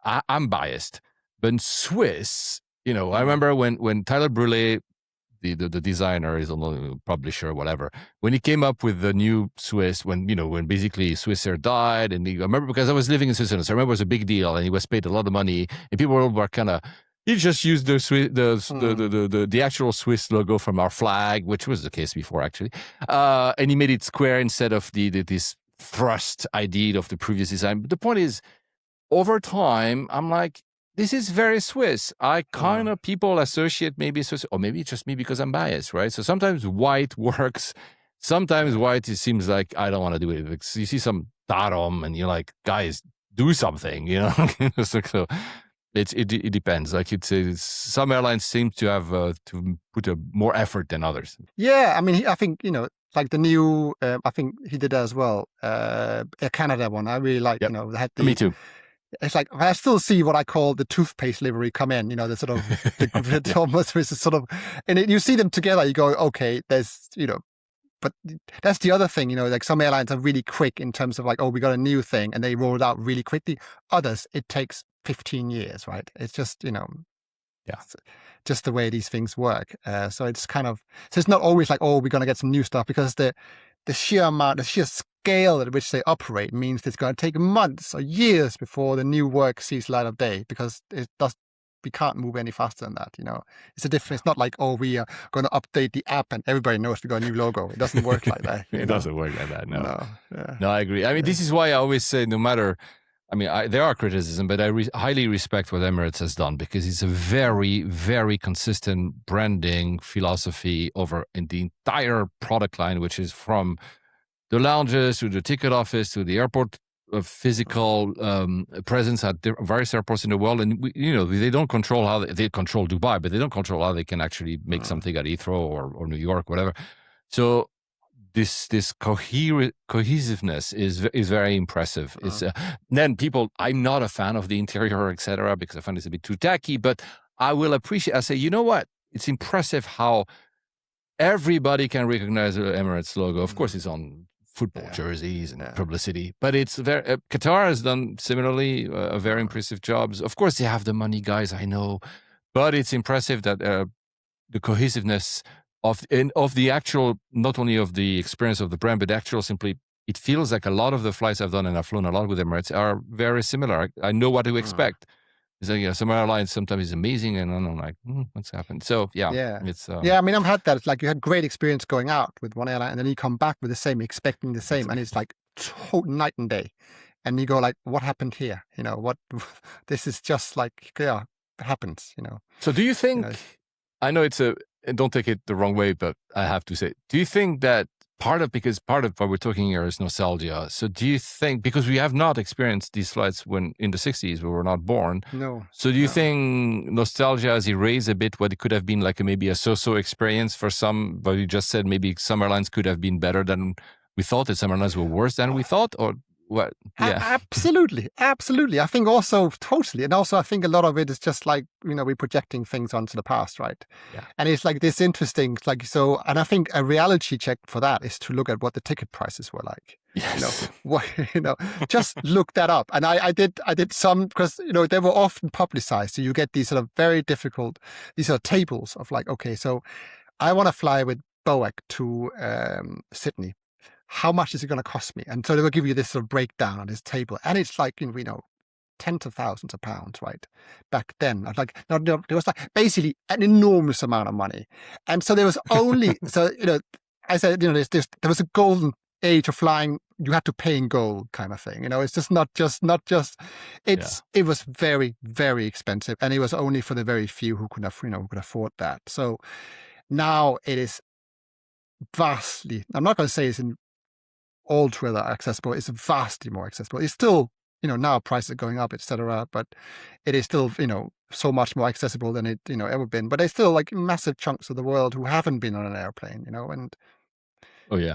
I'm biased, but in Swiss, I remember when Tyler Brûlé, the designer, is a publisher, whatever, when he came up with the new Swiss, when basically Swiss Air died, and I remember because I was living in Switzerland, so I remember it was a big deal, and he was paid a lot of money, and people were kind of, he just used the actual Swiss logo from our flag, which was the case before actually, and he made it square instead of this thrust idea of the previous design. But the point is, over time, I'm like, this is very Swiss. I kind of, people associate maybe Swiss, or maybe it's just me because I'm biased, right? So sometimes white works. Sometimes white, it seems like I don't want to do it. Because you see some datum and you're like, guys, do something, So it depends. Like some airlines seem to have to put more effort than others. Yeah, I mean, I think, like the new, I think he did that as well. Air Canada one, I really like, they had Me too. It's like I still see what I call the toothpaste livery come in. The sort of the almost is sort of, and you see them together. You go, okay, there's but that's the other thing. Like some airlines are really quick in terms of like, we got a new thing, and they roll it out really quickly. Others, it takes 15 years, right? It's just just the way these things work. So it's kind of it's not always like, we're gonna get some new stuff, because the sheer amount, the sheer scale at which they operate means it's going to take months or years before the new work sees light of day, because we can't move any faster than that. It's a difference. It's not like, we are going to update the app and everybody knows we got a new logo. It doesn't work like that. It doesn't work like that. No. Yeah. No, I agree. I mean, this is why I always say, no matter, there are criticism, but I highly respect what Emirates has done, because it's a very, very consistent branding philosophy in the entire product line, which is from the lounges to the ticket office to the airport physical presence at various airports in the world. And they don't control how they control Dubai, but they don't control how they can actually make something at Heathrow or New York, whatever. So this cohesiveness is very impressive. It's then I'm not a fan of the interior, etc., because I find it's a bit too tacky, but I will appreciate. I say, you know what? It's impressive how everybody can recognize the Emirates logo. Of course, it's on football jerseys and publicity. But it's very Qatar has done similarly a very impressive jobs. Of course, they have the money, guys. I know, but it's impressive that the cohesiveness of the actual, not only of the experience of the brand, but actual simply. It feels like a lot of the flights I've done, and I've flown a lot with Emirates, are very similar. I know what to expect. It's like, some airlines sometimes is amazing, and then I'm like, what's happened? So it's I mean, I've had that. It's like you had great experience going out with one airline, and then you come back with the same, expecting the same, and it's like total night and day. And you go like, what happened here? What? This is just like, it happens. So do you think? I know don't take it the wrong way, but I have to say, do you think that because part of what we're talking here is nostalgia. So do you think, because we have not experienced these flights when in the 60s, we were not born. No. So do you think nostalgia has erased a bit what it could have been like maybe a so-so experience for some, but you just said maybe some airlines could have been better than we thought, and some airlines were worse than we thought, or what? Yeah. Absolutely. I think also totally. And also I think a lot of it is just like, we're projecting things onto the past, right? Yeah. And it's like this interesting, like, so, and I think a reality check for that is to look at what the ticket prices were like. Yes. Just look that up. And I did some, because, they were often publicized. So you get these sort of very difficult, these are tables of like, okay, so I want to fly with BOAC to Sydney. How much is it going to cost me? And so they will give you this sort of breakdown on this table. And it's like, tens of thousands of pounds, right? Back then, there was like basically an enormous amount of money. And so there was only, I said, there was a golden age of flying. You had to pay in gold kind of thing. It's just not just, it was very, very expensive. And it was only for the very few who could afford that. So now it is vastly, I'm not going to say it's in ultra accessible, it's vastly more accessible. It's still, now prices are going up, etc. But it is still, so much more accessible than it, ever been. But there's still like massive chunks of the world who haven't been on an airplane, and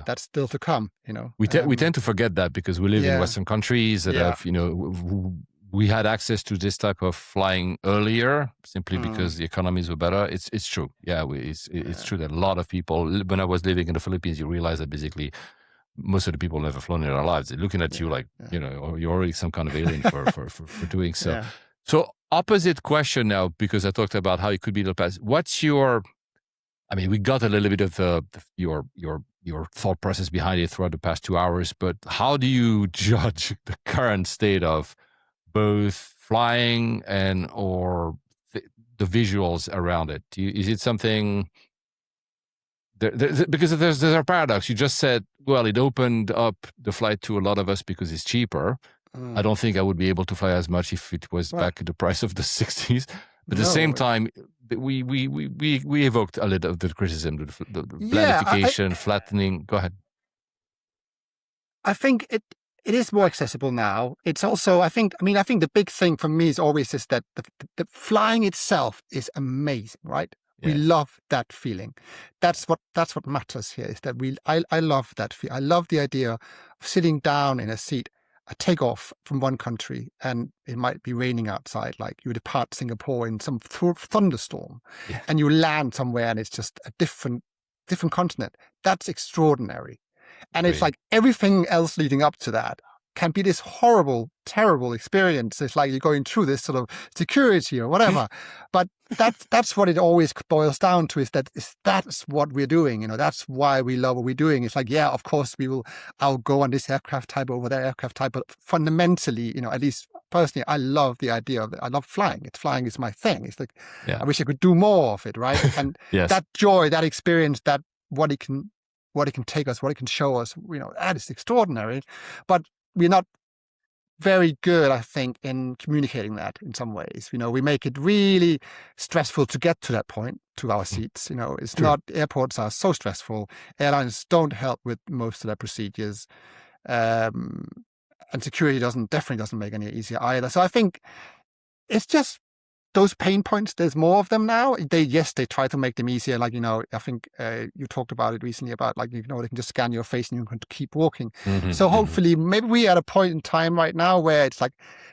that's still to come, We tend to forget that because we live in Western countries that have, we had access to this type of flying earlier simply because the economies were better. It's true. Yeah, it's true that a lot of people, when I was living in the Philippines, you realize that basically most of the people never flown in their lives. They're looking at you like, or you're already some kind of alien for doing so. Yeah. So opposite question now, because I talked about how it could be the past. What's your, we got a little bit of your thought process behind it throughout the past 2 hours, but how do you judge the current state of both flying and or the visuals around it? Is it something... because there's a paradox. You just said, well, it opened up the flight to a lot of us because it's cheaper. I don't think I would be able to fly as much if it was back at the price of the 60s. But at the same time, we evoked a little of the criticism, the blandification, flattening. Go ahead. I think it is more accessible now. It's also, I think the big thing for me is always is that the flying itself is amazing, right? We love that feeling. That's what matters here, is that I love that feel. I love the idea of sitting down in a seat, a takeoff from one country, and it might be raining outside, like you depart Singapore in some thunderstorm, and you land somewhere and it's just a different continent. That's extraordinary. And it's like everything else leading up to that can be this horrible, terrible experience. It's like you're going through this sort of security or whatever. But that's what it always boils down to, that's what we're doing. That's why we love what we're doing. It's like, of course I'll go on this aircraft type over that aircraft type. But fundamentally, at least personally, I love the idea of it. I love flying. Flying is my thing. It's like, I wish I could do more of it, right? And that joy, that experience, that what it can take us, what it can show us, that is extraordinary. But we're not very good, I think, in communicating that in some ways. We make it really stressful to get to that point, to our seats. It's not, airports are so stressful. Airlines don't help with most of their procedures. And security definitely doesn't make any easier either. So I think it's just those pain points, there's more of them now. They try to make them easier. Like, I think you talked about it recently about like, they can just scan your face and you can keep walking. So hopefully maybe we're at a point in time right now where it's like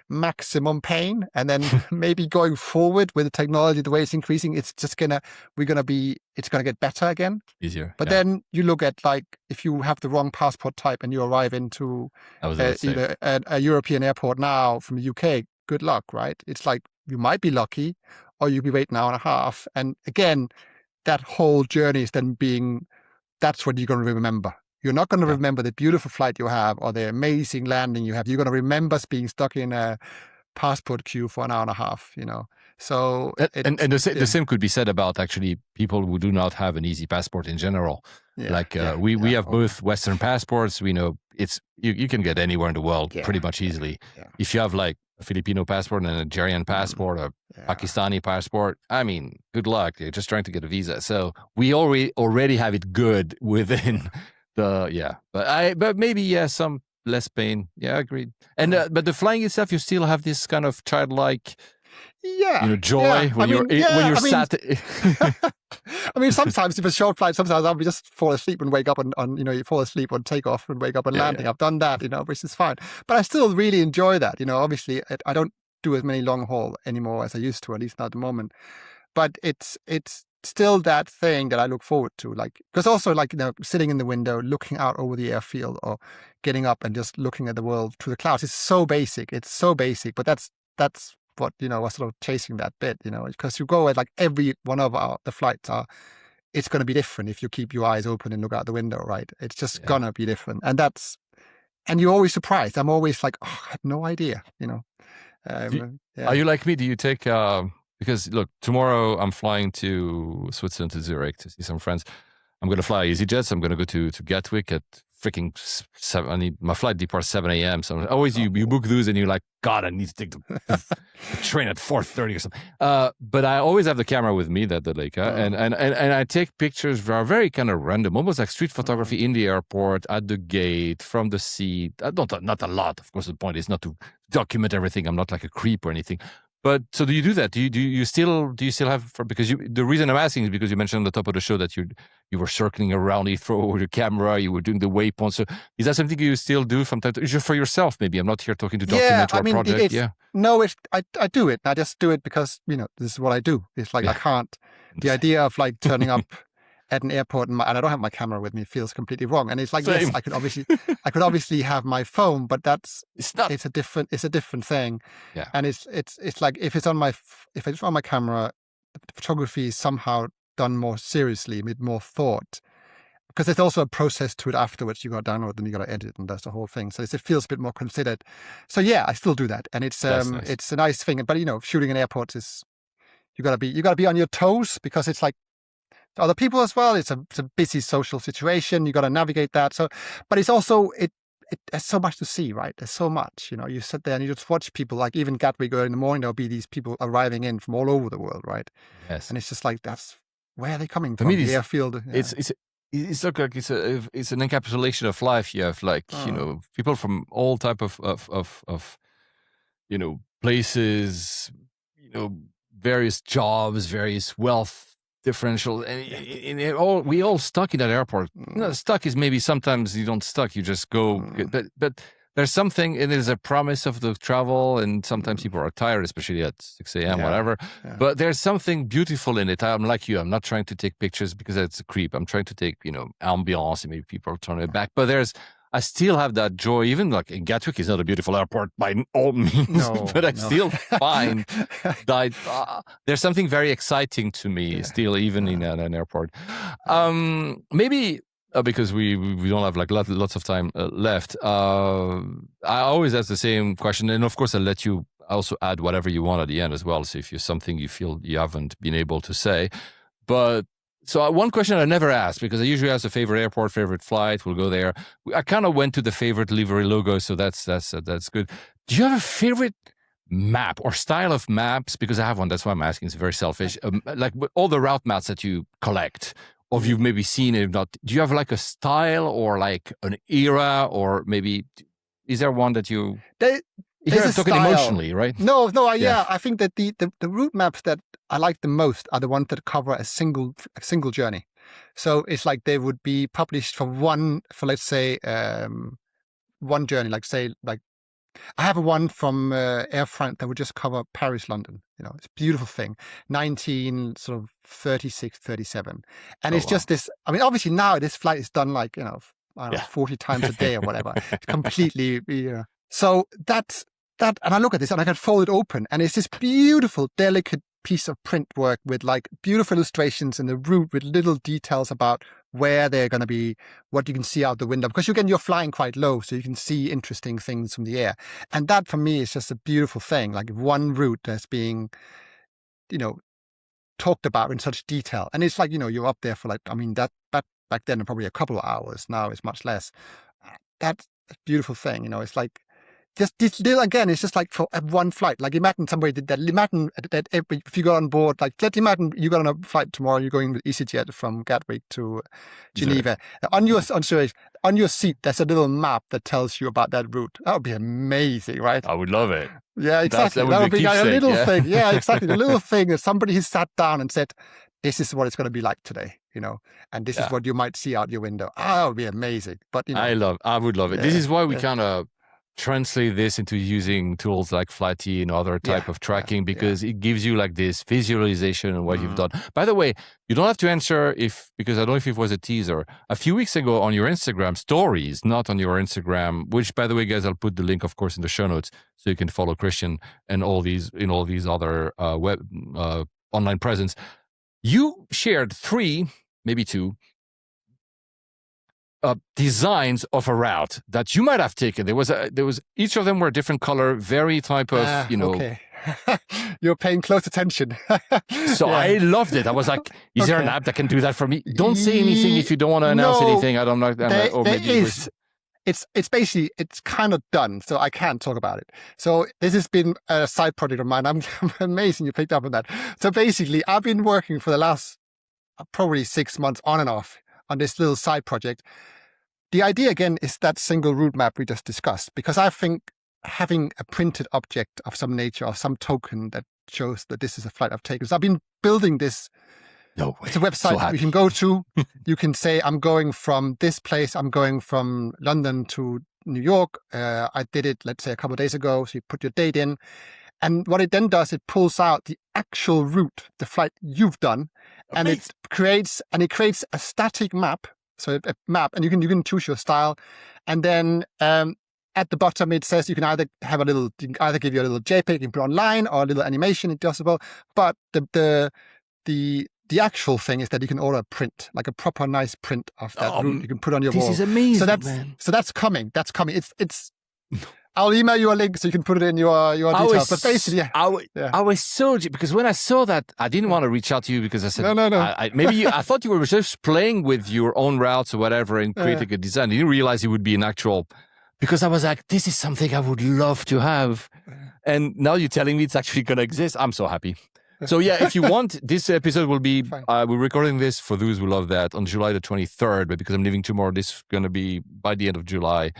maximum pain, and then maybe going forward with the technology, the way it's increasing, it's just gonna get better again. Easier. But then you look at like, if you have the wrong passport type and you arrive into either a European airport now from the UK, good luck, right? It's like, you might be lucky, or you'll be waiting an hour and a half. And again, that whole journey is then that's what you're going to remember. You're not going to remember the beautiful flight you have or the amazing landing you have. You're going to remember being stuck in a passport queue for an hour and a half, So the same could be said about actually people who do not have an easy passport in general. We have both Western passports. We know you can get anywhere in the world pretty much easily. If you have like a Filipino passport and a Nigerian passport or Pakistani passport, I mean, good luck. You're just trying to get a visa. So we already have it good within but maybe some less pain. Yeah, agreed. And but the flying itself, you still have this kind of childlike joy when you're sat. I mean, sometimes if it's short flight, sometimes I'll just fall asleep and wake up on you fall asleep on takeoff and wake up on landing. I've done that, which is fine. But I still really enjoy that. Obviously I don't do as many long haul anymore as I used to, at least not at the moment. But it's still that thing that I look forward to, like, because also like, sitting in the window, looking out over the airfield, or getting up and just looking at the world through the clouds. It's so basic. But that's what, we're sort of chasing that bit, because you go at like every one of the flights it's going to be different if you keep your eyes open and look out the window, right? It's just gonna be different. And you're always surprised. I'm always like, I had no idea, Are you like me? Do you take, because look, tomorrow I'm flying to Switzerland, to Zurich, to see some friends. I'm going to fly EasyJet. I'm going to go to Gatwick at freaking 7. My flight departs 7 a.m. So always you book those and you're like, God, I need to take the train at 4:30 or something. But I always have the camera with me, the Leica, and I take pictures that are very kind of random, almost like street photography in the airport, at the gate, from the seat. Not a lot, of course. The point is not to document everything. I'm not like a creep or anything. But so do you do that? Do you still have, because the reason I'm asking is because you mentioned on the top of the show that you were circling around Heathrow with your camera, you were doing the waypoint. So is that something you still do from time to time? Just for yourself, maybe? I'm not here talking to document your project. No, I do it. I just do it because, this is what I do. It's like, I can't, the idea of like turning up at an airport and I don't have my camera with me feels completely wrong. And it's like, yes, I could obviously have my phone, but it's a different thing. Yeah. And it's like, if it's on my camera, the photography is somehow done more seriously, with more thought, because there's also a process to it afterwards. You got to download and you got to edit, and that's the whole thing. So it feels a bit more considered. So yeah, I still do that, and it's nice. It's a nice thing. But shooting in airports is, you gotta be on your toes, because it's like other people as well. It's a busy social situation. You got to navigate that. So, but it's also there's so much to see, right? There's so much. You sit there and you just watch people. Like even Gatwick in the morning, there'll be these people arriving in from all over the world, right? Yes. And it's just like, where are they coming from? Me, the airfield. Yeah. It's like it's an encapsulation of life. You have like people from all type of places, various jobs, various wealth differential, and we all stuck in that airport. Stuck is maybe sometimes you don't stuck, you just go. But there's something, and there's a promise of the travel, and sometimes people are tired, especially at 6 a.m. whatever. Yeah. But there's something beautiful in it. I'm like you. I'm not trying to take pictures because it's a creep. I'm trying to take ambiance, and maybe people turn it back. But I still have that joy. Even like Gatwick is not a beautiful airport by all means, but I still find that there's something very exciting to me still, even in an airport. Maybe because we don't have like lots of time left. I always ask the same question, and of course I'll let you also add whatever you want at the end as well. So if you're something you feel you haven't been able to say, but. So one question I never ask, because I usually ask a favorite airport, favorite flight. We'll go there. I kind of went to the favorite livery logo, so that's good. Do you have a favorite map or style of maps? Because I have one. That's why I'm asking. It's very selfish. Like all the route maps that you collect, or you've maybe seen it. If not, do you have like a style or like an era, or maybe is there one that you? Here I'm This is talking style. emotionally, right? No, I think that the route maps that I like the most are the ones that cover a single journey. So it's like they would be published for let's say one journey. Like I have one from Air France that would just cover Paris, London. It's a beautiful thing, 1936, 37, and it's just this. I mean, obviously now this flight is done like I don't know, 40 times a day or whatever. It's completely. So that's that, and I look at this and I can fold it open, and it's this beautiful, delicate piece of print work with like beautiful illustrations in the route with little details about where they're going to be, what you can see out the window, because you're flying quite low, so you can see interesting things from the air. And that for me is just a beautiful thing, like one route that's being, talked about in such detail. And it's like, you're up there for like, I mean, that back then probably a couple of hours, now it's much less. That's a beautiful thing, it's like, just this little, again, it's just like for one flight. Like imagine somebody did that. Imagine that if you go on board, like let's imagine you got on a flight tomorrow. You're going with EasyJet from Gatwick to Geneva. On your seat, there's a little map that tells you about that route. That would be amazing, right? I would love it. Yeah, exactly. That would be like a little thing. Yeah, exactly. The little thing that somebody has sat down and said, "This is what it's going to be like today," and this is what you might see out your window. That would be amazing. But I would love it. This is why we kind of translate this into using tools like Flighty and other type of tracking, because it gives you like this visualization of what you've done. By the way, you don't have to answer because I don't know if it was a teaser. A few weeks ago on your Instagram stories, not on your Instagram, which by the way, guys, I'll put the link, of course, in the show notes so you can follow Christian and all these other web online presence. You shared 3, maybe 2, designs of a route that you might have taken. There was each of them were a different color, very type of Okay. You're paying close attention. So I loved it. I was like, is there an app that can do that for me? Don't say anything if you don't want to announce anything. I don't know. It's basically, it's kind of done, so I can't talk about it. So this has been a side project of mine. I'm amazing you picked up on that. So basically, I've been working for the last probably 6 months on and off on this little side project. The idea, again, is that single route map we just discussed, because I think having a printed object of some nature or some token that shows that this is a flight I've taken. So I've been building this. No way. It's a website you can go to. You can say, I'm going from this place. I'm going from London to New York. I did it, let's say, a couple of days ago. So you put your date in. And what it then does, it pulls out the actual route, the flight you've done. And it creates a static map. So a map, and you can choose your style. And then at the bottom, it says you can either give you a little JPEG you can put online or a little animation, it's possible. But the actual thing is that you can order a print, like a proper nice print of that route you can put on your wall. This is amazing, So that's coming. It's I'll email you a link so you can put it in your details. But basically, I was so, because when I saw that, I didn't want to reach out to you because I said, no. I thought you were just playing with your own routes or whatever and creating a design. I didn't realize it would be an actual, because I was like, this is something I would love to have. And now you're telling me it's actually going to exist. I'm so happy. So yeah, if you want, this episode will be, we're recording this for those who love that on July the 23rd, but because I'm leaving tomorrow, this is going to be by the end of July.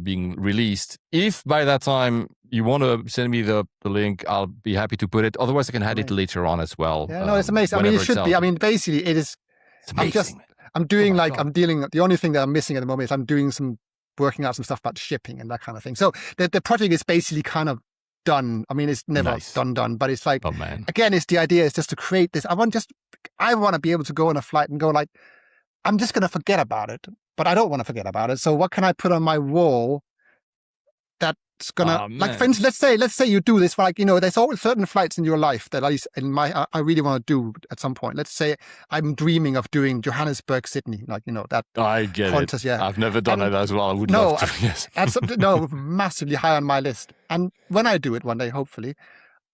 Being released. If by that time you want to send me the link, I'll be happy to put it. Otherwise, I can add it later on as well. Yeah, no, it's amazing. I mean, it should be. I mean, basically, it is. It's amazing. The only thing that I'm missing at the moment is I'm working out some stuff about shipping and that kind of thing. So the project is basically kind of done. I mean, it's never done, but it's like, again, it's the idea is just to create this. I want to be able to go on a flight and go like, I'm just going to forget about it. But I don't want to forget about it. So what can I put on my wall that's gonna, like, for instance, let's say you do this, like, there's always certain flights in your life that I really want to do at some point. Let's say I'm dreaming of doing Johannesburg, Sydney, like, that. I get contest, it. Yeah. I've never done it as well. I would love to. Yes. Massively high on my list. And when I do it one day, hopefully,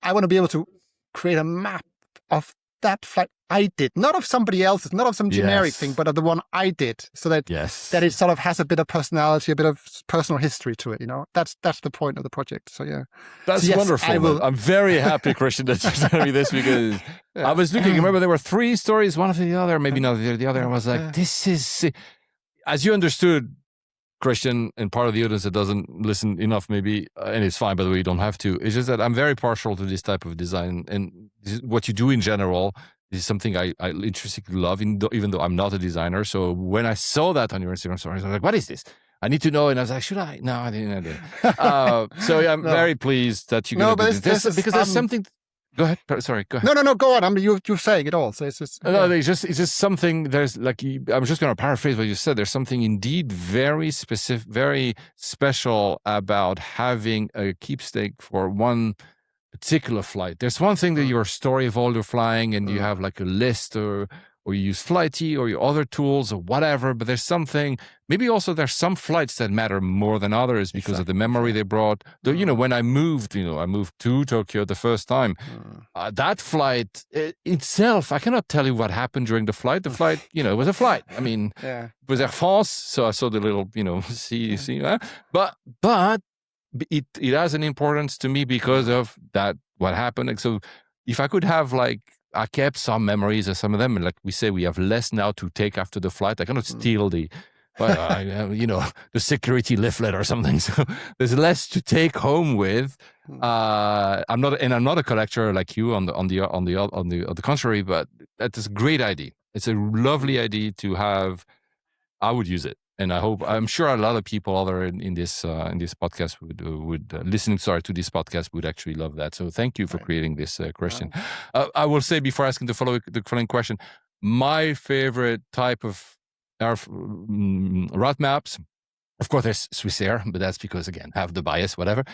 I want to be able to create a map of that flight I did, not of somebody else's, not of some generic thing, but of the one I did, so that it sort of has a bit of personality, a bit of personal history to it. That's the point of the project. So yeah, that's wonderful. I'm very happy, Christian, that you're telling me this, because I was looking. Remember, there were 3 stories, one after the other, maybe not the other. I was like, this is, as you understood, Christian and part of the audience that doesn't listen enough, maybe, and it's fine, by the way, you don't have to. It's just that I'm very partial to this type of design, and what you do in general is something I intrinsically love, even though I'm not a designer. So when I saw that on your Instagram story, I was like, what is this? I need to know. And I was like, should I? No, I didn't. So yeah, I'm very pleased that you're going to do this because there's something. Go ahead. Sorry. Go ahead. No. Go on. I mean, you're saying it all. So it's just it's just something. There's like I'm just going to paraphrase what you said. There's something indeed very specific, very special about having a keepsake for one particular flight. There's one thing that your story of all your flying, and you have like a list, or you use Flighty or your other tools or whatever. But there's something. Maybe also there's some flights that matter more than others because of the memory they brought. Though, when I moved to Tokyo the first time, that flight itself, I cannot tell you what happened during the flight. The flight, it was a flight. I mean, it was Air France, so I saw the little, but it has an importance to me because of that, what happened. And so if I could have I kept some memories of some of them, and like we say, we have less now to take after the flight. I cannot steal the security leaflet or something. So there's less to take home with. I'm not a collector like you on the contrary, but that's a great idea. It's a lovely idea to have. I would use it, and I'm sure a lot of people other in this podcast would listening to this podcast would actually love that. So thank you for creating this, Christian. I will say before asking the following question, my favorite type of route maps, of course, there's Swissair, but that's because again, I have the bias, whatever.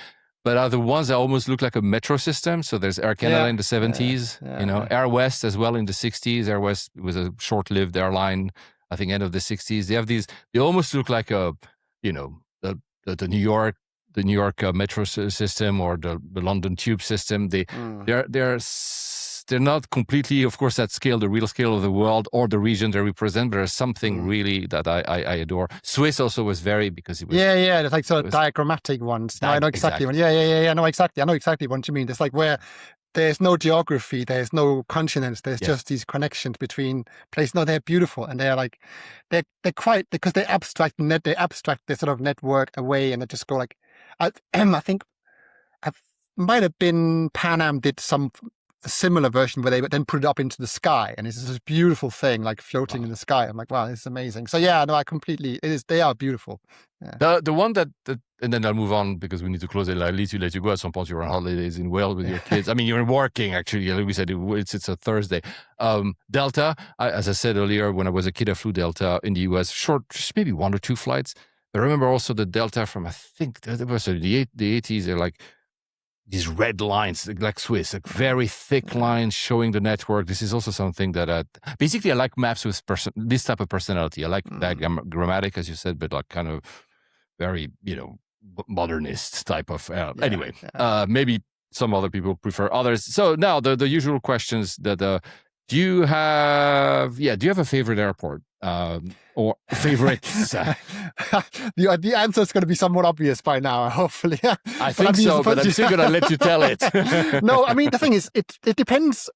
But are the ones that almost look like a metro system. So there's Air Canada in the 70s, Air West as well in the 60s. Air West was a short-lived airline, I think end of the 60s. They have these. They almost look like the New York metro system or the London tube system. They're not completely, of course, at scale, the real scale of the world or the region they represent, but there's something really that I adore. Swiss also was because it was... Yeah, it's like sort of diagrammatic ones. No, I know exactly. Yeah, I know exactly what you mean. It's like where there's no geography, there's no continents, there's just these connections between places. No, they're beautiful, and they're quite, because they abstract the sort of network away, and they just go like, I think might have been Pan Am did a similar version where they would then put it up into the sky, and it's this beautiful thing like floating in the sky. I'm like, wow, this is amazing. So yeah, no, they are beautiful. Yeah. The one that and then I'll move on because we need to close it. I'll let you go at some point. You're on holidays in Wales with your kids. I mean, you're working actually. Like we said, it's a Thursday. Delta, as I said earlier, when I was a kid, I flew Delta in the US, short, just maybe 1 or 2 flights. But I remember also the Delta from, I think that was the 80s. They're like these red lines, like Swiss, like very thick lines showing the network. This is also something that basically I like maps with this type of personality. I like diagrammatic, as you said, but like kind of very, modernist type of. Anyway, maybe some other people prefer others. So now the usual questions that do you have a favorite airport or favorites? The answer is going to be somewhat obvious by now, hopefully. I think so, but I'm still going to let you tell it. No, I mean, the thing is, it depends.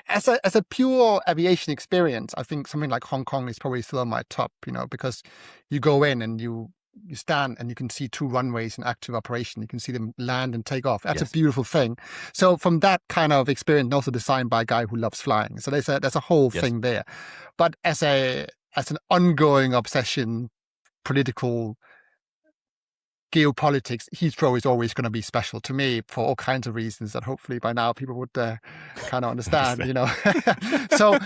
As a pure aviation experience, I think something like Hong Kong is probably still on my top, because you go in and you stand and you can see 2 runways in active operation. You can see them land and take off. That's a beautiful thing. So from that kind of experience, also designed by a guy who loves flying. So there's a whole thing there. But as an ongoing obsession, political geopolitics, Heathrow is always going to be special to me for all kinds of reasons that hopefully by now people would kind of understand, So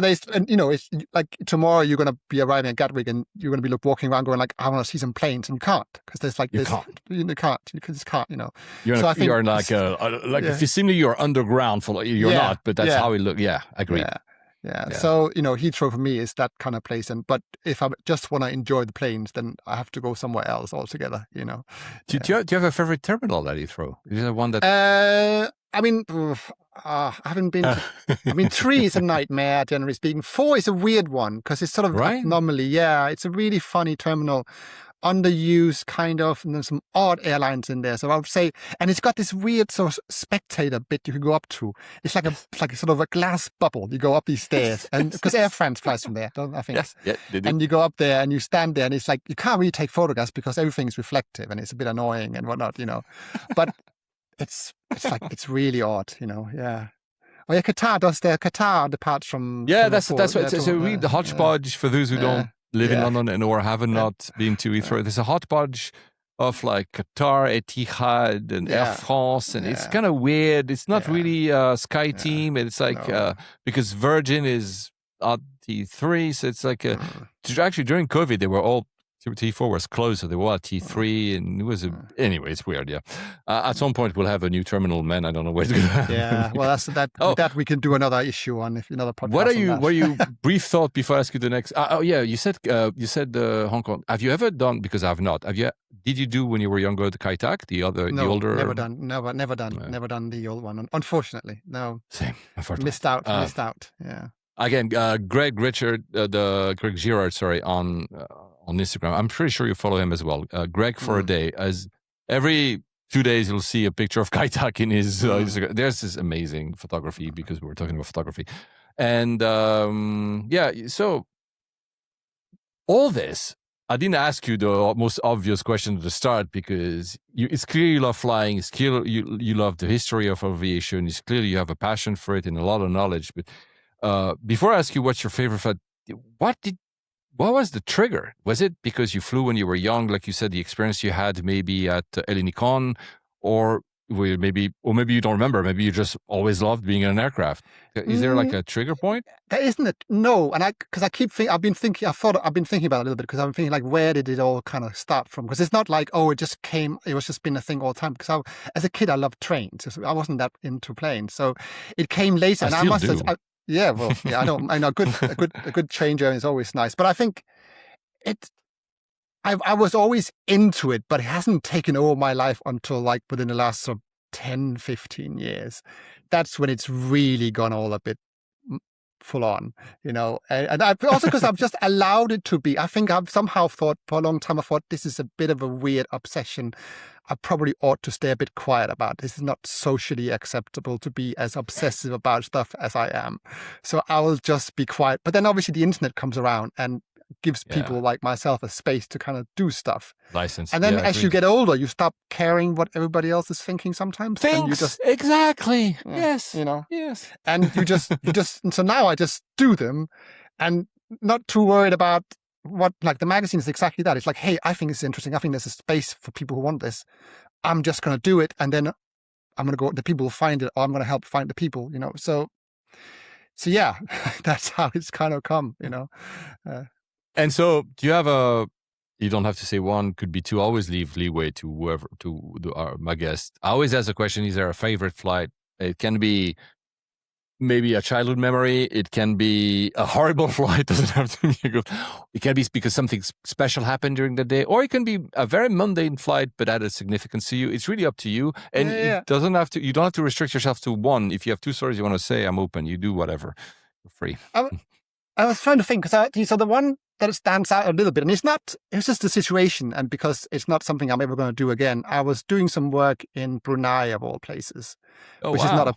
there's, and it's like tomorrow you're going to be arriving at Gatwick and you're going to be walking around going like, I want to see some planes, and you can't, because there's like you can't. You just can't, You're like if you seem like you're underground you're not, but that's how it looks. Yeah, I agree. Yeah. So, Heathrow for me is that kind of place. But if I just want to enjoy the planes, then I have to go somewhere else altogether, Do you have a favorite terminal at Heathrow? Is there one that... I mean, I haven't been... 3 is a nightmare, generally speaking. 4 is a weird one because it's sort of anomaly. Yeah, it's a really funny terminal. underused kind of, and then some odd airlines in there. So I would say, and it's got this weird sort of spectator bit you can go up to. It's like a sort of a glass bubble. You go up these stairs, and because Air France flies from there, I think. Yes, yeah, they do. And you go up there and you stand there, and it's like you can't really take photographs because everything's reflective, and it's a bit annoying and whatnot, But it's really odd, Yeah. Oh yeah, Qatar departs from. Yeah, from that's Port, what. So we the hodgepodge for those who don't live in Yeah. London or haven't not been to Heathrow. There's a hodgepodge of like Qatar, Etihad, and Air France, and it's kind of weird. It's not really a Sky Team. It's like because Virgin is at T3, so it's like actually during COVID they were all. T4 was closed, so they were at T3, and it was anyway. It's weird, yeah. At some point, we'll have a new terminal, man. I don't know where it's going to happen. Yeah, well, that's that. That we can do another issue on, if another podcast. What are you? On that. Were you brief thought before I ask you the next? You said Hong Kong. Have you ever done? Because I've not. Did you do when you were younger the Kai Tak, the older? Never done. Never done the old one. Unfortunately, no. Same. Missed out. Yeah. Again, Greg Girard, on Instagram. I'm pretty sure you follow him as well. Greg for a day. As every 2 days, you'll see a picture of Kai Tak in his Instagram. There's this amazing photography because we were talking about photography. And so all this, I didn't ask you the most obvious question at the start because it's clear you love flying. It's clear you love the history of aviation. It's clear you have a passion for it and a lot of knowledge. But before I ask you what's your favorite flight, what was the trigger? Was it because you flew when you were young, like you said, the experience you had maybe at Ellinikon, or maybe you don't remember, maybe you just always loved being in an aircraft? Is there like a trigger point? There isn't it? No, and I've been thinking about it a little bit because I've been thinking like, where did it all kind of start from? Because it's not like, it just came, it was just been a thing all the time. Because as a kid, I loved trains. I wasn't that into planes, so it came later. I know. A good train journey is always nice. But I think I was always into it, but it hasn't taken over my life until like within the last sort of 10, 15 years. That's when it's really gone all a bit full on, and I've also because I've just allowed it to be. I think I've somehow thought for a long time, I thought this is a bit of a weird obsession. I probably ought to stay a bit quiet about this. Is not socially acceptable to be as obsessive about stuff as I am. So I will just be quiet. But then obviously the internet comes around and gives people like myself a space to kind of do stuff. License. And then as you get older, you stop caring what everybody else is thinking sometimes. And you just, exactly. Yes. Yes. And you just, so now I just do them and not too worried about what, like the magazine is exactly that. It's like, hey, I think this is interesting. I think there's a space for people who want this. I'm just going to do it. And then I'm going to go, the people will find it, or I'm going to help find the people, So yeah, that's how it's kind of come, And so, do you have you don't have to say one, could be two, always leave leeway to whoever, my guest. I always ask the question, is there a favorite flight? It can be maybe a childhood memory. It can be a horrible flight. It doesn't have to be good. It can be because something special happened during the day, or it can be a very mundane flight, but added significance to you. It's really up to you. And it doesn't have to, you don't have to restrict yourself to one. If you have two stories you want to say, I'm open. You do whatever. You're free. I was trying to think, because so the one that stands out a little bit, and it's just the situation, and because it's not something I'm ever going to do again. I was doing some work in Brunei, of all places, which is not a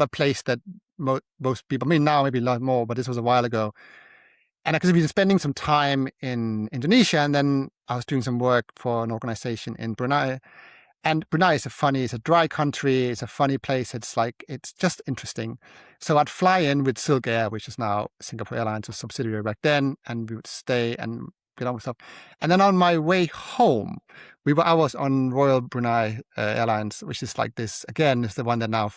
place that most people, I mean, now maybe a lot more, but this was a while ago. And because I've been spending some time in Indonesia, and then I was doing some work for an organization in Brunei. And Brunei is it's a dry country, it's a funny place, it's just interesting. So I'd fly in with Silk Air, which is now Singapore Airlines, a subsidiary back then, and we would stay and get on with stuff. And then on my way home, I was on Royal Brunei Airlines, which is like this, again, is the one that now,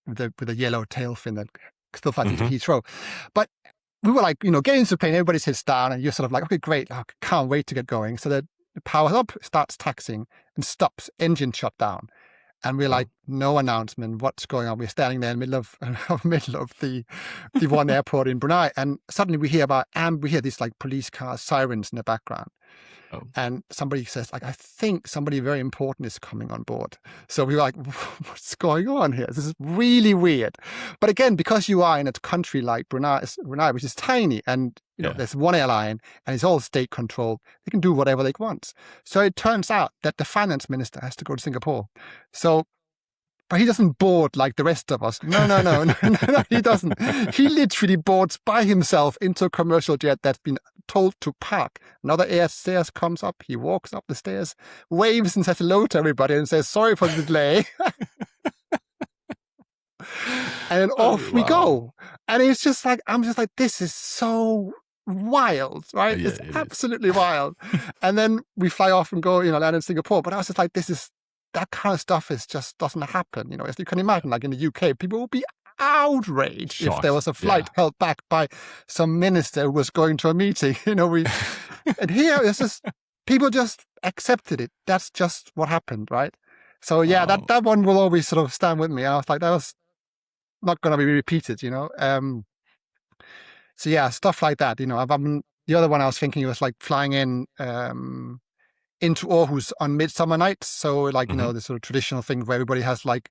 with a yellow tail fin that still flies into Heathrow. But we were like, getting into the plane, everybody sits down, and you're sort of like, okay, great, can't wait to get going. So the powers up, starts taxiing, and stops, engine shut down. And we're like, no announcement, what's going on? We're standing there in the middle of the one airport in Brunei, and suddenly we hear these like police cars, sirens in the background. Oh. And somebody says, like, I think somebody very important is coming on board. So we were like, what's going on here? This is really weird. But again, because you are in a country like Brunei, which is tiny, and there's one airline and it's all state controlled, they can do whatever they want. So it turns out that the finance minister has to go to Singapore. But he doesn't board like the rest of us. No, he doesn't. He literally boards by himself into a commercial jet that's been told to park. Another air stairs comes up. He walks up the stairs, waves and says hello to everybody and says, sorry for the delay. And then off we go. And it's just like, I'm just like, this is so wild, right? Yeah, it's absolutely wild. And then we fly off and go, land in Singapore. But I was just like, that kind of stuff just doesn't happen. As you can imagine, like in the UK, people would be outraged Shocked. If there was a flight held back by some minister who was going to a meeting. And here it's just people just accepted it. That's just what happened, right? So that one will always sort of stand with me. And I was like, that was not going to be repeated. So stuff like that. The other one I was thinking was like flying in. Into Aarhus on Midsummer Nights. So like, the sort of traditional thing where everybody has like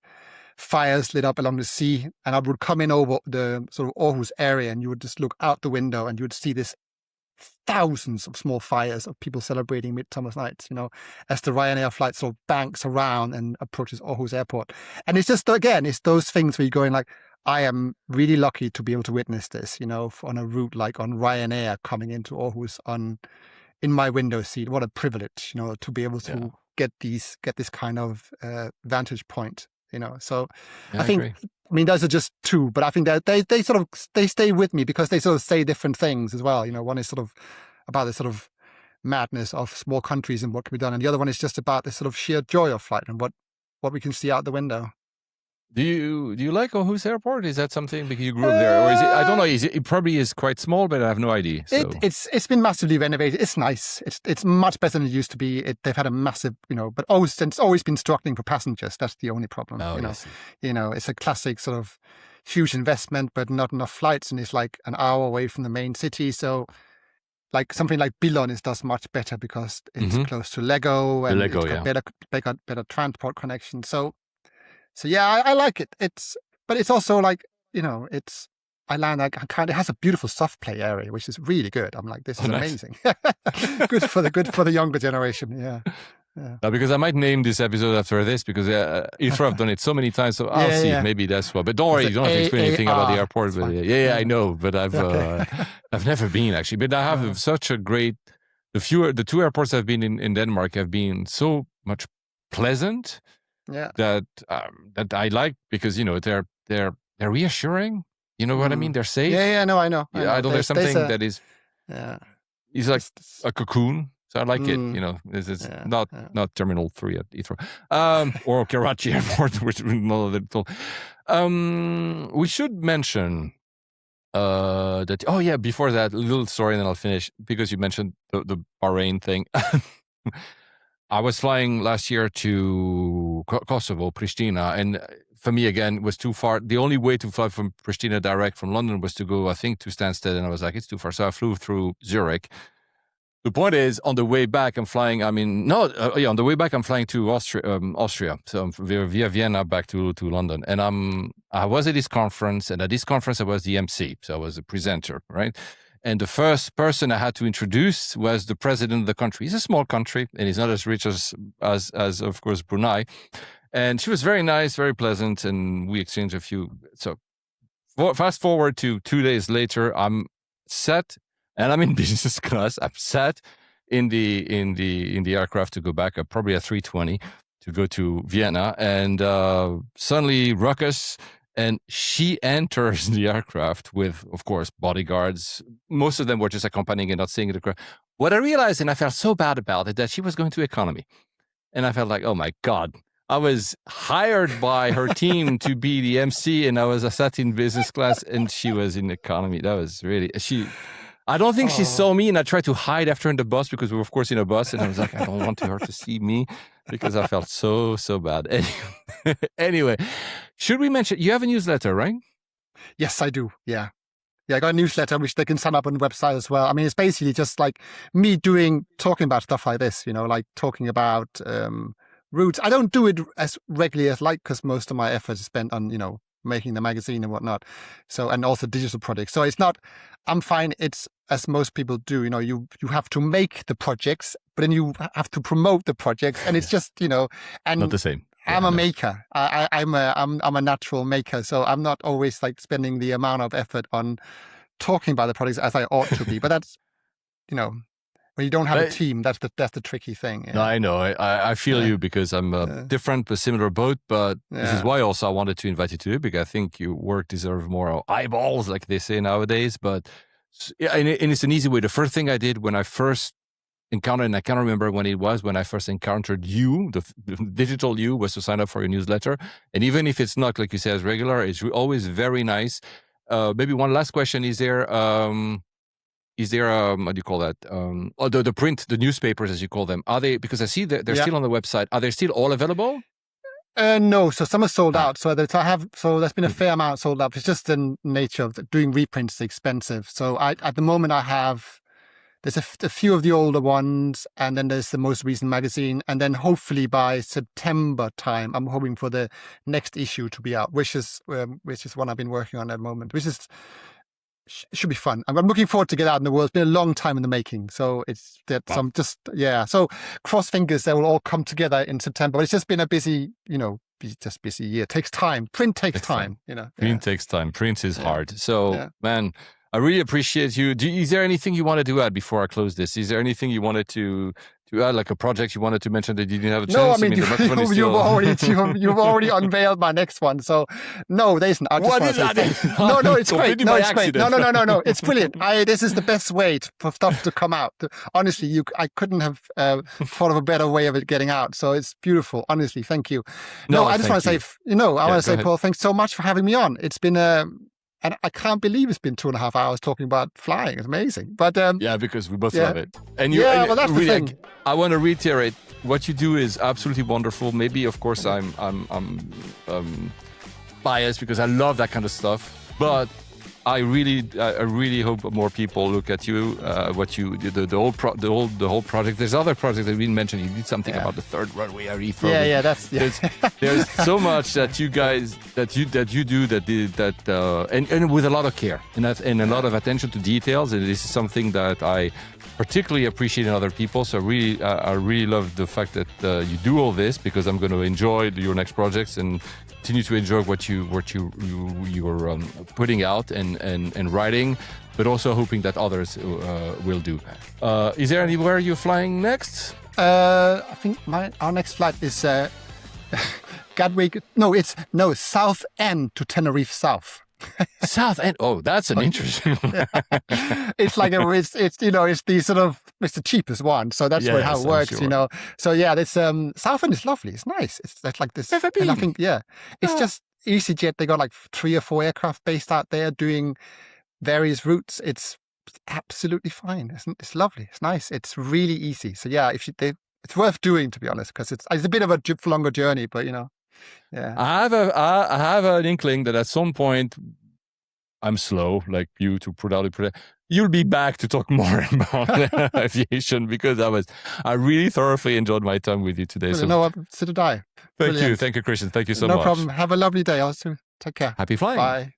fires lit up along the sea. And I would come in over the sort of Aarhus area and you would just look out the window and you would see this thousands of small fires of people celebrating Midsummer Nights, as the Ryanair flight sort of banks around and approaches Aarhus airport. And it's just, again, it's those things where you're going like, I am really lucky to be able to witness this, on a route like on Ryanair coming into Aarhus in my window seat. What a privilege, to be able to get this kind of vantage point, So I think, those are just two, but I think that they stay with me because they sort of say different things as well. One is sort of about the sort of madness of small countries and what can be done, and the other one is just about the sort of sheer joy of flight and what we can see out the window. Do you like Aarhus Airport? Is that something because you grew up there, or is it? I don't know. It probably is quite small, but I have no idea. So. It's been massively renovated. It's nice. It's much better than it used to be. They've had a massive, but it's always been struggling for passengers. That's the only problem. It's a classic sort of huge investment, but not enough flights, and it's like an hour away from the main city. So, like something like Billon does much better because it's close to Lego and it's got better transport connection. So I like it. But it's also like, I land like it has a beautiful soft play area, which is really good. I'm like, this is amazing. good for the younger generation. Yeah. Now, because I might name this episode after this because Heathrow have done it so many times. So I'll see. Maybe that's what. But don't worry, you don't have to explain anything about the airport. But I know. But I've never been actually. But I have such a great. The two airports I've been in Denmark have been so much pleasant. Yeah. That I like because they're reassuring. You know what I mean? They're safe. Yeah. No, I know. I know there's something that is. Yeah. It's like a cocoon. So I like it. It's not Terminal 3 at Heathrow, or Karachi Airport, which we should mention that. Oh yeah, before that, a little story, and then I'll finish because you mentioned the Bahrain thing. I was flying last year to Kosovo, Pristina, and for me, again, it was too far. The only way to fly from Pristina direct from London was to go, I think, to Stansted, and I was like, it's too far. So I flew through Zurich. The point is, on the way back, I'm flying, on the way back, I'm flying to Austria. So via Vienna back to London. And I was at this conference, and at this conference, I was the MC. So I was a presenter, right? And the first person I had to introduce was the president of the country. He's a small country, and he's not as rich as of course, Brunei. And she was very nice, very pleasant, and we exchanged a few. So fast forward to 2 days later, I'm sat, and I'm in business class. I'm sat in the aircraft to go back, probably a 320, to go to Vienna, and suddenly ruckus. And she enters the aircraft with, of course, bodyguards. Most of them were just accompanying and not seeing the aircraft. What I realized, and I felt so bad about it, that she was going to economy. And I felt like, oh my God, I was hired by her team to be the MC, and I sat in business class, and she was in economy. That was really, I don't think she saw me, and I tried to hide after in the bus because we were, of course, in a bus, and I was like, I don't want her to see me because I felt so bad. Anyway, should we mention, you have a newsletter, right? Yes, I do. Yeah. Yeah, I got a newsletter which they can sign up on the website as well. I mean, it's basically just like me talking about stuff like this, like talking about routes. I don't do it as regularly as because most of my effort is spent on, making the magazine and whatnot. So, and also digital projects. So it's not, I'm fine. It's as most people do, you have to make the projects, but then you have to promote the projects. And it's just, and not the same. I'm a maker. I'm a natural maker. So I'm not always like spending the amount of effort on talking about the projects as I ought to be. But that's, when you don't have a team, that's the tricky thing. Yeah. No, I know. I feel you because I'm different but similar boat. But this is why also I wanted to invite you to it, because I think your work deserves more eyeballs, like they say nowadays. But and it's an easy way. The first thing I did when I first encountered, and I can't remember when it was, when I first encountered you, the digital you, was to sign up for your newsletter. And even if it's not, like you say, as regular, it's always very nice. Maybe one last question. Is there what do you call that? The print, the newspapers, as you call them, are they, because I see that they're still on the website, are they still all available? No, so some are sold out. So there's been a fair amount sold out. It's just the nature of doing reprints is expensive. So at the moment there's a few of the older ones, and then there's the most recent magazine, and then hopefully by September time, I'm hoping for the next issue to be out, which is one I've been working on at the moment, which should be fun. I'm looking forward to get out in the world. It's been a long time in the making, so it's that some So cross fingers they will all come together in September. But it's just been a busy year. It takes time. Print takes time. Print takes time. Print is hard. So man, I really appreciate you. Is there anything you wanted to add before I close this? Is there anything you wanted to add, like a project you wanted to mention that you didn't have a chance? No, I mean, you've already unveiled my next one. So no, there isn't. What is that? No, it's great. No, it's great. No, it's brilliant. This is the best way for stuff to come out. Honestly, I couldn't have thought of a better way of it getting out. So it's beautiful. Honestly, thank you. No, I just want to say, Paul, thanks so much for having me on. It's been and I can't believe it's been 2.5 hours talking about flying. It's amazing. But because we both love it. And well, that's really, the thing. I want to reiterate, what you do is absolutely wonderful. Maybe, of course, I'm biased because I love that kind of stuff. But I really hope more people look at you, what you did, the whole project. There's other projects that we didn't mention. You did something about the third runway at Heathrow. There's so much that you guys that you do and with a lot of care and a lot of attention to details. And this is something that I particularly appreciate in other people. So I really love the fact that you do all this, because I'm going to enjoy your next projects and continue to enjoy what you're putting out and writing, but also hoping that others will do. Is there anywhere you're flying next? I think our next flight is Gatwick. South End to Tenerife South. South End. Oh, that's an interesting. It's like it's the sort of, it's the cheapest one, so that's how it works, sure. So this South End is lovely. It's nice. It's like this, and I think it's just EasyJet. They got like 3 or 4 aircraft based out there doing various routes. It's absolutely fine. It's lovely. It's nice. It's really easy. So it's worth doing, to be honest, because it's a bit of a longer journey, but I have an inkling that at some point I'm slow, like you, to put out you'll be back to talk more about aviation, because I really thoroughly enjoyed my time with you today. So did I. Thank you, Christian. Thank you so much. No problem. Have a lovely day. Also, take care. Happy flying. Bye.